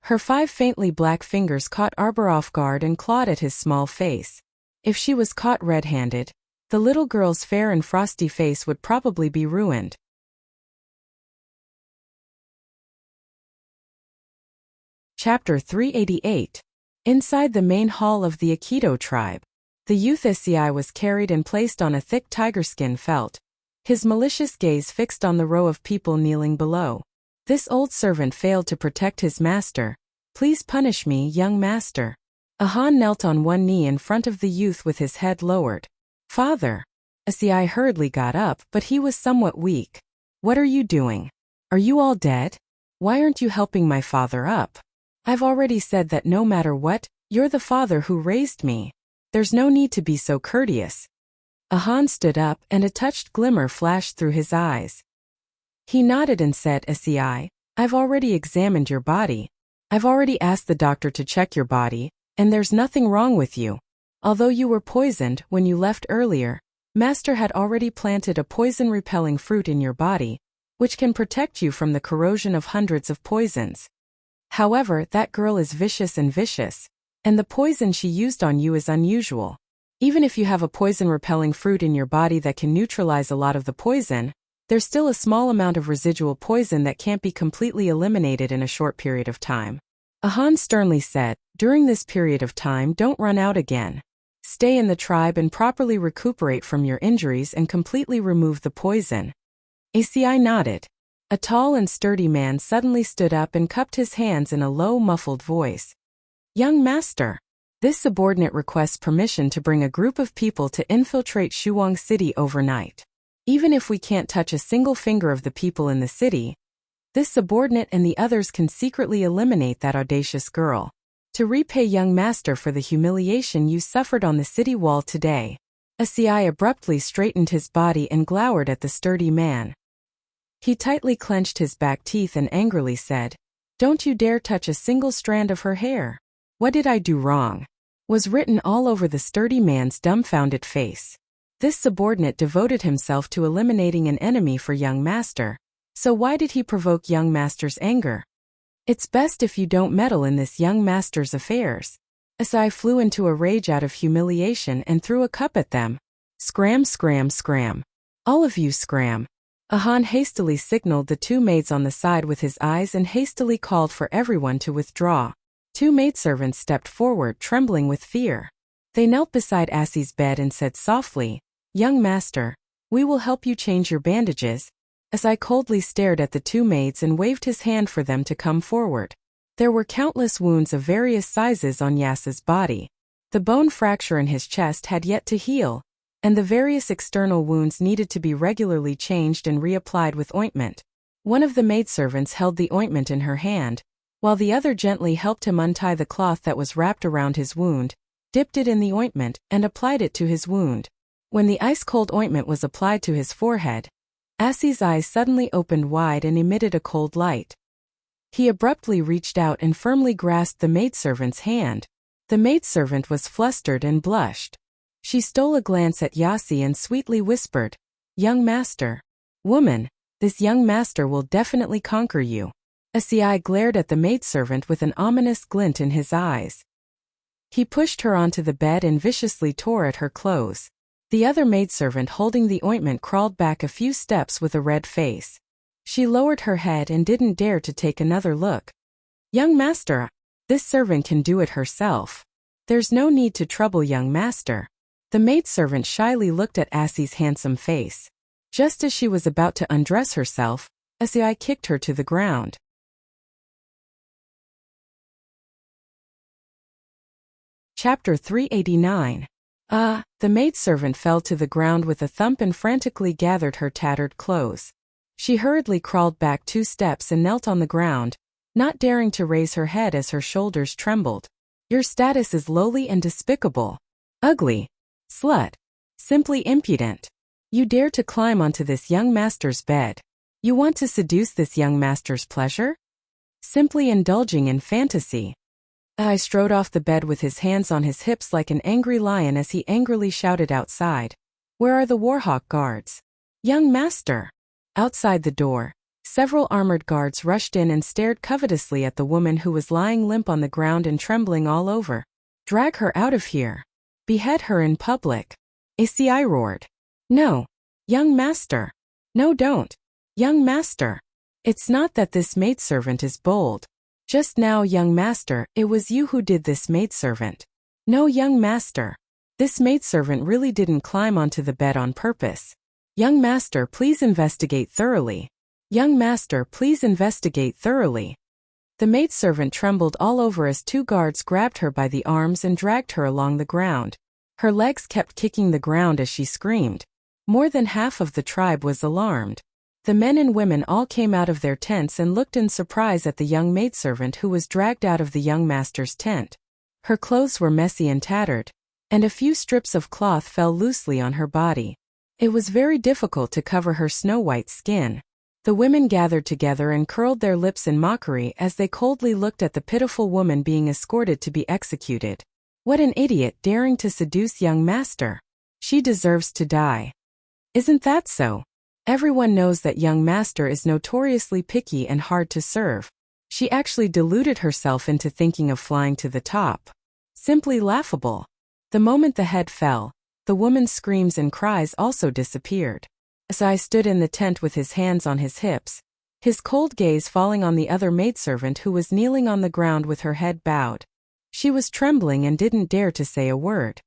Her 5 faintly black fingers caught Arbor off guard and clawed at his small face. If she was caught red-handed, the little girl's fair and frosty face would probably be ruined. Chapter 388. Inside the main hall of the Aikido tribe. The youth SCI was carried and placed on a thick tiger skin felt, his malicious gaze fixed on the row of people kneeling below. This old servant failed to protect his master. "Please punish me, young master." Ahan knelt on one knee in front of the youth with his head lowered. "Father." Asai hurriedly got up, but he was somewhat weak. "What are you doing? Are you all dead? Why aren't you helping my father up? I've already said that no matter what, you're the father who raised me. There's no need to be so courteous." Ahan stood up and a touched glimmer flashed through his eyes. He nodded and said, "Asai, I've already examined your body. I've already asked the doctor to check your body, and there's nothing wrong with you. Although you were poisoned when you left earlier, Master had already planted a poison-repelling fruit in your body, which can protect you from the corrosion of hundreds of poisons. However, that girl is vicious, and the poison she used on you is unusual. Even if you have a poison-repelling fruit in your body that can neutralize a lot of the poison, there's still a small amount of residual poison that can't be completely eliminated in a short period of time." Ahan sternly said, "During this period of time, don't run out again. Stay in the tribe and properly recuperate from your injuries and completely remove the poison." ACI nodded. A tall and sturdy man suddenly stood up and cupped his hands in a low, muffled voice. "Young master, this subordinate requests permission to bring a group of people to infiltrate Shuang City overnight. Even if we can't touch a single finger of the people in the city, this subordinate and the others can secretly eliminate that audacious girl. To repay young master for the humiliation you suffered on the city wall today. Wuxia abruptly straightened his body and glowered at the sturdy man. He tightly clenched his back teeth and angrily said, "Don't you dare touch a single strand of her hair." "What did I do wrong?" was written all over the sturdy man's dumbfounded face. This subordinate devoted himself to eliminating an enemy for young master. So why did he provoke young master's anger? "It's best if you don't meddle in this young master's affairs." Wuxia flew into a rage out of humiliation and threw a cup at them. "Scram, scram, scram. All of you scram." Han hastily signaled the two maids on the side with his eyes and hastily called for everyone to withdraw. Two maidservants stepped forward, trembling with fear. They knelt beside Wuxia's bed and said softly, "Young master, we will help you change your bandages." Wuxia coldly stared at the two maids and waved his hand for them to come forward. There were countless wounds of various sizes on Wuxia's body. The bone fracture in his chest had yet to heal, and the various external wounds needed to be regularly changed and reapplied with ointment. One of the maidservants held the ointment in her hand, while the other gently helped him untie the cloth that was wrapped around his wound, dipped it in the ointment, and applied it to his wound. When the ice-cold ointment was applied to his forehead, Wuxia's eyes suddenly opened wide and emitted a cold light. He abruptly reached out and firmly grasped the maidservant's hand. The maidservant was flustered and blushed. She stole a glance at Wuxia and sweetly whispered, "Young master." "Woman, this young master will definitely conquer you." Wuxia glared at the maidservant with an ominous glint in his eyes. He pushed her onto the bed and viciously tore at her clothes. The other maidservant holding the ointment crawled back a few steps with a red face. She lowered her head and didn't dare to take another look. "Young master, this servant can do it herself. There's no need to trouble young master." The maidservant shyly looked at Wuxia's handsome face. Just as she was about to undress herself, Wuxia kicked her to the ground. Chapter 389. The maidservant fell to the ground with a thump and frantically gathered her tattered clothes. She hurriedly crawled back 2 steps and knelt on the ground, not daring to raise her head as her shoulders trembled. "Your status is lowly and despicable. Ugly. Slut. Simply impudent. You dare to climb onto this young master's bed. You want to seduce this young master's pleasure? Simply indulging in fantasy." I strode off the bed with his hands on his hips like an angry lion as he angrily shouted outside, "Where are the Warhawk guards?" "Young master." Outside the door, several armored guards rushed in and stared covetously at the woman who was lying limp on the ground and trembling all over. "Drag her out of here. Behead her in public." Wuxia roared. "No, young master. No, don't. Young master. It's not that this maidservant is bold. Just now, young master, it was you who did this maidservant. No, young master. This maidservant really didn't climb onto the bed on purpose. Young master, please investigate thoroughly. Young master, please investigate thoroughly." The maidservant trembled all over as 2 guards grabbed her by the arms and dragged her along the ground. Her legs kept kicking the ground as she screamed. More than half of the tribe was alarmed. The men and women all came out of their tents and looked in surprise at the young maidservant who was dragged out of the young master's tent. Her clothes were messy and tattered, and a few strips of cloth fell loosely on her body. It was very difficult to cover her snow-white skin. The women gathered together and curled their lips in mockery as they coldly looked at the pitiful woman being escorted to be executed. What an idiot daring to seduce young master. She deserves to die. Isn't that so? Everyone knows that young master is notoriously picky and hard to serve. She actually deluded herself into thinking of flying to the top. Simply laughable. The moment the head fell, the woman's screams and cries also disappeared. Wuxia stood in the tent with his hands on his hips, his cold gaze falling on the other maidservant who was kneeling on the ground with her head bowed. She was trembling and didn't dare to say a word.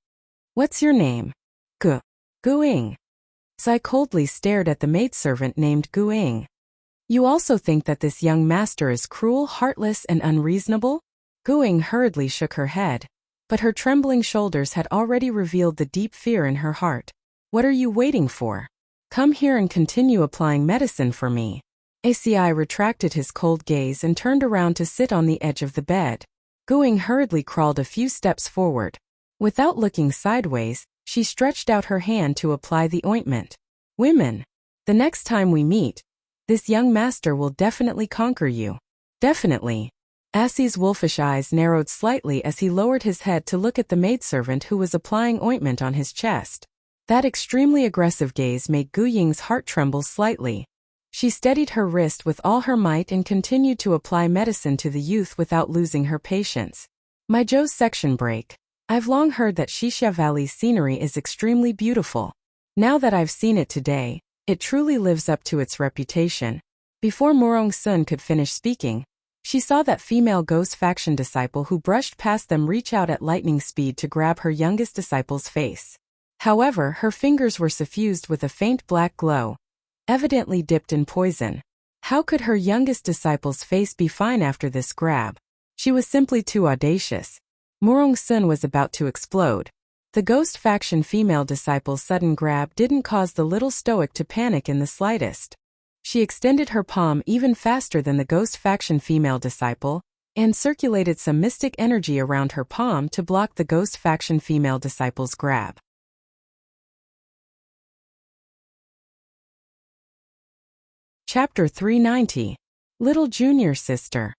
"What's your name?" Guing. Wuxia coldly stared at the maidservant named Guing. "You also think that this young master is cruel, heartless, and unreasonable?" Guing hurriedly shook her head, but her trembling shoulders had already revealed the deep fear in her heart. "What are you waiting for? Come here and continue applying medicine for me. ACI retracted his cold gaze and turned around to sit on the edge of the bed. Guing hurriedly crawled a few steps forward. Without looking sideways, she stretched out her hand to apply the ointment. Women, the next time we meet, this young master will definitely conquer you. Definitely. Assie's wolfish eyes narrowed slightly as he lowered his head to look at the maidservant who was applying ointment on his chest. That extremely aggressive gaze made Gu Ying's heart tremble slightly. She steadied her wrist with all her might and continued to apply medicine to the youth without losing her patience. My Zhou's section break. I've long heard that Xixia Valley's scenery is extremely beautiful. Now that I've seen it today, it truly lives up to its reputation. Before Murong Sun could finish speaking, she saw that female ghost faction disciple who brushed past them reach out at lightning speed to grab her youngest disciple's face. However, her fingers were suffused with a faint black glow, evidently dipped in poison. How could her youngest disciple's face be fine after this grab? She was simply too audacious. Murong Sun was about to explode. The ghost faction female disciple's sudden grab didn't cause the little stoic to panic in the slightest. She extended her palm even faster than the ghost faction female disciple, and circulated some mystic energy around her palm to block the ghost faction female disciple's grab. Chapter 390. Little Junior Sister.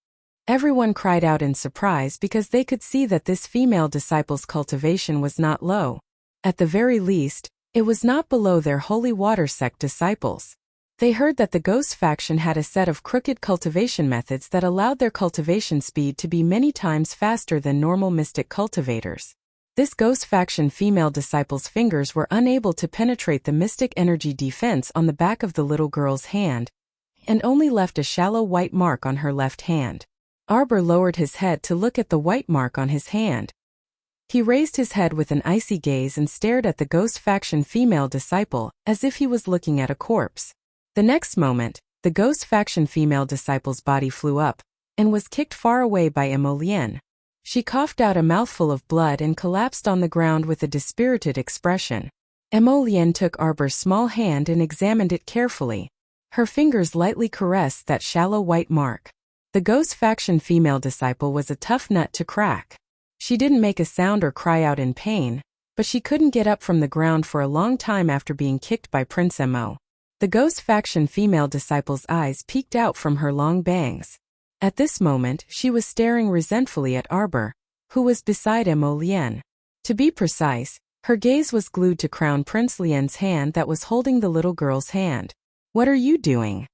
Everyone cried out in surprise because they could see that this female disciple's cultivation was not low. At the very least, it was not below their holy water sect disciples. They heard that the ghost faction had a set of crooked cultivation methods that allowed their cultivation speed to be many times faster than normal mystic cultivators. This ghost faction female disciple's fingers were unable to penetrate the mystic energy defense on the back of the little girl's hand, and only left a shallow white mark on her left hand. Arbor lowered his head to look at the white mark on his hand. He raised his head with an icy gaze and stared at the ghost faction female disciple as if he was looking at a corpse. The next moment, the ghost faction female disciple's body flew up and was kicked far away by Emolienne. She coughed out a mouthful of blood and collapsed on the ground with a dispirited expression. Emolienne took Arbor's small hand and examined it carefully. Her fingers lightly caressed that shallow white mark. The ghost faction female disciple was a tough nut to crack. She didn't make a sound or cry out in pain, but she couldn't get up from the ground for a long time after being kicked by Prince Mo. The ghost faction female disciple's eyes peeked out from her long bangs. At this moment, she was staring resentfully at Arbor, who was beside Emolienne. To be precise, her gaze was glued to Crown Prince Lien's hand that was holding the little girl's hand. What are you doing?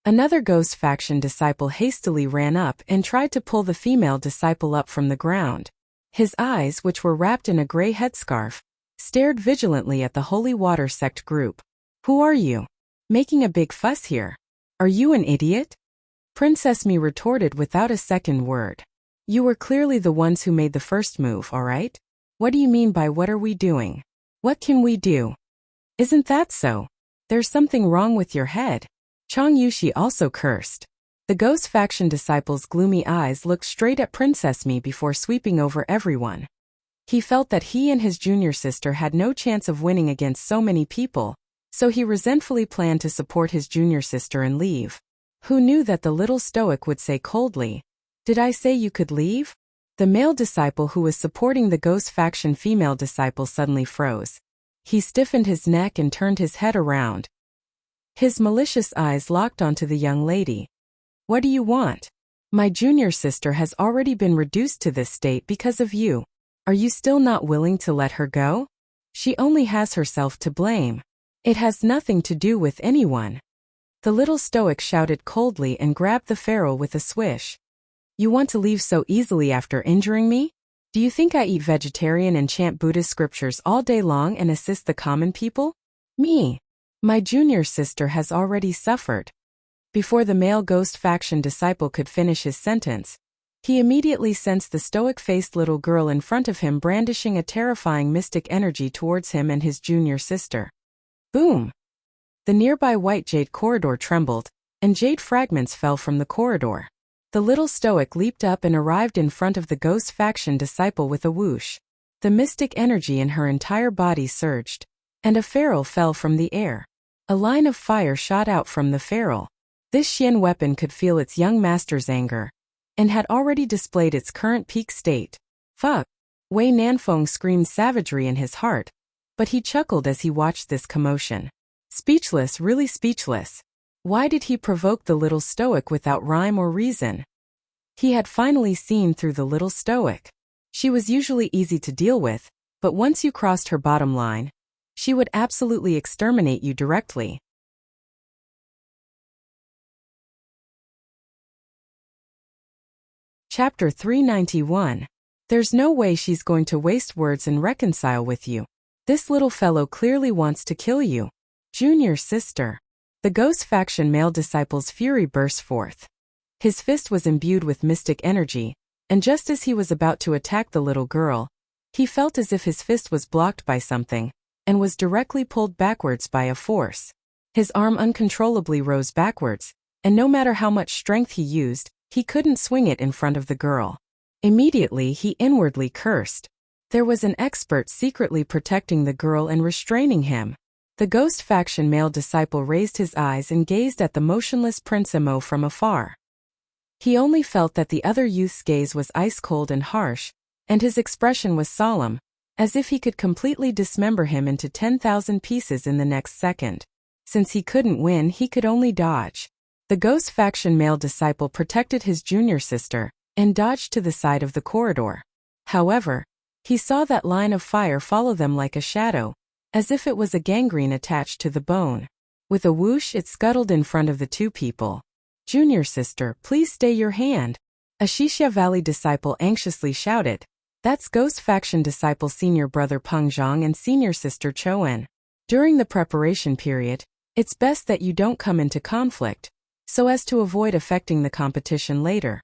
Another ghost faction disciple hastily ran up and tried to pull the female disciple up from the ground. His eyes, which were wrapped in a gray headscarf, stared vigilantly at the holy water sect group. Who are you? Making a big fuss here. Are you an idiot? Princess Mi retorted without a second word. You were clearly the ones who made the first move, all right? What do you mean by what are we doing? What can we do? Isn't that so? There's something wrong with your head. Chang Yushi also cursed. The ghost faction disciple's gloomy eyes looked straight at Princess Mi before sweeping over everyone. He felt that he and his junior sister had no chance of winning against so many people, so he resentfully planned to support his junior sister and leave. Who knew that the little stoic would say coldly, "Did I say you could leave?" The male disciple who was supporting the ghost faction female disciple suddenly froze. He stiffened his neck and turned his head around. His malicious eyes locked onto the young lady. What do you want? My junior sister has already been reduced to this state because of you. Are you still not willing to let her go? She only has herself to blame. It has nothing to do with anyone. The little stoic shouted coldly and grabbed the feral with a swish. You want to leave so easily after injuring me? Do you think I eat vegetarian and chant Buddhist scriptures all day long and assist the common people? Me. My junior sister has already suffered. Before the male ghost faction disciple could finish his sentence, he immediately sensed the stoic-faced little girl in front of him brandishing a terrifying mystic energy towards him and his junior sister. Boom! The nearby white jade corridor trembled, and jade fragments fell from the corridor. The little stoic leaped up and arrived in front of the ghost faction disciple with a whoosh. The mystic energy in her entire body surged, and a feral fell from the air. A line of fire shot out from the ferrule. This Xian weapon could feel its young master's anger, and had already displayed its current peak state. Fuck! Wei Nanfeng screamed savagery in his heart, but he chuckled as he watched this commotion. Speechless, really speechless. Why did he provoke the little stoic without rhyme or reason? He had finally seen through the little stoic. She was usually easy to deal with, but once you crossed her bottom line, she would absolutely exterminate you directly. Chapter 391. There's no way she's going to waste words and reconcile with you. This little fellow clearly wants to kill you. Junior sister. The ghost faction male disciple's fury burst forth. His fist was imbued with mystic energy, and just as he was about to attack the little girl, he felt as if his fist was blocked by something, and was directly pulled backwards by a force. His arm uncontrollably rose backwards, and no matter how much strength he used, he couldn't swing it in front of the girl. Immediately he inwardly cursed. There was an expert secretly protecting the girl and restraining him. The ghost faction male disciple raised his eyes and gazed at the motionless Prince Emo from afar. He only felt that the other youth's gaze was ice-cold and harsh, and his expression was solemn, as if he could completely dismember him into 10,000 pieces in the next second. Since he couldn't win, he could only dodge. The ghost faction male disciple protected his junior sister, and dodged to the side of the corridor. However, he saw that line of fire follow them like a shadow, as if it was a gangrene attached to the bone. With a whoosh, it scuttled in front of the two people. Junior sister, please stay your hand. A Xixia Valley disciple anxiously shouted. That's ghost faction disciple senior brother Peng Zhang and senior sister Choen. During the preparation period, it's best that you don't come into conflict, so as to avoid affecting the competition later.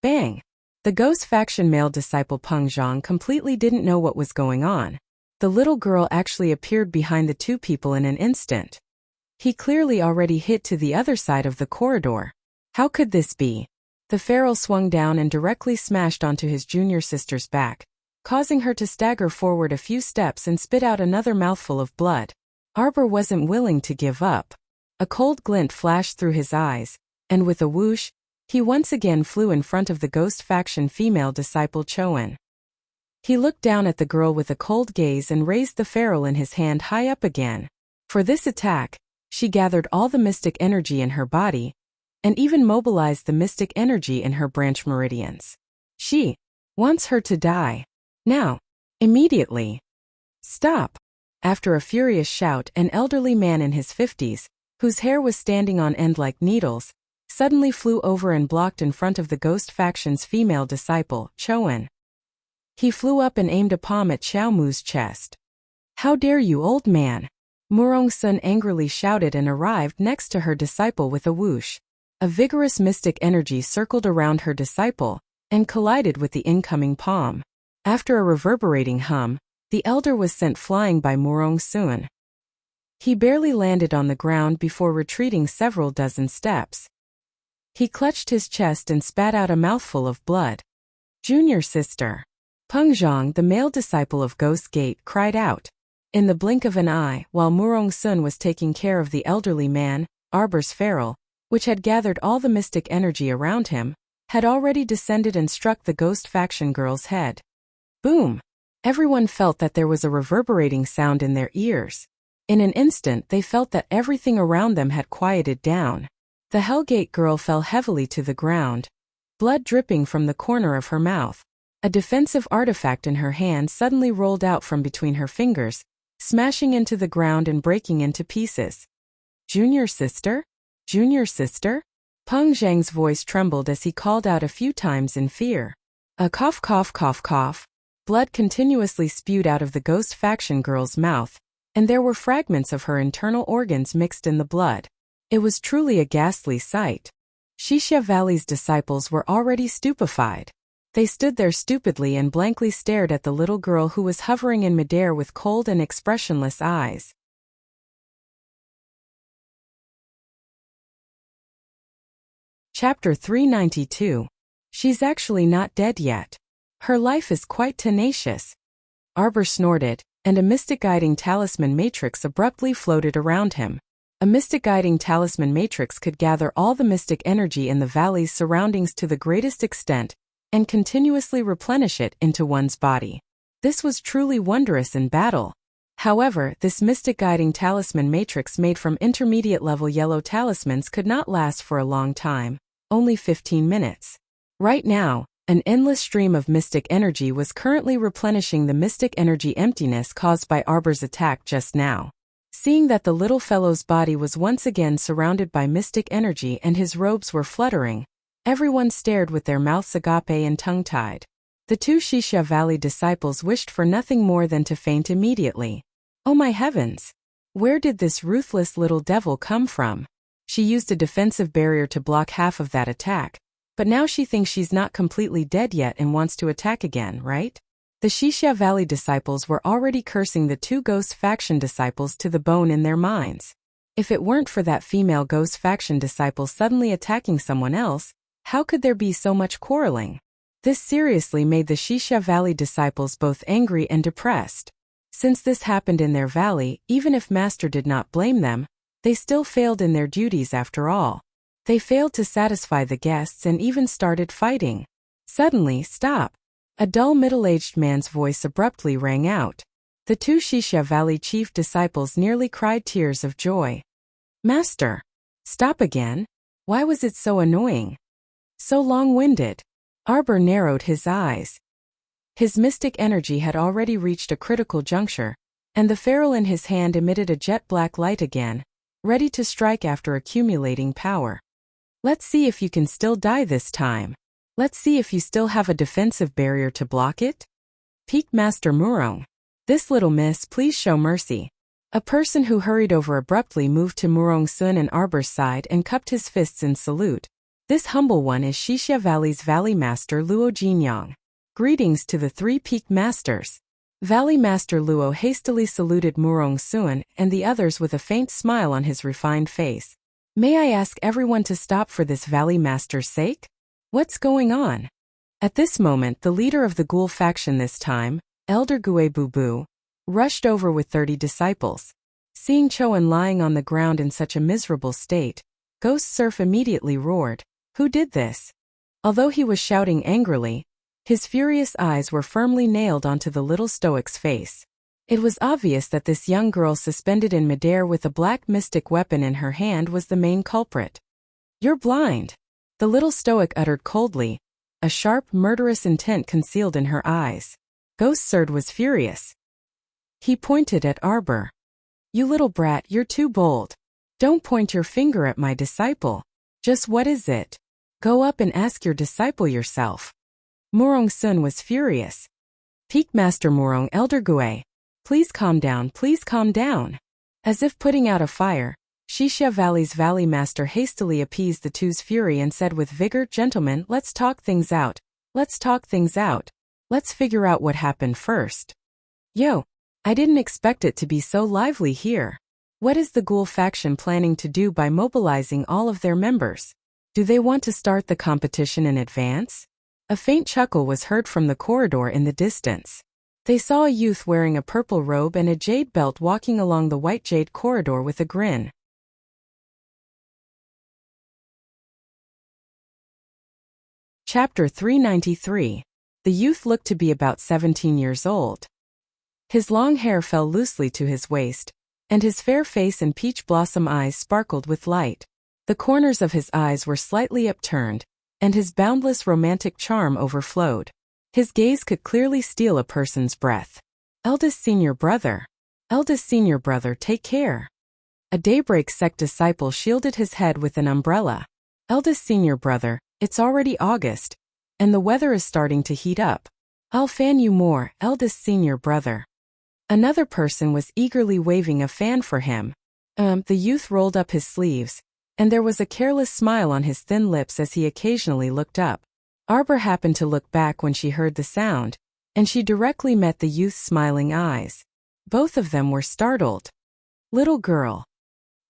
Bang! The ghost faction male disciple Peng Zhang completely didn't know what was going on. The little girl actually appeared behind the two people in an instant. He clearly already hit to the other side of the corridor. How could this be? The ferrule swung down and directly smashed onto his junior sister's back, causing her to stagger forward a few steps and spit out another mouthful of blood. Arbor wasn't willing to give up. A cold glint flashed through his eyes, and with a whoosh, he once again flew in front of the ghost faction female disciple Choen. He looked down at the girl with a cold gaze and raised the ferrule in his hand high up again. For this attack, she gathered all the mystic energy in her body, and even mobilized the mystic energy in her branch meridians. She wants her to die. Now. Immediately. Stop! After a furious shout, an elderly man in his 50s, whose hair was standing on end like needles, suddenly flew over and blocked in front of the ghost faction's female disciple, Choen. He flew up and aimed a palm at Xiao Mu's chest. How dare you, old man! Murong Sun angrily shouted and arrived next to her disciple with a whoosh. A vigorous mystic energy circled around her disciple, and collided with the incoming palm. After a reverberating hum, the elder was sent flying by Murong Sun. He barely landed on the ground before retreating several dozen steps. He clutched his chest and spat out a mouthful of blood. Junior sister. Peng Zhang, the male disciple of Ghost Gate, cried out. In the blink of an eye, while Murong Sun was taking care of the elderly man, Arbor's ferrule, which had gathered all the mystic energy around him, had already descended and struck the ghost faction girl's head. Boom! Everyone felt that there was a reverberating sound in their ears. In an instant they felt that everything around them had quieted down. The Hellgate girl fell heavily to the ground, blood dripping from the corner of her mouth. A defensive artifact in her hand suddenly rolled out from between her fingers, smashing into the ground and breaking into pieces. Junior sister? Junior sister? Peng Zhang's voice trembled as he called out a few times in fear. A cough cough cough cough. Blood continuously spewed out of the ghost faction girl's mouth, and there were fragments of her internal organs mixed in the blood. It was truly a ghastly sight. Xixia Valley's disciples were already stupefied. They stood there stupidly and blankly stared at the little girl who was hovering in midair with cold and expressionless eyes. Chapter 392. She's actually not dead yet. Her life is quite tenacious. Arbor snorted, and a mystic guiding talisman matrix abruptly floated around him. A mystic guiding talisman matrix could gather all the mystic energy in the valley's surroundings to the greatest extent and continuously replenish it into one's body. This was truly wondrous in battle. However, this mystic guiding talisman matrix made from intermediate-level yellow talismans could not last for a long time, only 15 minutes. Right now, an endless stream of mystic energy was currently replenishing the mystic energy emptiness caused by Arbor's attack just now. Seeing that the little fellow's body was once again surrounded by mystic energy and his robes were fluttering, everyone stared with their mouths agape and tongue-tied. The two Wuxia Valley disciples wished for nothing more than to faint immediately. Oh my heavens! Where did this ruthless little devil come from? She used a defensive barrier to block half of that attack, but now she thinks she's not completely dead yet and wants to attack again, right? The Wuxia Valley disciples were already cursing the two Ghost Faction disciples to the bone in their minds. If it weren't for that female Ghost Faction disciple suddenly attacking someone else, how could there be so much quarreling? This seriously made the Wuxia Valley disciples both angry and depressed. Since this happened in their valley, even if Master did not blame them, they still failed in their duties after all. They failed to satisfy the guests and even started fighting. Suddenly, stop! A dull middle-aged man's voice abruptly rang out. The two Wuxia Valley chief disciples nearly cried tears of joy. Master! Stop again? Why was it so annoying? So long-winded. Arbor narrowed his eyes. His mystic energy had already reached a critical juncture, and the ferrule in his hand emitted a jet-black light again, ready to strike after accumulating power. Let's see if you can still die this time. Let's see if you still have a defensive barrier to block it. Peak Master Murong. This little miss, please show mercy. A person who hurried over abruptly moved to Murong Sun and Arbor's side and cupped his fists in salute. This humble one is Wuxia Valley's Valley Master Luo Jinyang. Greetings to the three Peak Masters. Valley Master Luo hastily saluted Murong Sun and the others with a faint smile on his refined face. May I ask everyone to stop for this Valley Master's sake? What's going on? At this moment, the leader of the Ghoul faction this time, Elder Gue Bubu, rushed over with 30 disciples. Seeing Choan lying on the ground in such a miserable state, Ghost Surf immediately roared, "Who did this?" Although he was shouting angrily, his furious eyes were firmly nailed onto the little stoic's face. It was obvious that this young girl suspended in midair with a black mystic weapon in her hand was the main culprit. "You're blind," the little stoic uttered coldly, a sharp, murderous intent concealed in her eyes. Ghost Surd was furious. He pointed at Arbor. "You little brat, you're too bold. Don't point your finger at my disciple. Just what is it? Go up and ask your disciple yourself." Murong Sun was furious. "Peak Master Murong, Elder Gue. Please calm down, please calm down." As if putting out a fire, Wuxia Valley's Valley Master hastily appeased the two's fury and said with vigor, "Gentlemen, let's talk things out. Let's talk things out. Let's figure out what happened first." Yo, I didn't expect it to be so lively here. What is the Ghoul faction planning to do by mobilizing all of their members? Do they want to start the competition in advance? A faint chuckle was heard from the corridor in the distance. They saw a youth wearing a purple robe and a jade belt walking along the white jade corridor with a grin. Chapter 393. The youth looked to be about 17 years old. His long hair fell loosely to his waist, and his fair face and peach blossom eyes sparkled with light. The corners of his eyes were slightly upturned, and his boundless romantic charm overflowed. His gaze could clearly steal a person's breath. "Eldest senior brother. Eldest senior brother, take care." A daybreak sect disciple shielded his head with an umbrella. "Eldest senior brother, it's already August, and the weather is starting to heat up. I'll fan you more, eldest senior brother." Another person was eagerly waving a fan for him. The youth rolled up his sleeves, and there was a careless smile on his thin lips as he occasionally looked up. Arbor happened to look back when she heard the sound, and she directly met the youth's smiling eyes. Both of them were startled. "Little girl."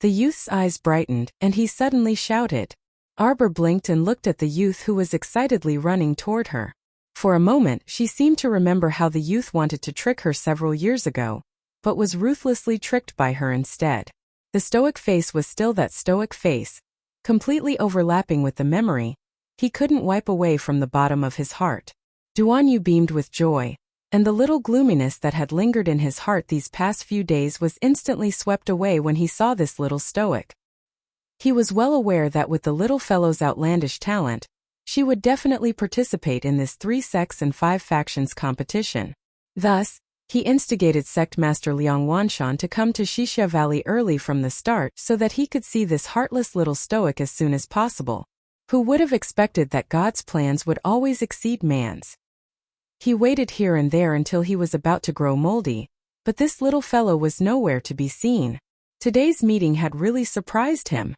The youth's eyes brightened, and he suddenly shouted. Arbor blinked and looked at the youth who was excitedly running toward her. For a moment, she seemed to remember how the youth wanted to trick her several years ago, but was ruthlessly tricked by her instead. The stoic face was still that stoic face, completely overlapping with the memory he couldn't wipe away from the bottom of his heart. Duan Yu beamed with joy, and the little gloominess that had lingered in his heart these past few days was instantly swept away when he saw this little stoic. He was well aware that with the little fellow's outlandish talent, she would definitely participate in this 3 sects and 5 factions competition. Thus, he instigated Sect Master Liang Wanshan to come to Xixia Valley early from the start so that he could see this heartless little stoic as soon as possible. Who would have expected that God's plans would always exceed man's? He waited here and there until he was about to grow moldy, but this little fellow was nowhere to be seen. Today's meeting had really surprised him.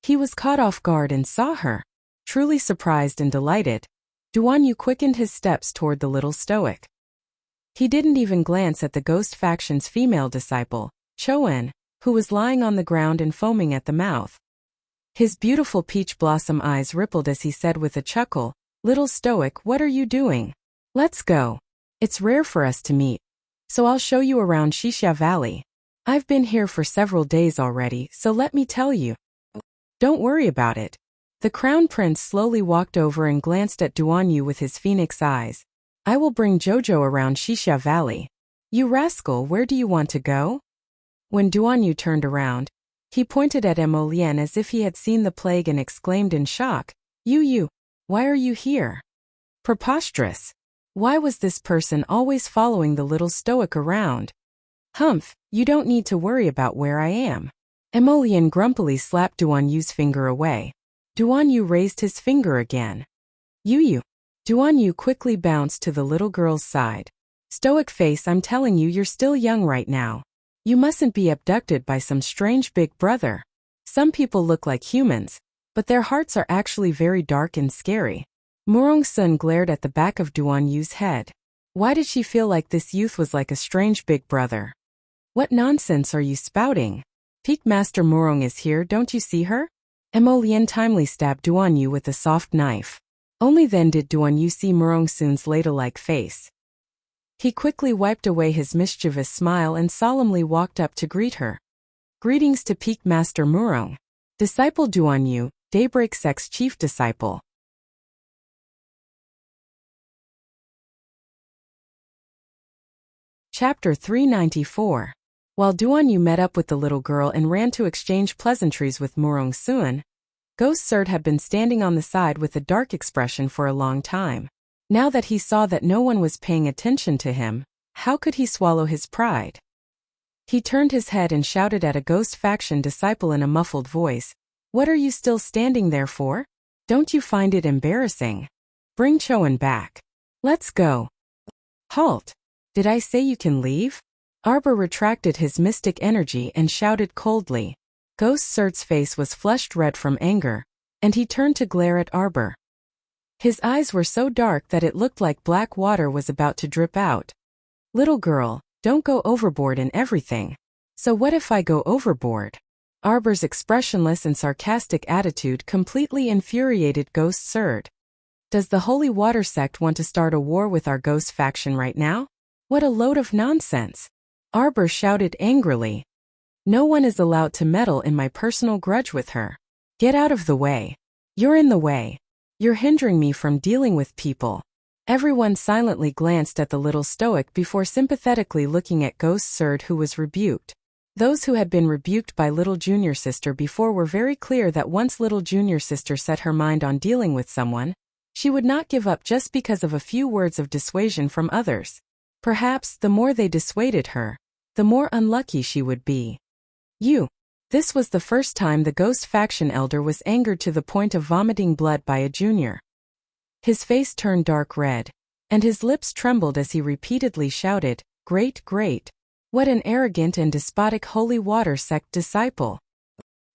He was caught off guard and saw her. Truly surprised and delighted, Duan Yu quickened his steps toward the little stoic. He didn't even glance at the ghost faction's female disciple, Choen, who was lying on the ground and foaming at the mouth. His beautiful peach blossom eyes rippled as he said with a chuckle, "Little stoic, what are you doing? Let's go. It's rare for us to meet, so I'll show you around Xixia Valley. I've been here for several days already, so let me tell you. Don't worry about it." The crown prince slowly walked over and glanced at Duan Yu with his phoenix eyes. "I will bring Jojo around Xixia Valley. You rascal, where do you want to go?" When Duan Yu turned around, he pointed at Emolian as if he had seen the plague and exclaimed in shock, You, why are you here? Preposterous. Why was this person always following the little stoic around? Humph, you don't need to worry about where I am." Emolian grumpily slapped Duan Yu's finger away. Duan Yu raised his finger again. You. Duan Yu quickly bounced to the little girl's side. "Stoic face, I'm telling you, you're still young right now. You mustn't be abducted by some strange big brother. Some people look like humans, but their hearts are actually very dark and scary." Murong Sun glared at the back of Duan Yu's head. Why did she feel like this youth was like a strange big brother? "What nonsense are you spouting? Peak Master Murong is here, don't you see her?" Emolian timely stabbed Duan Yu with a soft knife. Only then did Duan Yu see Murong Sun's ladle-like face. He quickly wiped away his mischievous smile and solemnly walked up to greet her. "Greetings to Peak Master Murong. Disciple Duan Yu, Daybreak Sect's chief disciple." Chapter 394. While Duan Yu met up with the little girl and ran to exchange pleasantries with Murong Sun, Ghost Surt had been standing on the side with a dark expression for a long time. Now that he saw that no one was paying attention to him, how could he swallow his pride? He turned his head and shouted at a ghost faction disciple in a muffled voice, "What are you still standing there for? Don't you find it embarrassing? Bring Choen back. Let's go." "Halt! Did I say you can leave?" Arbor retracted his mystic energy and shouted coldly. Ghost Surt's face was flushed red from anger, and he turned to glare at Arbor. His eyes were so dark that it looked like black water was about to drip out. "Little girl, don't go overboard in everything. So what if I go overboard?" Arbor's expressionless and sarcastic attitude completely infuriated Ghost Surt. "Does the Holy Water Sect want to start a war with our ghost faction right now? What a load of nonsense!" Arbor shouted angrily. "No one is allowed to meddle in my personal grudge with her. Get out of the way. You're in the way. You're hindering me from dealing with people." Everyone silently glanced at the little stoic before sympathetically looking at Ghost Surt, who was rebuked. Those who had been rebuked by little junior sister before were very clear that once little junior sister set her mind on dealing with someone, she would not give up just because of a few words of dissuasion from others. Perhaps the more they dissuaded her, the more unlucky she would be. This was the first time the ghost faction elder was angered to the point of vomiting blood by a junior. His face turned dark red, and his lips trembled as he repeatedly shouted, Great! What an arrogant and despotic Holy Water Sect disciple!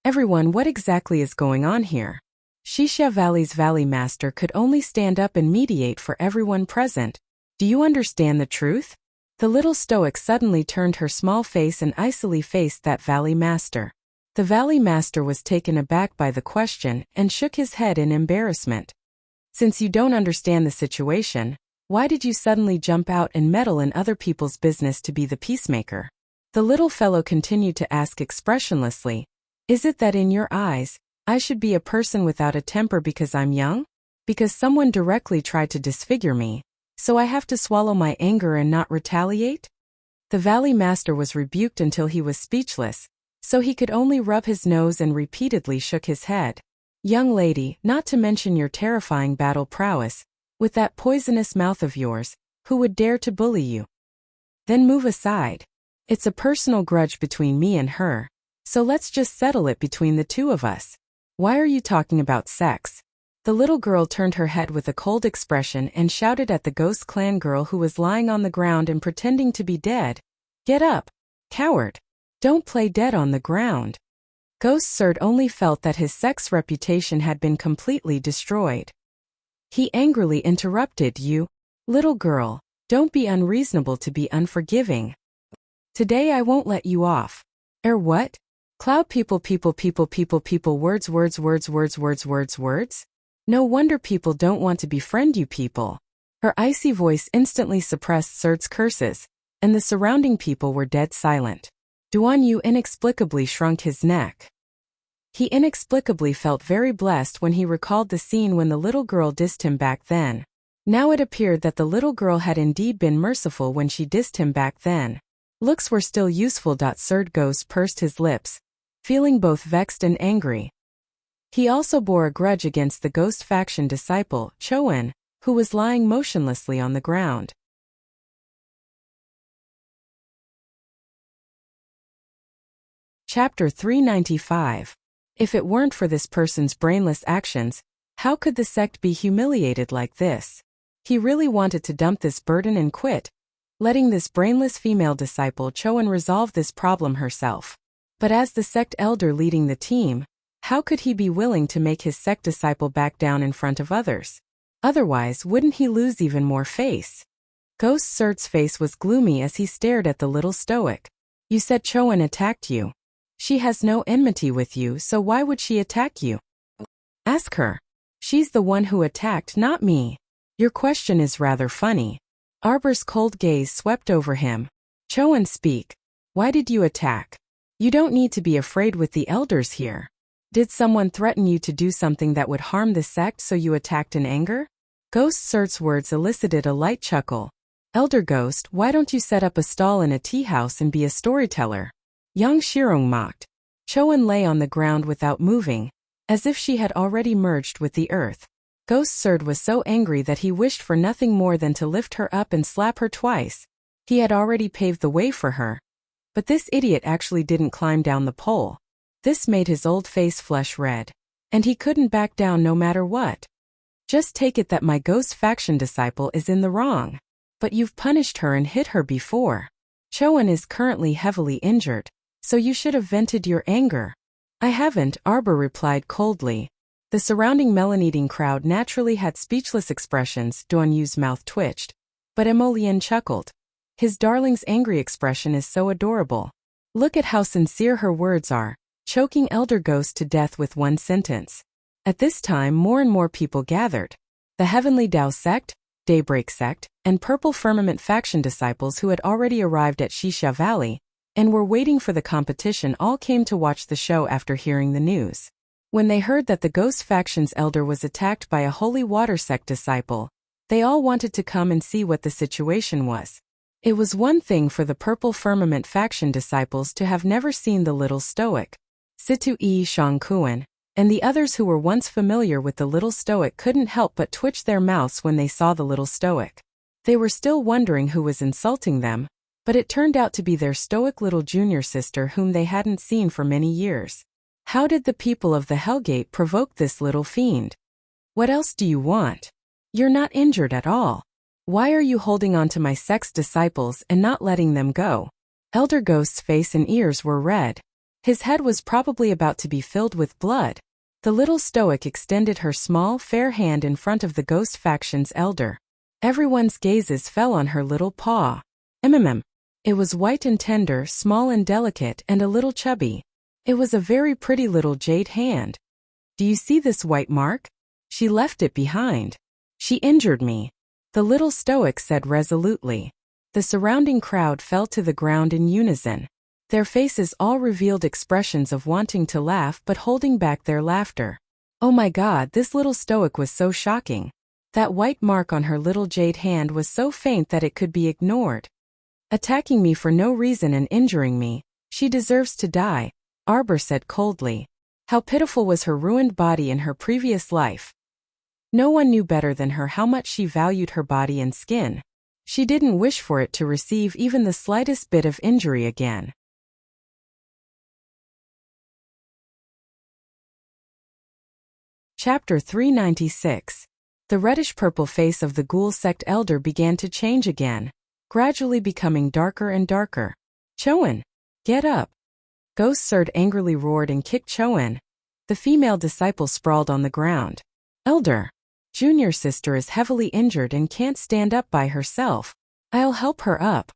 Everyone, what exactly is going on here?" Xixia Valley's Valley Master could only stand up and mediate for everyone present. "Do you understand the truth?" The little stoic suddenly turned her small face and icily faced that Valley Master. The Valley Master was taken aback by the question and shook his head in embarrassment. "Since you don't understand the situation, why did you suddenly jump out and meddle in other people's business to be the peacemaker?" The little fellow continued to ask expressionlessly, "Is it that in your eyes, I should be a person without a temper because I'm young? Because someone directly tried to disfigure me, so I have to swallow my anger and not retaliate?" The Valley Master was rebuked until he was speechless, so he could only rub his nose and repeatedly shook his head. "Young lady, not to mention your terrifying battle prowess, with that poisonous mouth of yours, who would dare to bully you? Then move aside. It's a personal grudge between me and her, so let's just settle it between the two of us. Why are you talking about sex?" The little girl turned her head with a cold expression and shouted at the Ghost Clan girl who was lying on the ground and pretending to be dead. "Get up, coward! Don't play dead on the ground." Consort only felt that his sex reputation had been completely destroyed. He angrily interrupted, "You, little girl, don't be unreasonable to be unforgiving. Today I won't let you off." What? Cloud people words. No wonder people don't want to befriend you people. Her icy voice instantly suppressed Surt's curses, and the surrounding people were dead silent. Duan Yu inexplicably shrunk his neck. He inexplicably felt very blessed when he recalled the scene when the little girl dissed him back then. Now it appeared that the little girl had indeed been merciful when she dissed him back then. Looks were still useful. Surt Ghost pursed his lips, feeling both vexed and angry. He also bore a grudge against the Ghost faction disciple, Choen, who was lying motionlessly on the ground. Chapter 395. If it weren't for this person's brainless actions, how could the sect be humiliated like this? He really wanted to dump this burden and quit, letting this brainless female disciple Choen resolve this problem herself. But as the sect elder leading the team, how could he be willing to make his sect disciple back down in front of others? Otherwise, wouldn't he lose even more face? Ghost Surt's face was gloomy as he stared at the little stoic. "You said Choen attacked you. She has no enmity with you, so why would she attack you?" "Ask her. She's the one who attacked, not me." "Your question is rather funny." Arbor's cold gaze swept over him. "Choen, speak. Why did you attack? You don't need to be afraid with the elders here. Did someone threaten you to do something that would harm the sect so you attacked in anger?" Ghost Surt's words elicited a light chuckle. "Elder Ghost, why don't you set up a stall in a tea house and be a storyteller?" Young Shirong mocked. Choen lay on the ground without moving, as if she had already merged with the earth. Ghost Surt was so angry that he wished for nothing more than to lift her up and slap her twice. He had already paved the way for her. But this idiot actually didn't climb down the pole. This made his old face flush red. And he couldn't back down no matter what. "Just take it that my Ghost faction disciple is in the wrong. But you've punished her and hit her before. Choen is currently heavily injured, so you should have vented your anger." "I haven't," Arbor replied coldly. The surrounding melon-eating crowd naturally had speechless expressions. Duan Yu's mouth twitched. But Emolian chuckled. "His darling's angry expression is so adorable. Look at how sincere her words are, choking Elder Ghost to death with one sentence." At this time more and more people gathered. The Heavenly Tao sect, Daybreak sect, and Purple Firmament faction disciples who had already arrived at Shisha Valley and were waiting for the competition all came to watch the show after hearing the news. When they heard that the Ghost faction's elder was attacked by a Holy Water sect disciple, they all wanted to come and see what the situation was. It was one thing for the Purple Firmament faction disciples to have never seen the little stoic, Situ E Shangkuan, and the others who were once familiar with the little stoic couldn't help but twitch their mouths when they saw the little stoic. They were still wondering who was insulting them, but it turned out to be their stoic little junior sister whom they hadn't seen for many years. How did the people of the Hellgate provoke this little fiend? "What else do you want? You're not injured at all. Why are you holding on to my sect's disciples and not letting them go?" Elder Ghost's face and ears were red. His head was probably about to be filled with blood. The little stoic extended her small, fair hand in front of the Ghost faction's elder. Everyone's gazes fell on her little paw. It was white and tender, small and delicate, and a little chubby. It was a very pretty little jade hand. "Do you see this white mark? She left it behind. She injured me," the little stoic said resolutely. The surrounding crowd fell to the ground in unison. Their faces all revealed expressions of wanting to laugh but holding back their laughter. Oh my God, this little stoic was so shocking. That white mark on her little jade hand was so faint that it could be ignored. Attacking me for no reason and injuring me, she deserves to die, Arbor said coldly. How pitiful was her ruined body in her previous life. No one knew better than her how much she valued her body and skin. She didn't wish for it to receive even the slightest bit of injury again. Chapter 396. The reddish-purple face of the ghoul sect elder began to change again, gradually becoming darker and darker. Choan, get up. Ghost Sword angrily roared and kicked Choan. The female disciple sprawled on the ground. Elder, junior sister is heavily injured and can't stand up by herself. I'll help her up.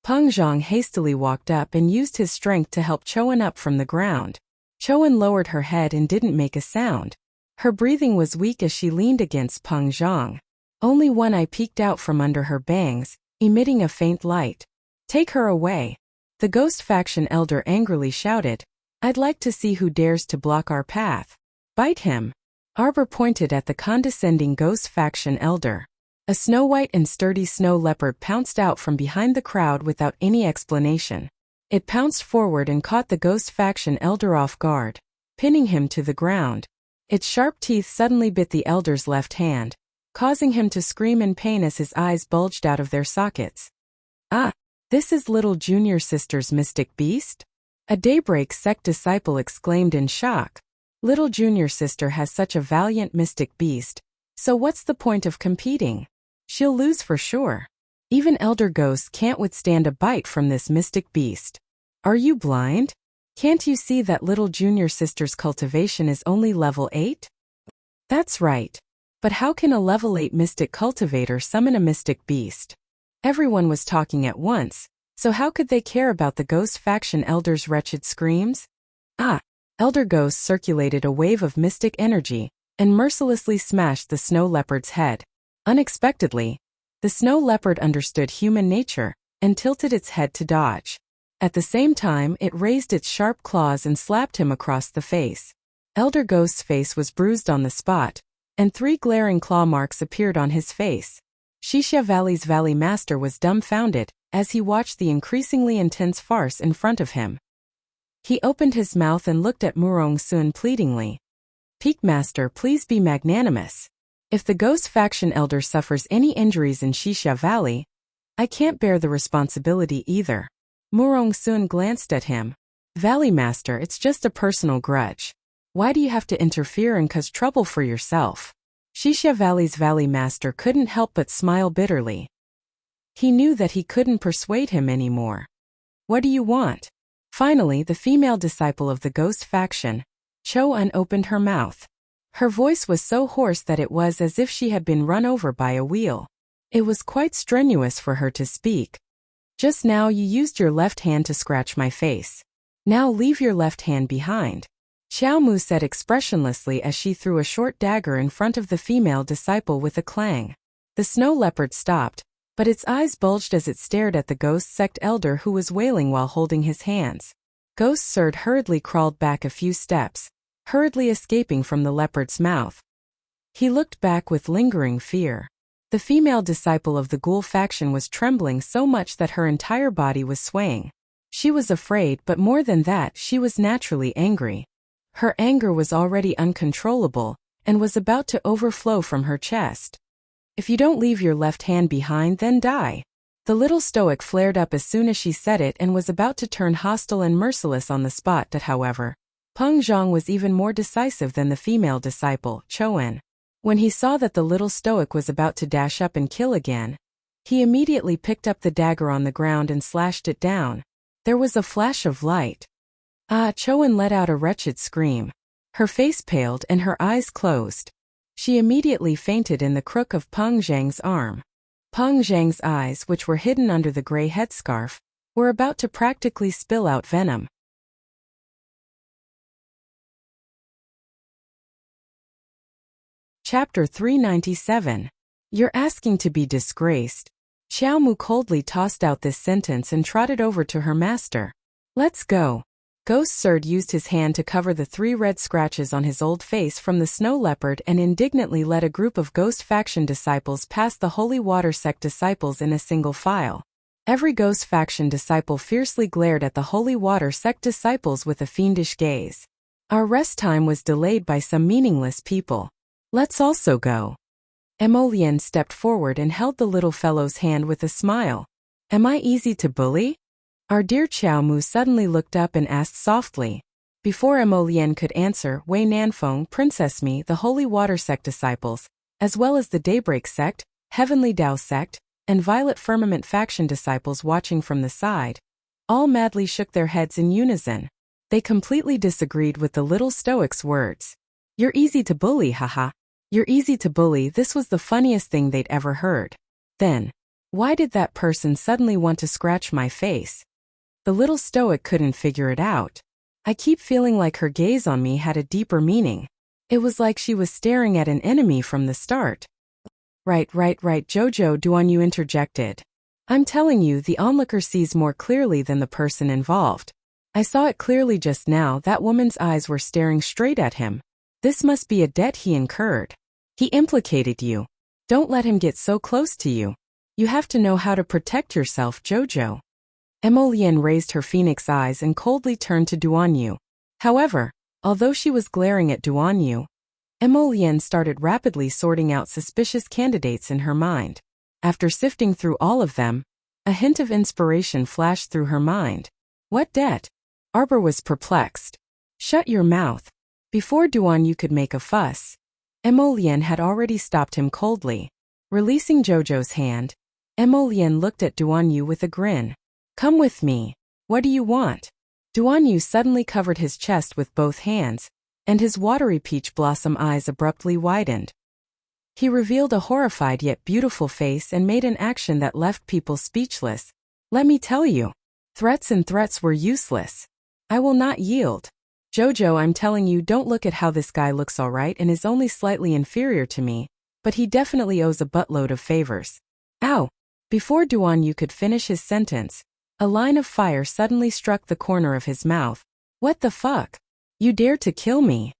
Peng Zhang hastily walked up and used his strength to help Choan up from the ground. Choan lowered her head and didn't make a sound. Her breathing was weak as she leaned against Peng Zhang. Only one eye peeked out from under her bangs, emitting a faint light. Take her away. The ghost faction elder angrily shouted. I'd like to see who dares to block our path. Bite him. Arbor pointed at the condescending ghost faction elder. A snow-white and sturdy snow leopard pounced out from behind the crowd without any explanation. It pounced forward and caught the ghost faction elder off guard, pinning him to the ground. Its sharp teeth suddenly bit the elder's left hand, causing him to scream in pain as his eyes bulged out of their sockets. Ah, this is little junior sister's mystic beast? A Daybreak sect disciple exclaimed in shock. Little junior sister has such a valiant mystic beast, so what's the point of competing? She'll lose for sure. Even elder ghosts can't withstand a bite from this mystic beast. Are you blind? Can't you see that little junior sister's cultivation is only level 8? That's right. But how can a level 8 mystic cultivator summon a mystic beast? Everyone was talking at once, so how could they care about the ghost faction elder's wretched screams? Ah! Elder Ghost circulated a wave of mystic energy and mercilessly smashed the snow leopard's head. Unexpectedly, the snow leopard understood human nature and tilted its head to dodge. At the same time, it raised its sharp claws and slapped him across the face. Elder Ghost's face was bruised on the spot, and 3 glaring claw marks appeared on his face. Xixia Valley's Valley Master was dumbfounded as he watched the increasingly intense farce in front of him. He opened his mouth and looked at Murong Sun pleadingly. Peak Master, please be magnanimous. If the Ghost Faction Elder suffers any injuries in Xixia Valley, I can't bear the responsibility either. Murong Sun glanced at him. Valley Master, it's just a personal grudge. Why do you have to interfere and cause trouble for yourself? Xixia Valley's Valley Master couldn't help but smile bitterly. He knew that he couldn't persuade him anymore. What do you want? Finally, the female disciple of the Ghost Faction, Choan, opened her mouth. Her voice was so hoarse that it was as if she had been run over by a wheel. It was quite strenuous for her to speak. Just now you used your left hand to scratch my face. Now leave your left hand behind. Xiaomu said expressionlessly as she threw a short dagger in front of the female disciple with a clang. The snow leopard stopped, but its eyes bulged as it stared at the ghost sect elder who was wailing while holding his hands. Ghost Sword hurriedly crawled back a few steps, hurriedly escaping from the leopard's mouth. He looked back with lingering fear. The female disciple of the ghoul faction was trembling so much that her entire body was swaying. She was afraid, but more than that, she was naturally angry. Her anger was already uncontrollable and was about to overflow from her chest. If you don't leave your left hand behind, then die. The little stoic flared up as soon as she said it and was about to turn hostile and merciless on the spot. However, Peng Zhang was even more decisive than the female disciple, Choan. When he saw that the little stoic was about to dash up and kill again, he immediately picked up the dagger on the ground and slashed it down. There was a flash of light. Ah! Choan let out a wretched scream. Her face paled and her eyes closed. She immediately fainted in the crook of Peng Zhang's arm. Peng Zhang's eyes, which were hidden under the gray headscarf, were about to practically spill out venom. Chapter 397. You're asking to be disgraced. Xiaomu coldly tossed out this sentence and trotted over to her master. Let's go. Ghost Sword used his hand to cover the 3 red scratches on his old face from the snow leopard and indignantly led a group of Ghost Faction disciples past the Holy Water Sect disciples in a single file. Every Ghost Faction disciple fiercely glared at the Holy Water Sect disciples with a fiendish gaze. Our rest time was delayed by some meaningless people. Let's also go. Emolian stepped forward and held the little fellow's hand with a smile. Am I easy to bully? Our dear Qiao Mu suddenly looked up and asked softly. Before Emolian could answer, Wei Nanfeng, Princess Mi, the Holy Water Sect disciples, as well as the Daybreak Sect, Heavenly Dao Sect, and Violet Firmament Faction disciples watching from the side, all madly shook their heads in unison. They completely disagreed with the little stoic's words. You're easy to bully, haha. You're easy to bully. This was the funniest thing they'd ever heard. Then, why did that person suddenly want to scratch my face? The little stoic couldn't figure it out. I keep feeling like her gaze on me had a deeper meaning. It was like she was staring at an enemy from the start. Right, Jojo, Duanyu interjected. I'm telling you, the onlooker sees more clearly than the person involved. I saw it clearly just now. That woman's eyes were staring straight at him. This must be a debt he incurred. He implicated you. Don't let him get so close to you. You have to know how to protect yourself, Jojo. Emolian raised her phoenix eyes and coldly turned to Duanyu. However, although she was glaring at Duanyu, Emolian started rapidly sorting out suspicious candidates in her mind. After sifting through all of them, a hint of inspiration flashed through her mind. What debt? Arbor was perplexed. Shut your mouth. Before Duanyu could make a fuss, Emolian had already stopped him coldly. Releasing Jojo's hand, Emolian looked at Duanyu with a grin. Come with me. What do you want? Duanyu suddenly covered his chest with both hands, and his watery peach blossom eyes abruptly widened. He revealed a horrified yet beautiful face and made an action that left people speechless. Let me tell you, threats were useless. I will not yield. Jojo, I'm telling you, don't look at how this guy looks alright and is only slightly inferior to me, but he definitely owes a buttload of favors. Ow! Before Duanyu could finish his sentence, a line of fire suddenly struck the corner of his mouth. What the fuck? You dare to kill me?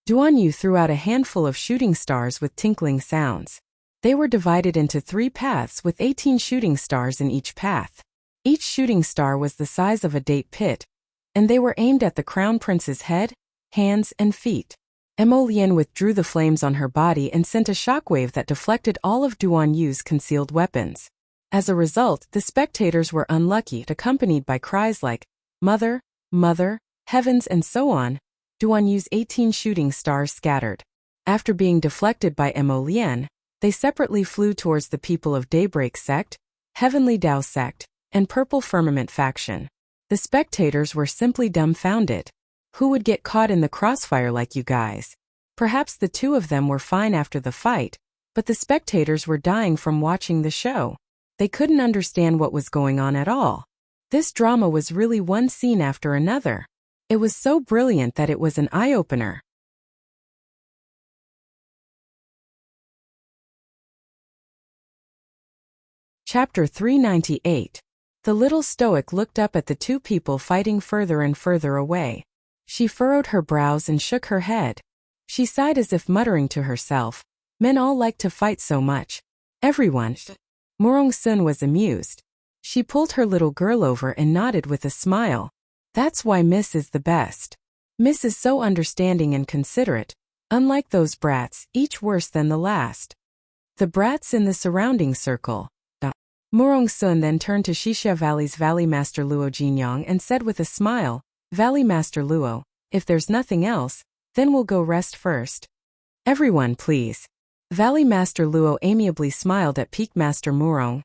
Duanyu threw out a handful of shooting stars with tinkling sounds. They were divided into 3 paths with 18 shooting stars in each path. Each shooting star was the size of a date pit, and they were aimed at the crown prince's head, hands, and feet. Emolian withdrew the flames on her body and sent a shockwave that deflected all of Duanyu's concealed weapons. As a result, the spectators were unlucky, accompanied by cries like, Mother, Mother, Heavens, and so on. Duanyu's 18 shooting stars scattered. After being deflected by Emolian, they separately flew towards the people of Daybreak Sect, Heavenly Dao Sect, and Purple Firmament Faction. The spectators were simply dumbfounded. Who would get caught in the crossfire like you guys? Perhaps the 2 of them were fine after the fight, but the spectators were dying from watching the show. They couldn't understand what was going on at all. This drama was really one scene after another. It was so brilliant that it was an eye-opener. Chapter 398. The little stoic looked up at the 2 people fighting further and further away. She furrowed her brows and shook her head. She sighed as if muttering to herself, men all like to fight so much. Everyone. Murong Sun was amused. She pulled her little girl over and nodded with a smile. That's why Miss is the best. Miss is so understanding and considerate, unlike those brats, each worse than the last. The brats in the surrounding circle. Murong Sun then turned to Xixia Valley's Valley Master Luo Jinyang and said with a smile, Valley Master Luo, if there's nothing else, then we'll go rest first. Everyone please. Valley Master Luo amiably smiled at Peak Master Murong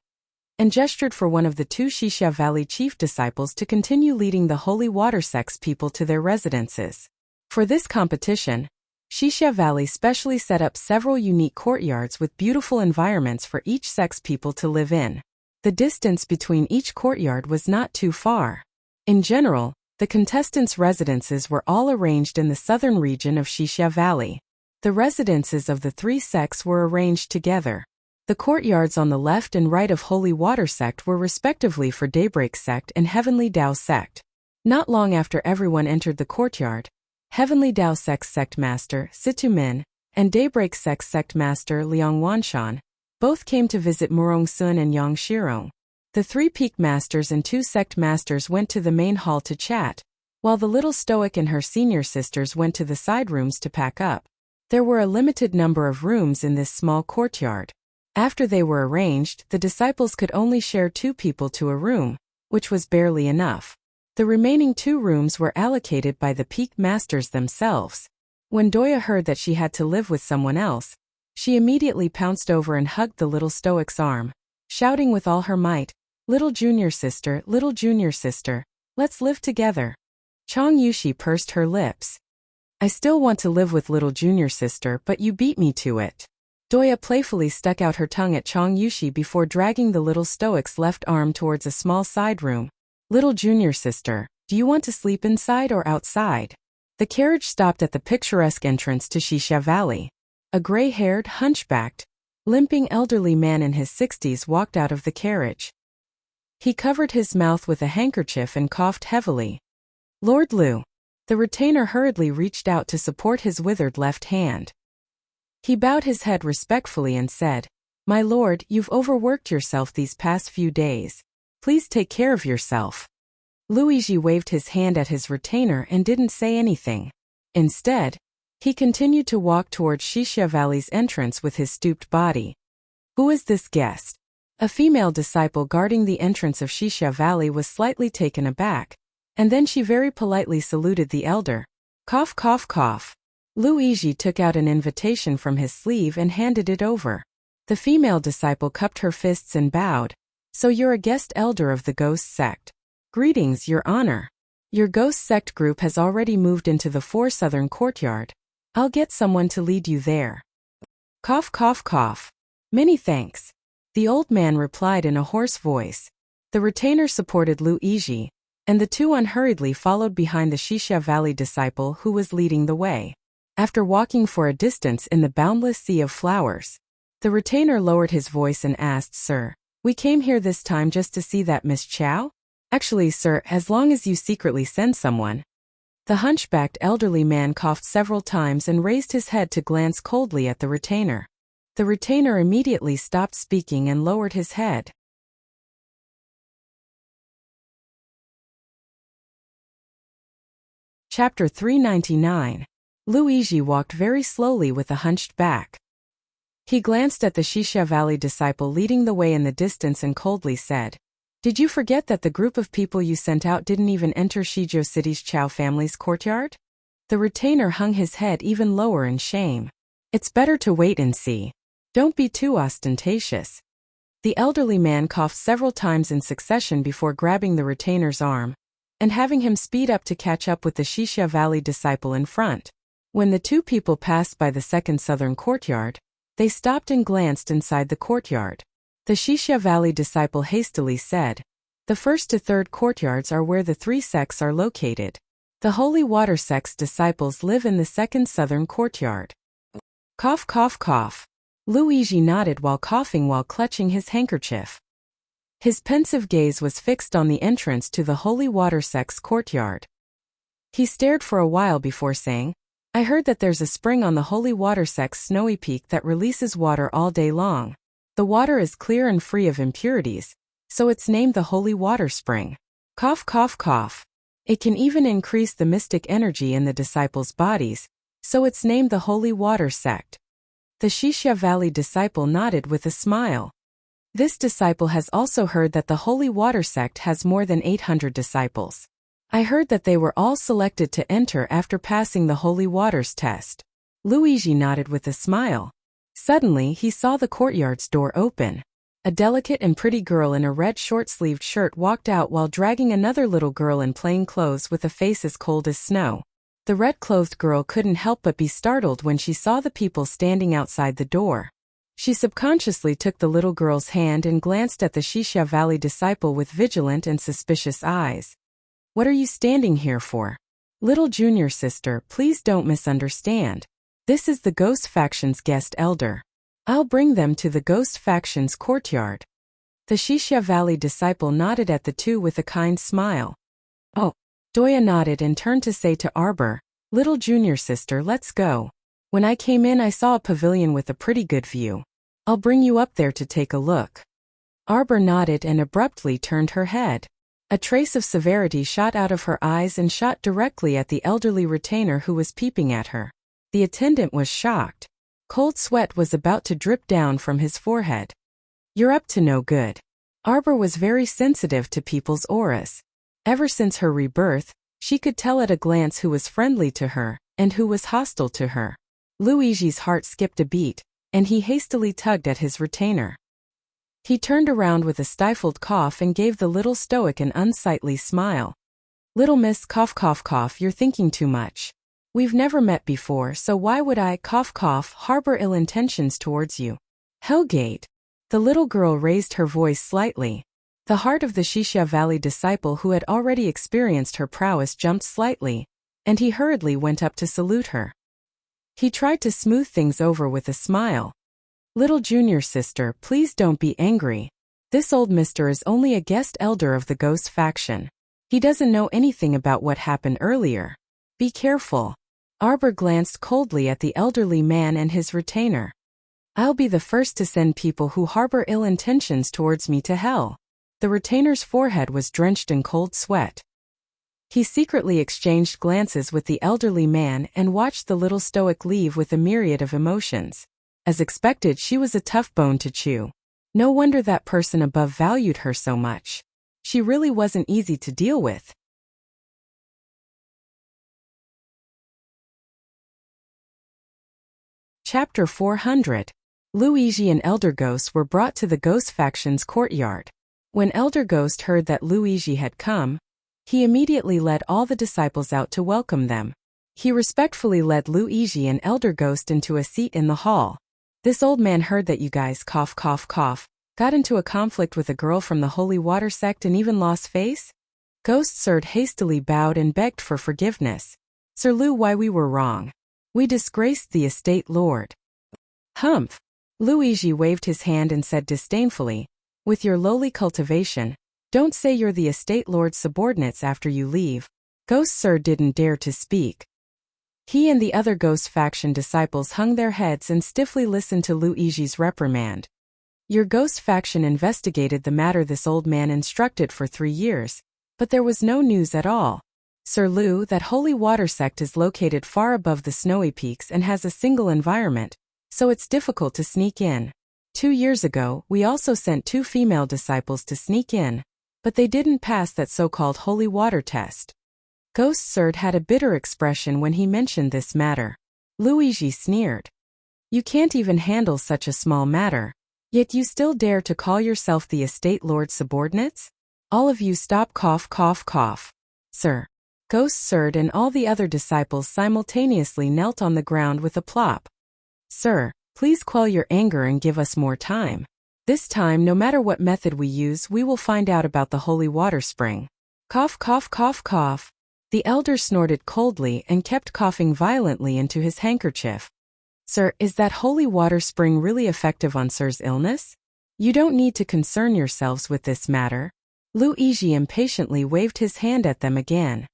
and gestured for one of the 2 Xixia Valley chief disciples to continue leading the Holy Water Sect's people to their residences. For this competition, Xixia Valley specially set up several unique courtyards with beautiful environments for each sect's people to live in. The distance between each courtyard was not too far. In general, the contestants' residences were all arranged in the southern region of Xixia Valley. The residences of the 3 sects were arranged together. The courtyards on the left and right of Holy Water Sect were respectively for Daybreak Sect and Heavenly Dao Sect. Not long after everyone entered the courtyard, Heavenly Dao Sect Master Situ Min and Daybreak Sect Master Liang Wanshan both came to visit Murong Sun and Yang Shirong. The 3 peak masters and 2 sect masters went to the main hall to chat, while the little stoic and her senior sisters went to the side rooms to pack up. There were a limited number of rooms in this small courtyard. After they were arranged, the disciples could only share 2 people to a room, which was barely enough. The remaining 2 rooms were allocated by the peak masters themselves. When Doya heard that she had to live with someone else, she immediately pounced over and hugged the little stoic's arm, shouting with all her might, little junior sister, let's live together." Chang Yushi pursed her lips. "I still want to live with little junior sister, but you beat me to it." Doya playfully stuck out her tongue at Chang Yushi before dragging the little stoic's left arm towards a small side room. "Little junior sister, do you want to sleep inside or outside?" The carriage stopped at the picturesque entrance to Shisha Valley. A gray-haired, hunchbacked, limping elderly man in his 60s walked out of the carriage. He covered his mouth with a handkerchief and coughed heavily. "Lord Lu." The retainer hurriedly reached out to support his withered left hand. He bowed his head respectfully and said, "My lord, you've overworked yourself these past few days. Please take care of yourself." Luigi waved his hand at his retainer and didn't say anything. Instead, he continued to walk towards Shisha Valley's entrance with his stooped body. "Who is this guest?" A female disciple guarding the entrance of Shisha Valley was slightly taken aback, and then she very politely saluted the elder. Cough, cough, cough. Luigi took out an invitation from his sleeve and handed it over. The female disciple cupped her fists and bowed. "So you're a guest elder of the Ghost Sect. Greetings, Your Honor. Your Ghost Sect group has already moved into the 4 southern courtyard. I'll get someone to lead you there." Cough, cough, cough. "Many thanks," the old man replied in a hoarse voice. The retainer supported Luigi, and the 2 unhurriedly followed behind the Shisha Valley disciple who was leading the way. After walking for a distance in the boundless sea of flowers, the retainer lowered his voice and asked, "Sir, we came here this time just to see that Miss Chow?" "Actually, sir, as long as you secretly send someone." The hunchbacked elderly man coughed several times and raised his head to glance coldly at the retainer. The retainer immediately stopped speaking and lowered his head. Chapter 399. Luigi walked very slowly with a hunched back. He glanced at the Shisha Valley disciple leading the way in the distance and coldly said, "Did you forget that the group of people you sent out didn't even enter Shijo City's Chow family's courtyard?" The retainer hung his head even lower in shame. "It's better to wait and see. Don't be too ostentatious." The elderly man coughed several times in succession before grabbing the retainer's arm and having him speed up to catch up with the Shisha Valley disciple in front. When the 2 people passed by the second southern courtyard, they stopped and glanced inside the courtyard. The Shisha Valley disciple hastily said, "The first to third courtyards are where the 3 sects are located. The Holy Water Sect's disciples live in the second southern courtyard." Cough, cough, cough. Luigi nodded while coughing while clutching his handkerchief. His pensive gaze was fixed on the entrance to the Holy Water Sect's courtyard. He stared for a while before saying, "I heard that there's a spring on the Holy Water Sect's snowy peak that releases water all day long. The water is clear and free of impurities, so it's named the Holy Water Spring." Cough, cough, cough. "It can even increase the mystic energy in the disciples' bodies, so it's named the Holy Water Sect." The Shisha Valley disciple nodded with a smile. This disciple has also heard that the Holy Water Sect has more than 800 disciples. "I heard that they were all selected to enter after passing the Holy Waters test." Luigi nodded with a smile. Suddenly, he saw the courtyard's door open. A delicate and pretty girl in a red short-sleeved shirt walked out while dragging another little girl in plain clothes with a face as cold as snow. The red-clothed girl couldn't help but be startled when she saw the people standing outside the door. She subconsciously took the little girl's hand and glanced at the Shisha Valley disciple with vigilant and suspicious eyes. "What are you standing here for?" "Little junior sister, please don't misunderstand. This is the Ghost Faction's guest elder. I'll bring them to the Ghost Faction's courtyard." The Shisha Valley disciple nodded at the 2 with a kind smile. "Oh, Doya nodded and turned to say to Arbor, "Little junior sister, let's go. When I came in I saw a pavilion with a pretty good view. I'll bring you up there to take a look." Arbor nodded and abruptly turned her head. A trace of severity shot out of her eyes and shot directly at the elderly retainer who was peeping at her. The attendant was shocked. Cold sweat was about to drip down from his forehead. "You're up to no good." Arbor was very sensitive to people's auras. Ever since her rebirth, she could tell at a glance who was friendly to her and who was hostile to her. Luigi's heart skipped a beat, and he hastily tugged at his retainer. He turned around with a stifled cough and gave the little stoic an unsightly smile. "Little miss, cough cough cough, you're thinking too much. We've never met before, so why would I, cough cough, harbor ill intentions towards you? Hellgate." The little girl raised her voice slightly. The heart of the Xixia Valley disciple who had already experienced her prowess jumped slightly, and he hurriedly went up to salute her. He tried to smooth things over with a smile. "Little junior sister, please don't be angry. This old mister is only a guest elder of the ghost faction. He doesn't know anything about what happened earlier. Be careful." Arbor glanced coldly at the elderly man and his retainer. "I'll be the first to send people who harbor ill intentions towards me to hell." The retainer's forehead was drenched in cold sweat. He secretly exchanged glances with the elderly man and watched the little stoic leave with a myriad of emotions. As expected, she was a tough bone to chew. No wonder that person above valued her so much. She really wasn't easy to deal with. Chapter 400. Luigi and Elder Ghost were brought to the Ghost faction's courtyard. When Elder Ghost heard that Luigi had come, he immediately led all the disciples out to welcome them. He respectfully led Luigi and Elder Ghost into a seat in the hall. "This old man heard that you guys, cough cough cough, got into a conflict with a girl from the Holy Water sect and even lost face?" Ghost Sir hastily bowed and begged for forgiveness. "Sir Lu, why we were wrong. We disgraced the estate lord." "Humph." Luigi waved his hand and said disdainfully, "With your lowly cultivation, don't say you're the estate lord's subordinates after you leave." Ghost Sir didn't dare to speak. He and the other Ghost faction disciples hung their heads and stiffly listened to Luigi's reprimand. "Your Ghost faction investigated the matter this old man instructed for 3 years, but there was no news at all. Sir Lu, that Holy Water sect is located far above the snowy peaks and has a single environment, so it's difficult to sneak in. 2 years ago, we also sent 2 female disciples to sneak in, but they didn't pass that so-called holy water test." Ghost Sir had a bitter expression when he mentioned this matter. Luigi sneered. "You can't even handle such a small matter, yet you still dare to call yourself the estate lord's subordinates? All of you stop, cough cough cough. Sir." Ghost Sir and all the other disciples simultaneously knelt on the ground with a plop. "Sir, please quell your anger and give us more time. This time, no matter what method we use, we will find out about the holy water spring." Cough cough cough cough. The elder snorted coldly and kept coughing violently into his handkerchief. "Sir, is that holy water spring really effective on Sir's illness? You don't need to concern yourselves with this matter." Luigi impatiently waved his hand at them again.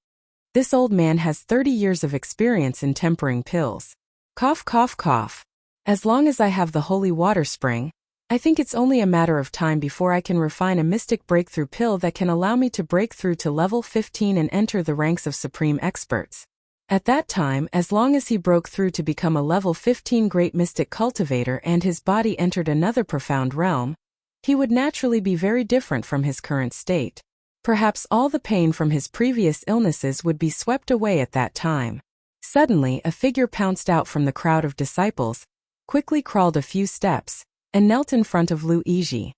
"This old man has 30 years of experience in tempering pills." Cough cough cough. "As long as I have the holy water spring, I think it's only a matter of time before I can refine a mystic breakthrough pill that can allow me to break through to level 15 and enter the ranks of supreme experts. At that time, as long as he broke through to become a level 15 great mystic cultivator and his body entered another profound realm, he would naturally be very different from his current state. Perhaps all the pain from his previous illnesses would be swept away at that time." Suddenly, a figure pounced out from the crowd of disciples, quickly crawled a few steps, and knelt in front of Luigi.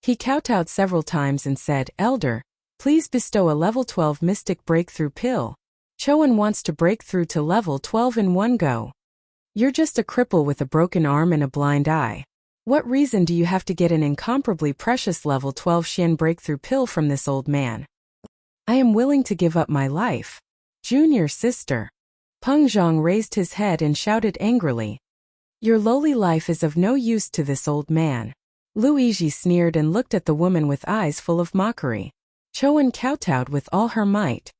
He kowtowed several times and said, "Elder, please bestow a level 12 mystic breakthrough pill. Chowan wants to break through to level 12 in one go. You're just a cripple with a broken arm and a blind eye. What reason do you have to get an incomparably precious level 12 Xian breakthrough pill from this old man?" "I am willing to give up my life." "Junior sister." Peng Zhang raised his head and shouted angrily, "Your lowly life is of no use to this old man." Luigi sneered and looked at the woman with eyes full of mockery. Chowan kowtowed with all her might.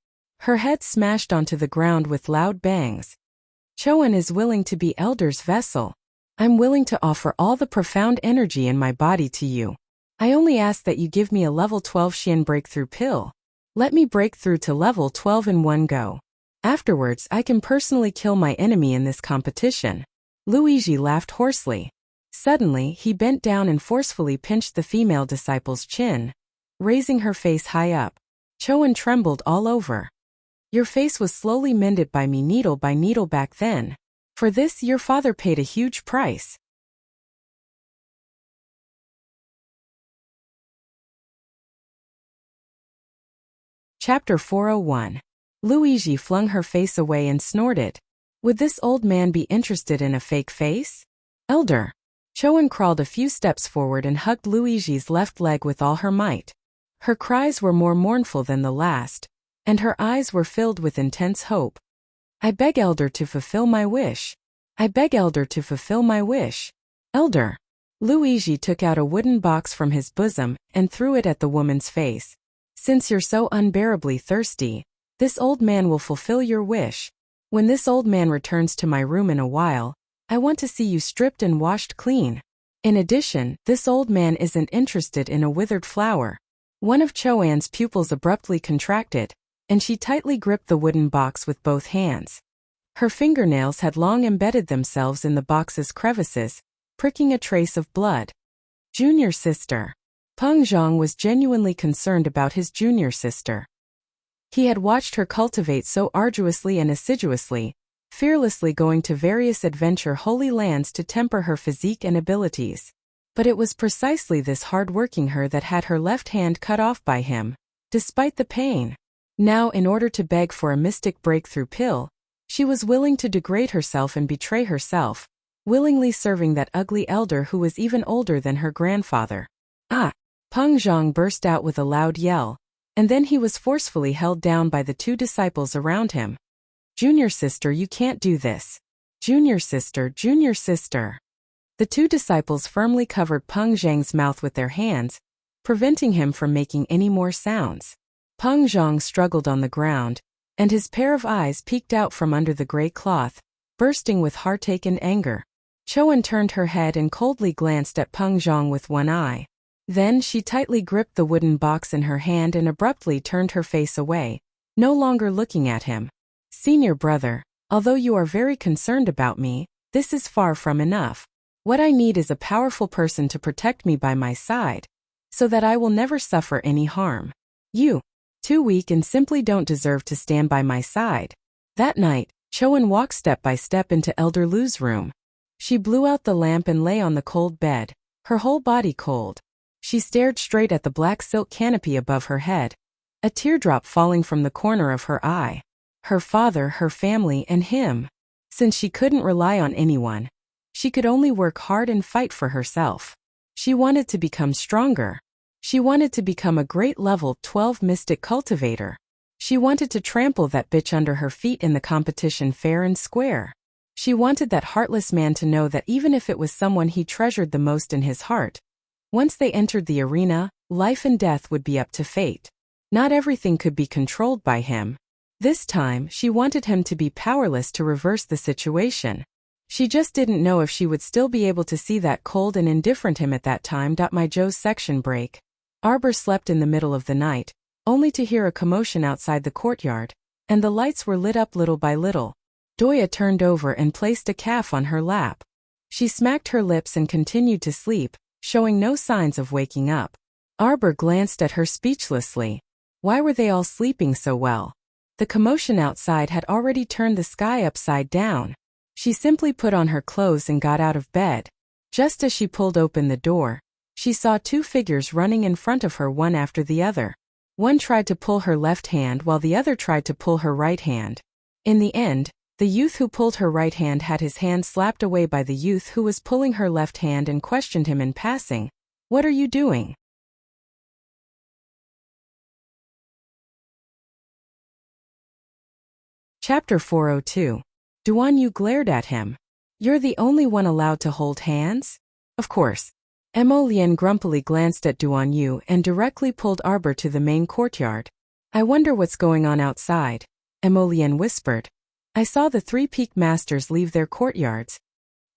Her head smashed onto the ground with loud bangs. Choan is willing to be Elder's vessel. I'm willing to offer all the profound energy in my body to you. I only ask that you give me a level 12 Xian breakthrough pill. Let me break through to level 12 in one go. Afterwards, I can personally kill my enemy in this competition. Luigi laughed hoarsely. Suddenly, he bent down and forcefully pinched the female disciple's chin, raising her face high up. Choan trembled all over. Your face was slowly mended by me needle by needle back then. For this, your father paid a huge price. Chapter 401. Luigi flung her face away and snorted. Would this old man be interested in a fake face? Elder. Choan crawled a few steps forward and hugged Luigi's left leg with all her might. Her cries were more mournful than the last, and her eyes were filled with intense hope. I beg Elder to fulfill my wish. I beg Elder to fulfill my wish. Elder. Luigi took out a wooden box from his bosom and threw it at the woman's face. Since you're so unbearably thirsty, this old man will fulfill your wish. When this old man returns to my room in a while, I want to see you stripped and washed clean. In addition, this old man isn't interested in a withered flower. One of Choan's pupils abruptly contracted, and she tightly gripped the wooden box with both hands. Her fingernails had long embedded themselves in the box's crevices, pricking a trace of blood. Junior sister. Peng Zhang was genuinely concerned about his junior sister. He had watched her cultivate so arduously and assiduously, fearlessly going to various adventure holy lands to temper her physique and abilities. But it was precisely this hard-working her that had her left hand cut off by him, despite the pain. Now, in order to beg for a mystic breakthrough pill, she was willing to degrade herself and betray herself, willingly serving that ugly elder who was even older than her grandfather. Ah! Peng Zhang burst out with a loud yell, and then he was forcefully held down by the two disciples around him. Junior sister, you can't do this. Junior sister, junior sister. The two disciples firmly covered Peng Zhang's mouth with their hands, preventing him from making any more sounds. Peng Zhang struggled on the ground, and his pair of eyes peeked out from under the gray cloth, bursting with heartache and anger. Choan turned her head and coldly glanced at Peng Zhang with one eye. Then she tightly gripped the wooden box in her hand and abruptly turned her face away, no longer looking at him. Senior brother, although you are very concerned about me, this is far from enough. What I need is a powerful person to protect me by my side, so that I will never suffer any harm. You, too weak and simply don't deserve to stand by my side. That night, Choan walked step by step into Elder Lu's room. She blew out the lamp and lay on the cold bed, her whole body cold. She stared straight at the black silk canopy above her head, a teardrop falling from the corner of her eye. Her father, her family, and him. Since she couldn't rely on anyone, she could only work hard and fight for herself. She wanted to become stronger. She wanted to become a great level 12 mystic cultivator. She wanted to trample that bitch under her feet in the competition fair and square. She wanted that heartless man to know that even if it was someone he treasured the most in his heart, once they entered the arena, life and death would be up to fate. Not everything could be controlled by him. This time, she wanted him to be powerless to reverse the situation. She just didn't know if she would still be able to see that cold and indifferent him at that time. My Joe's section break. Arbor slept in the middle of the night, only to hear a commotion outside the courtyard, and the lights were lit up little by little. Doya turned over and placed a calf on her lap. She smacked her lips and continued to sleep, showing no signs of waking up. Arbor glanced at her speechlessly. Why were they all sleeping so well? The commotion outside had already turned the sky upside down. She simply put on her clothes and got out of bed. Just as she pulled open the door, she saw two figures running in front of her, one after the other. One tried to pull her left hand while the other tried to pull her right hand. In the end, the youth who pulled her right hand had his hand slapped away by the youth who was pulling her left hand and questioned him in passing. What are you doing? Chapter 402. Duan Yu glared at him. You're the only one allowed to hold hands? Of course. Mo Lian grumpily glanced at Duan Yu and directly pulled Arbor to the main courtyard. I wonder what's going on outside. Emolian whispered. I saw the three-peaked masters leave their courtyards.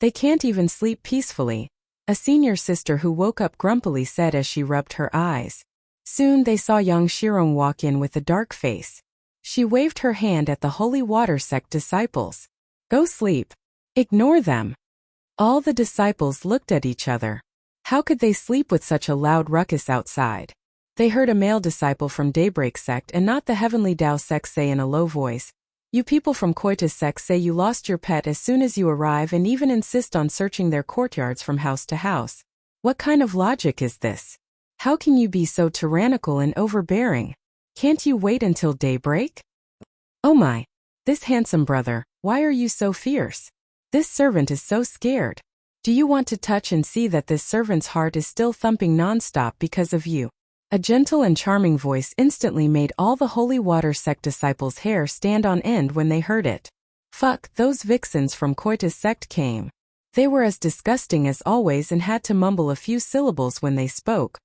They can't even sleep peacefully, a senior sister who woke up grumpily said as she rubbed her eyes. Soon they saw young Shirong walk in with a dark face. She waved her hand at the holy water sect disciples. Go sleep. Ignore them. All the disciples looked at each other. How could they sleep with such a loud ruckus outside? They heard a male disciple from Daybreak sect and not the Heavenly Tao sect say in a low voice, You people from Koitus sect say you lost your pet as soon as you arrive and even insist on searching their courtyards from house to house. What kind of logic is this? How can you be so tyrannical and overbearing? Can't you wait until daybreak? Oh my! This handsome brother, why are you so fierce? This servant is so scared. Do you want to touch and see that this servant's heart is still thumping non-stop because of you? A gentle and charming voice instantly made all the Holy Water sect disciples' hair stand on end when they heard it. Fuck, those vixens from Koitus sect came. They were as disgusting as always and had to mumble a few syllables when they spoke.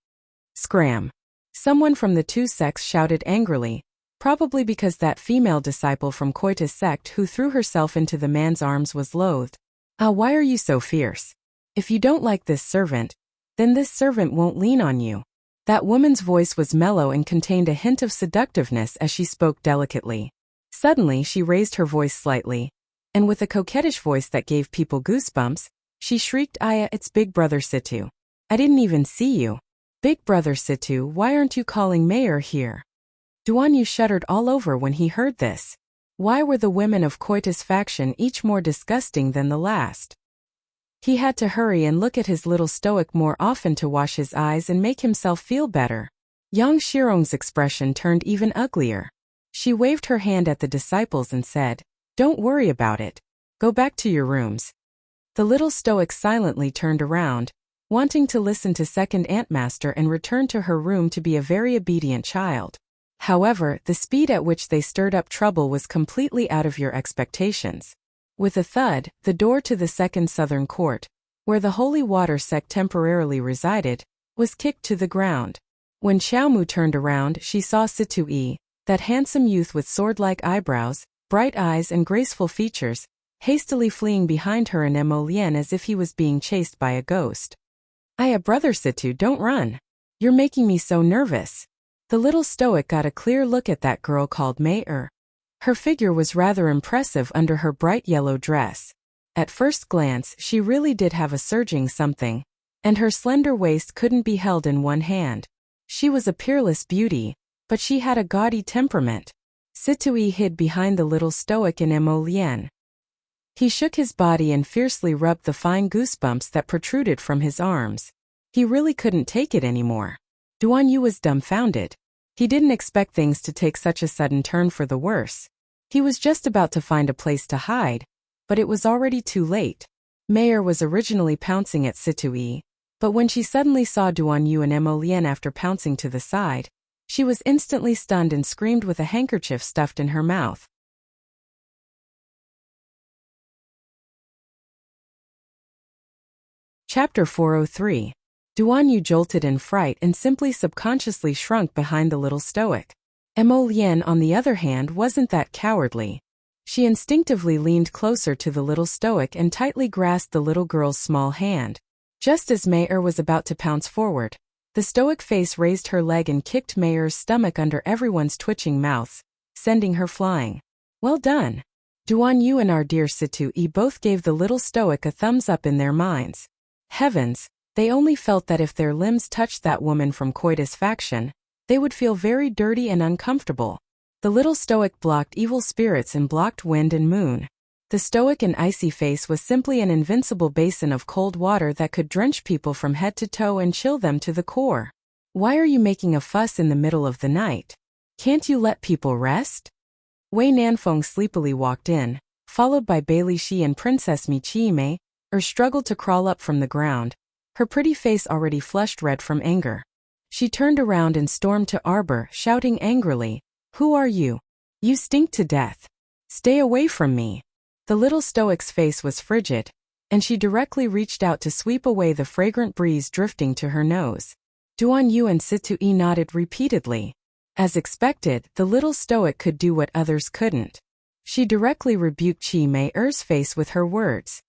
Scram. Someone from the two sects shouted angrily, probably because that female disciple from Koitus sect who threw herself into the man's arms was loathed. Why are you so fierce? If you don't like this servant, then this servant won't lean on you. That woman's voice was mellow and contained a hint of seductiveness as she spoke delicately. Suddenly she raised her voice slightly, and with a coquettish voice that gave people goosebumps, she shrieked, Aya, it's Big Brother Situ. I didn't even see you. Big Brother Situ, why aren't you calling Mayor here? Duan Yu shuddered all over when he heard this. Why were the women of Koitus faction each more disgusting than the last? He had to hurry and look at his little stoic more often to wash his eyes and make himself feel better. Young Shirong's expression turned even uglier. She waved her hand at the disciples and said, Don't worry about it. Go back to your rooms. The little stoic silently turned around, wanting to listen to Second Antmaster and return to her room to be a very obedient child. However, the speed at which they stirred up trouble was completely out of your expectations. With a thud, the door to the second southern court, where the Holy Water sect temporarily resided, was kicked to the ground. When Xiaomu turned around, she saw Situ-yi, that handsome youth with sword-like eyebrows, bright eyes and graceful features, hastily fleeing behind her and Emolian as if he was being chased by a ghost. Aya, brother Situ, don't run. You're making me so nervous. The little stoic got a clear look at that girl called Mei-er. Her figure was rather impressive under her bright yellow dress. At first glance, she really did have a surging something, and her slender waist couldn't be held in one hand. She was a peerless beauty, but she had a gaudy temperament. Situ-yi hid behind the little stoic and Emolian. He shook his body and fiercely rubbed the fine goosebumps that protruded from his arms. He really couldn't take it anymore. Duan Yu was dumbfounded. He didn't expect things to take such a sudden turn for the worse. He was just about to find a place to hide, but it was already too late. Mei-er was originally pouncing at Situ-yi, but when she suddenly saw Duan Yu and Emolian after pouncing to the side, she was instantly stunned and screamed with a handkerchief stuffed in her mouth. Chapter 403. Duan Yu jolted in fright and simply subconsciously shrunk behind the little stoic. Emolian, on the other hand, wasn't that cowardly. She instinctively leaned closer to the little stoic and tightly grasped the little girl's small hand. Just as Mei-er was about to pounce forward, the stoic face raised her leg and kicked Mei-er's stomach under everyone's twitching mouths, sending her flying. Well done. Duan Yu and our dear Situ-yi both gave the little stoic a thumbs up in their minds. Heavens, they only felt that if their limbs touched that woman from Koitus faction, they would feel very dirty and uncomfortable. The little stoic blocked evil spirits and blocked wind and moon. The stoic and icy face was simply an invincible basin of cold water that could drench people from head to toe and chill them to the core. Why are you making a fuss in the middle of the night? Can't you let people rest? Wei Nanfeng sleepily walked in, followed by Bailey Shi and Princess Michiime, struggled to crawl up from the ground, her pretty face already flushed red from anger. She turned around and stormed to Arbor, shouting angrily, Who are you? You stink to death. Stay away from me. The little stoic's face was frigid, and she directly reached out to sweep away the fragrant breeze drifting to her nose. Duan Yu and Situ-yi nodded repeatedly. As expected, the little stoic could do what others couldn't. She directly rebuked Chi Mei-er's face with her words.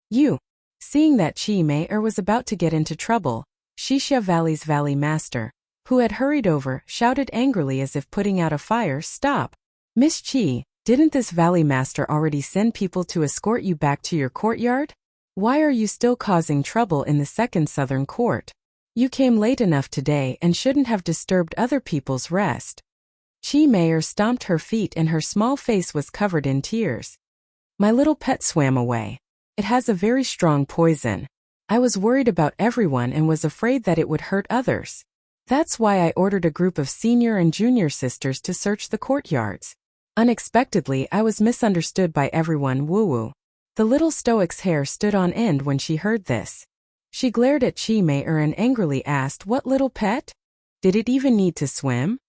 You. Seeing that Chi Mei-er was about to get into trouble, Xixia Valley's Valley Master, who had hurried over, shouted angrily as if putting out a fire, "Stop! Miss Chi, didn't this Valley Master already send people to escort you back to your courtyard? Why are you still causing trouble in the second southern court? You came late enough today and shouldn't have disturbed other people's rest." Chi Mei-er stomped her feet and her small face was covered in tears. "My little pet swam away. It has a very strong poison. I was worried about everyone and was afraid that it would hurt others. That's why I ordered a group of senior and junior sisters to search the courtyards. Unexpectedly, I was misunderstood by everyone." Woo-woo. The little stoic's hair stood on end when she heard this. She glared at Chi Mei-er and angrily asked, "What little pet? Did it even need to swim?"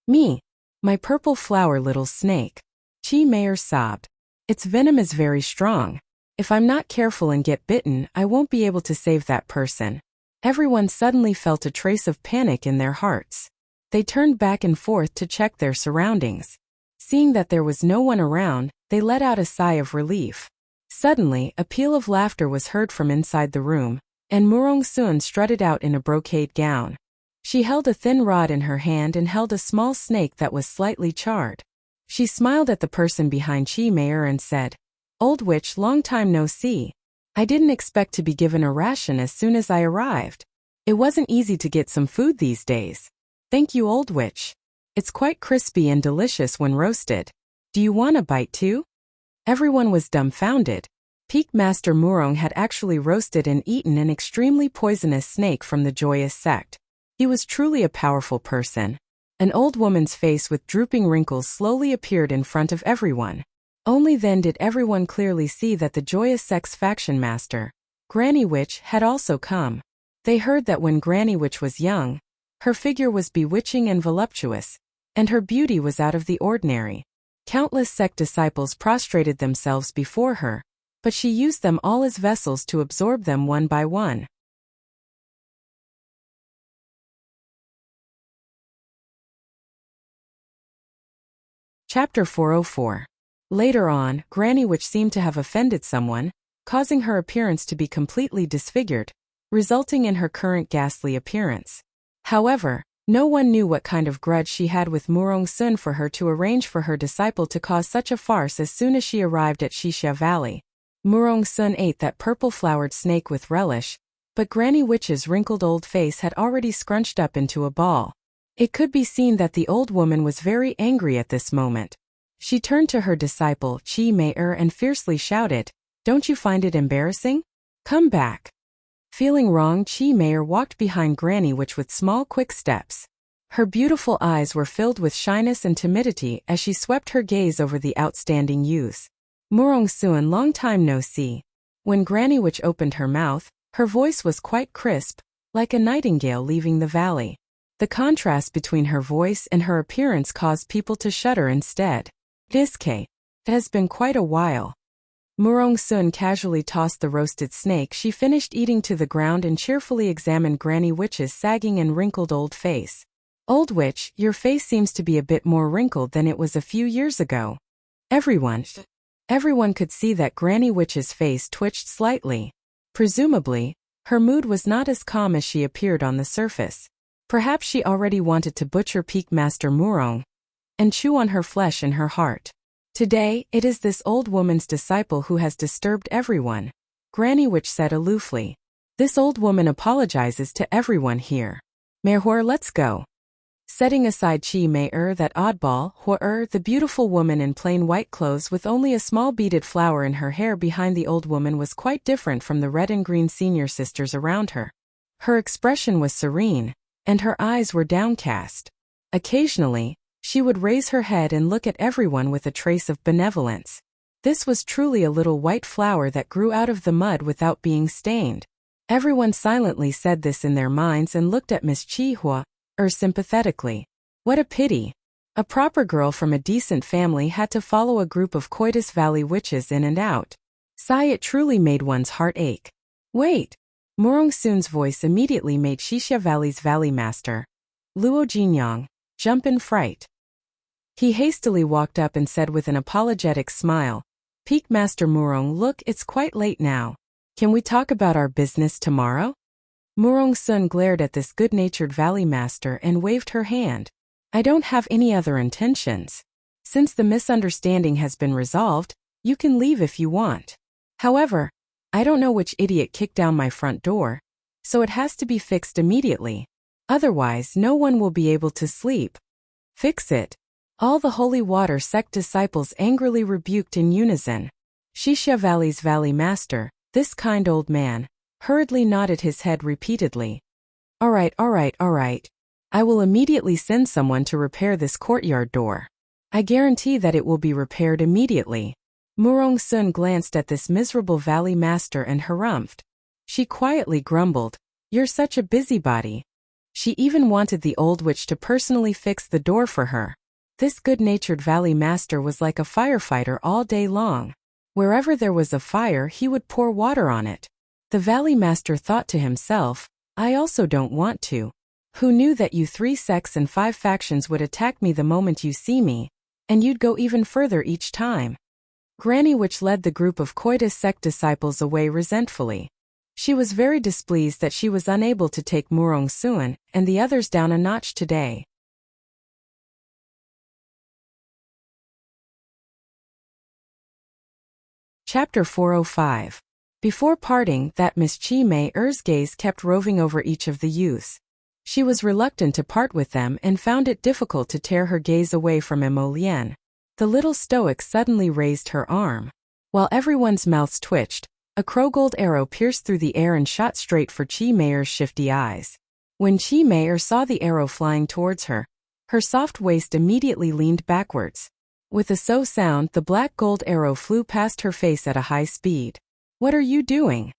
"Me. My purple flower little snake." Chi Mei-er sobbed. "Its venom is very strong. If I'm not careful and get bitten, I won't be able to save that person." Everyone suddenly felt a trace of panic in their hearts. They turned back and forth to check their surroundings. Seeing that there was no one around, they let out a sigh of relief. Suddenly, a peal of laughter was heard from inside the room, and Murong-sun strutted out in a brocade gown. She held a thin rod in her hand and held a small snake that was slightly charred. She smiled at the person behind Chi Mei-er and said, "Old witch, long time no see. I didn't expect to be given a ration as soon as I arrived. It wasn't easy to get some food these days. Thank you, old witch. It's quite crispy and delicious when roasted. Do you want a bite too?" Everyone was dumbfounded. Peak Master Murong had actually roasted and eaten an extremely poisonous snake from the Joyous Sect. He was truly a powerful person. An old woman's face with drooping wrinkles slowly appeared in front of everyone. Only then did everyone clearly see that the Joyous Sect's faction master, Granny Witch, had also come. They heard that when Granny Witch was young, her figure was bewitching and voluptuous, and her beauty was out of the ordinary. Countless sect disciples prostrated themselves before her, but she used them all as vessels to absorb them one by one. Chapter 404. Later on, Granny Witch seemed to have offended someone, causing her appearance to be completely disfigured, resulting in her current ghastly appearance. However, no one knew what kind of grudge she had with Murong-sun for her to arrange for her disciple to cause such a farce as soon as she arrived at Xixia Valley. Murong-sun ate that purple-flowered snake with relish, but Granny Witch's wrinkled old face had already scrunched up into a ball. It could be seen that the old woman was very angry at this moment. She turned to her disciple, Chi Mei-er, and fiercely shouted, "Don't you find it embarrassing? Come back." Feeling wrong, Chi Mei-er walked behind Granny Witch with small quick steps. Her beautiful eyes were filled with shyness and timidity as she swept her gaze over the outstanding youths. Murong-sun, long time no see. When Granny Witch opened her mouth, her voice was quite crisp, like a nightingale leaving the valley. The contrast between her voice and her appearance caused people to shudder instead. "It has been quite a while." Murong-sun casually tossed the roasted snake she finished eating to the ground and cheerfully examined Granny Witch's sagging and wrinkled old face. "Old witch, your face seems to be a bit more wrinkled than it was a few years ago." Everyone could see that Granny Witch's face twitched slightly. Presumably, her mood was not as calm as she appeared on the surface. Perhaps she already wanted to butcher Peak Master Murong and chew on her flesh in her heart. "Today, it is this old woman's disciple who has disturbed everyone," Granny Witch said aloofly. "This old woman apologizes to everyone here. Mehor, let's go." Setting aside Chi Mei-er, that oddball, Hua-er, the beautiful woman in plain white clothes with only a small beaded flower in her hair behind the old woman was quite different from the red and green senior sisters around her. Her expression was serene, and her eyes were downcast. Occasionally, she would raise her head and look at everyone with a trace of benevolence. This was truly a little white flower that grew out of the mud without being stained. Everyone silently said this in their minds and looked at Miss Hua-er sympathetically. What a pity. A proper girl from a decent family had to follow a group of Coitus Valley witches in and out. Sigh, it truly made one's heart ache. Wait! Murong-sun's voice immediately made Xixia Valley's Valley Master, Luo Jinyang, jump in fright. He hastily walked up and said with an apologetic smile, "Peak Master Murong, look, it's quite late now. Can we talk about our business tomorrow?" Murong Sun glared at this good-natured valley master and waved her hand. "I don't have any other intentions. Since the misunderstanding has been resolved, you can leave if you want. However, I don't know which idiot kicked down my front door, so it has to be fixed immediately. Otherwise, no one will be able to sleep." "Fix it." All the Holy Water sect disciples angrily rebuked in unison. Wuxia Valley's valley master, this kind old man, hurriedly nodded his head repeatedly. All right. I will immediately send someone to repair this courtyard door. I guarantee that it will be repaired immediately." Murong Sun glanced at this miserable valley master and harumphed. She quietly grumbled, "You're such a busybody." She even wanted the old witch to personally fix the door for her. This good-natured valley master was like a firefighter all day long. Wherever there was a fire, he would pour water on it. The valley master thought to himself, "I also don't want to. Who knew that you 3 sects and 5 factions would attack me the moment you see me, and you'd go even further each time?" Granny Witch led the group of Coitus sect disciples away resentfully. She was very displeased that she was unable to take Murong Sun and the others down a notch today. Chapter 405. Before parting, that Miss Chi Mei-er's gaze kept roving over each of the youths. She was reluctant to part with them and found it difficult to tear her gaze away from Emolien. The little stoic suddenly raised her arm. While everyone's mouths twitched, a crow-gold arrow pierced through the air and shot straight for Chi Mei-er's shifty eyes. When Chi Mei-er saw the arrow flying towards her, her soft waist immediately leaned backwards. With a so sound, the black gold arrow flew past her face at a high speed. "What are you doing?"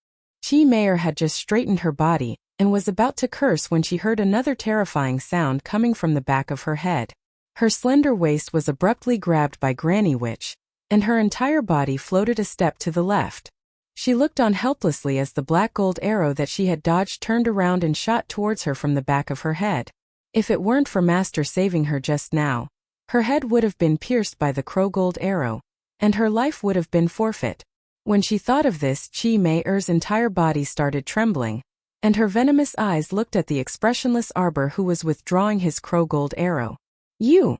Chi Mei-er had just straightened her body and was about to curse when she heard another terrifying sound coming from the back of her head. Her slender waist was abruptly grabbed by Granny Witch, and her entire body floated a step to the left. She looked on helplessly as the black gold arrow that she had dodged turned around and shot towards her from the back of her head. If it weren't for Master saving her just now, her head would have been pierced by the crow-gold arrow, and her life would have been forfeit. When she thought of this, Chi Mei-er's entire body started trembling, and her venomous eyes looked at the expressionless arbor who was withdrawing his crow-gold arrow. "You!"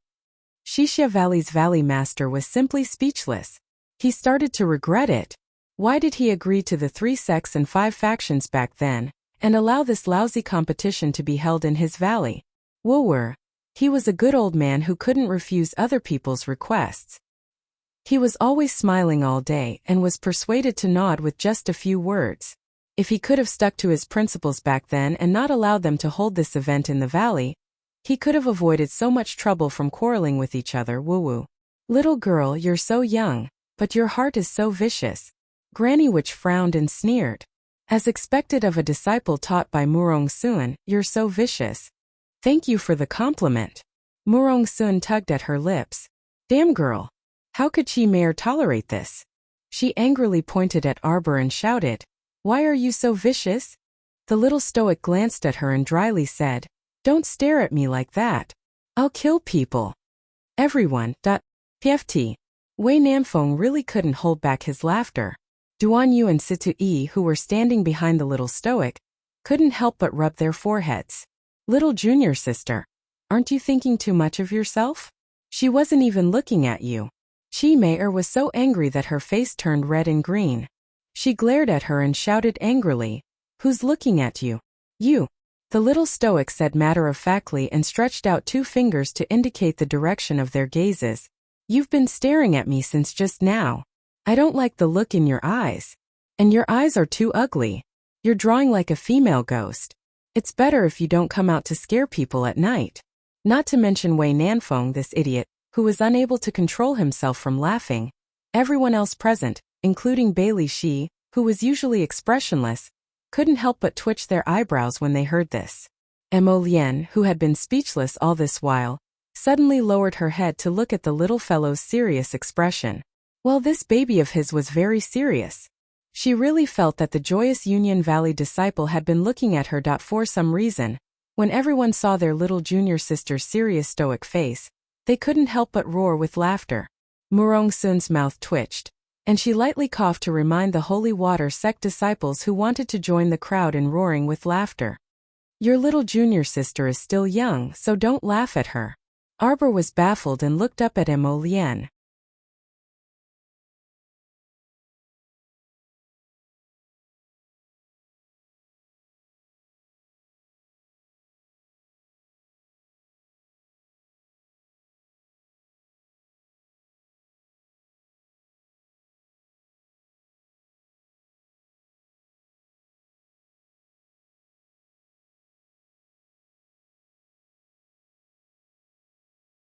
Wuxia Valley's valley master was simply speechless. He started to regret it. Why did he agree to the 3 sects and 5 factions back then, and allow this lousy competition to be held in his valley? Wooer. He was a good old man who couldn't refuse other people's requests. He was always smiling all day and was persuaded to nod with just a few words. If he could have stuck to his principles back then and not allowed them to hold this event in the valley, he could have avoided so much trouble from quarreling with each other. Woo-woo. "Little girl, you're so young, but your heart is so vicious." Granny Witch frowned and sneered. As expected of a disciple taught by Murong Sun, "You're so vicious." "Thank you for the compliment." Murong Sun tugged at her lips. "Damn girl. How could Chi Mei-er tolerate this?" She angrily pointed at Arbor and shouted, "Why are you so vicious?" The little stoic glanced at her and dryly said, "Don't stare at me like that. I'll kill people." Everyone. PFT. Wei Nanfeng really couldn't hold back his laughter. Duan Yu and Situ Yi, who were standing behind the little stoic, couldn't help but rub their foreheads. "Little junior sister, aren't you thinking too much of yourself? She wasn't even looking at you." Chi Mei-er was so angry that her face turned red and green. She glared at her and shouted angrily, "Who's looking at you?" "You." The little stoic said matter-of-factly and stretched out 2 fingers to indicate the direction of their gazes. "You've been staring at me since just now. I don't like the look in your eyes. And your eyes are too ugly. You're drawing like a female ghost. It's better if you don't come out to scare people at night." Not to mention Wei Nanfeng, this idiot, who was unable to control himself from laughing. Everyone else present, including Bailey Shi, who was usually expressionless, couldn't help but twitch their eyebrows when they heard this. Emolien, who had been speechless all this while, suddenly lowered her head to look at the little fellow's serious expression. Well, this baby of his was very serious. She really felt that the joyous Union Valley disciple had been looking at her. For some reason, When everyone saw their little junior sister's serious stoic face, they couldn't help but roar with laughter. Murong Sun's mouth twitched, and she lightly coughed to remind the holy water sect disciples who wanted to join the crowd in roaring with laughter. Your little junior sister is still young, so don't laugh at her. Arbor was baffled and looked up at Mo Lien,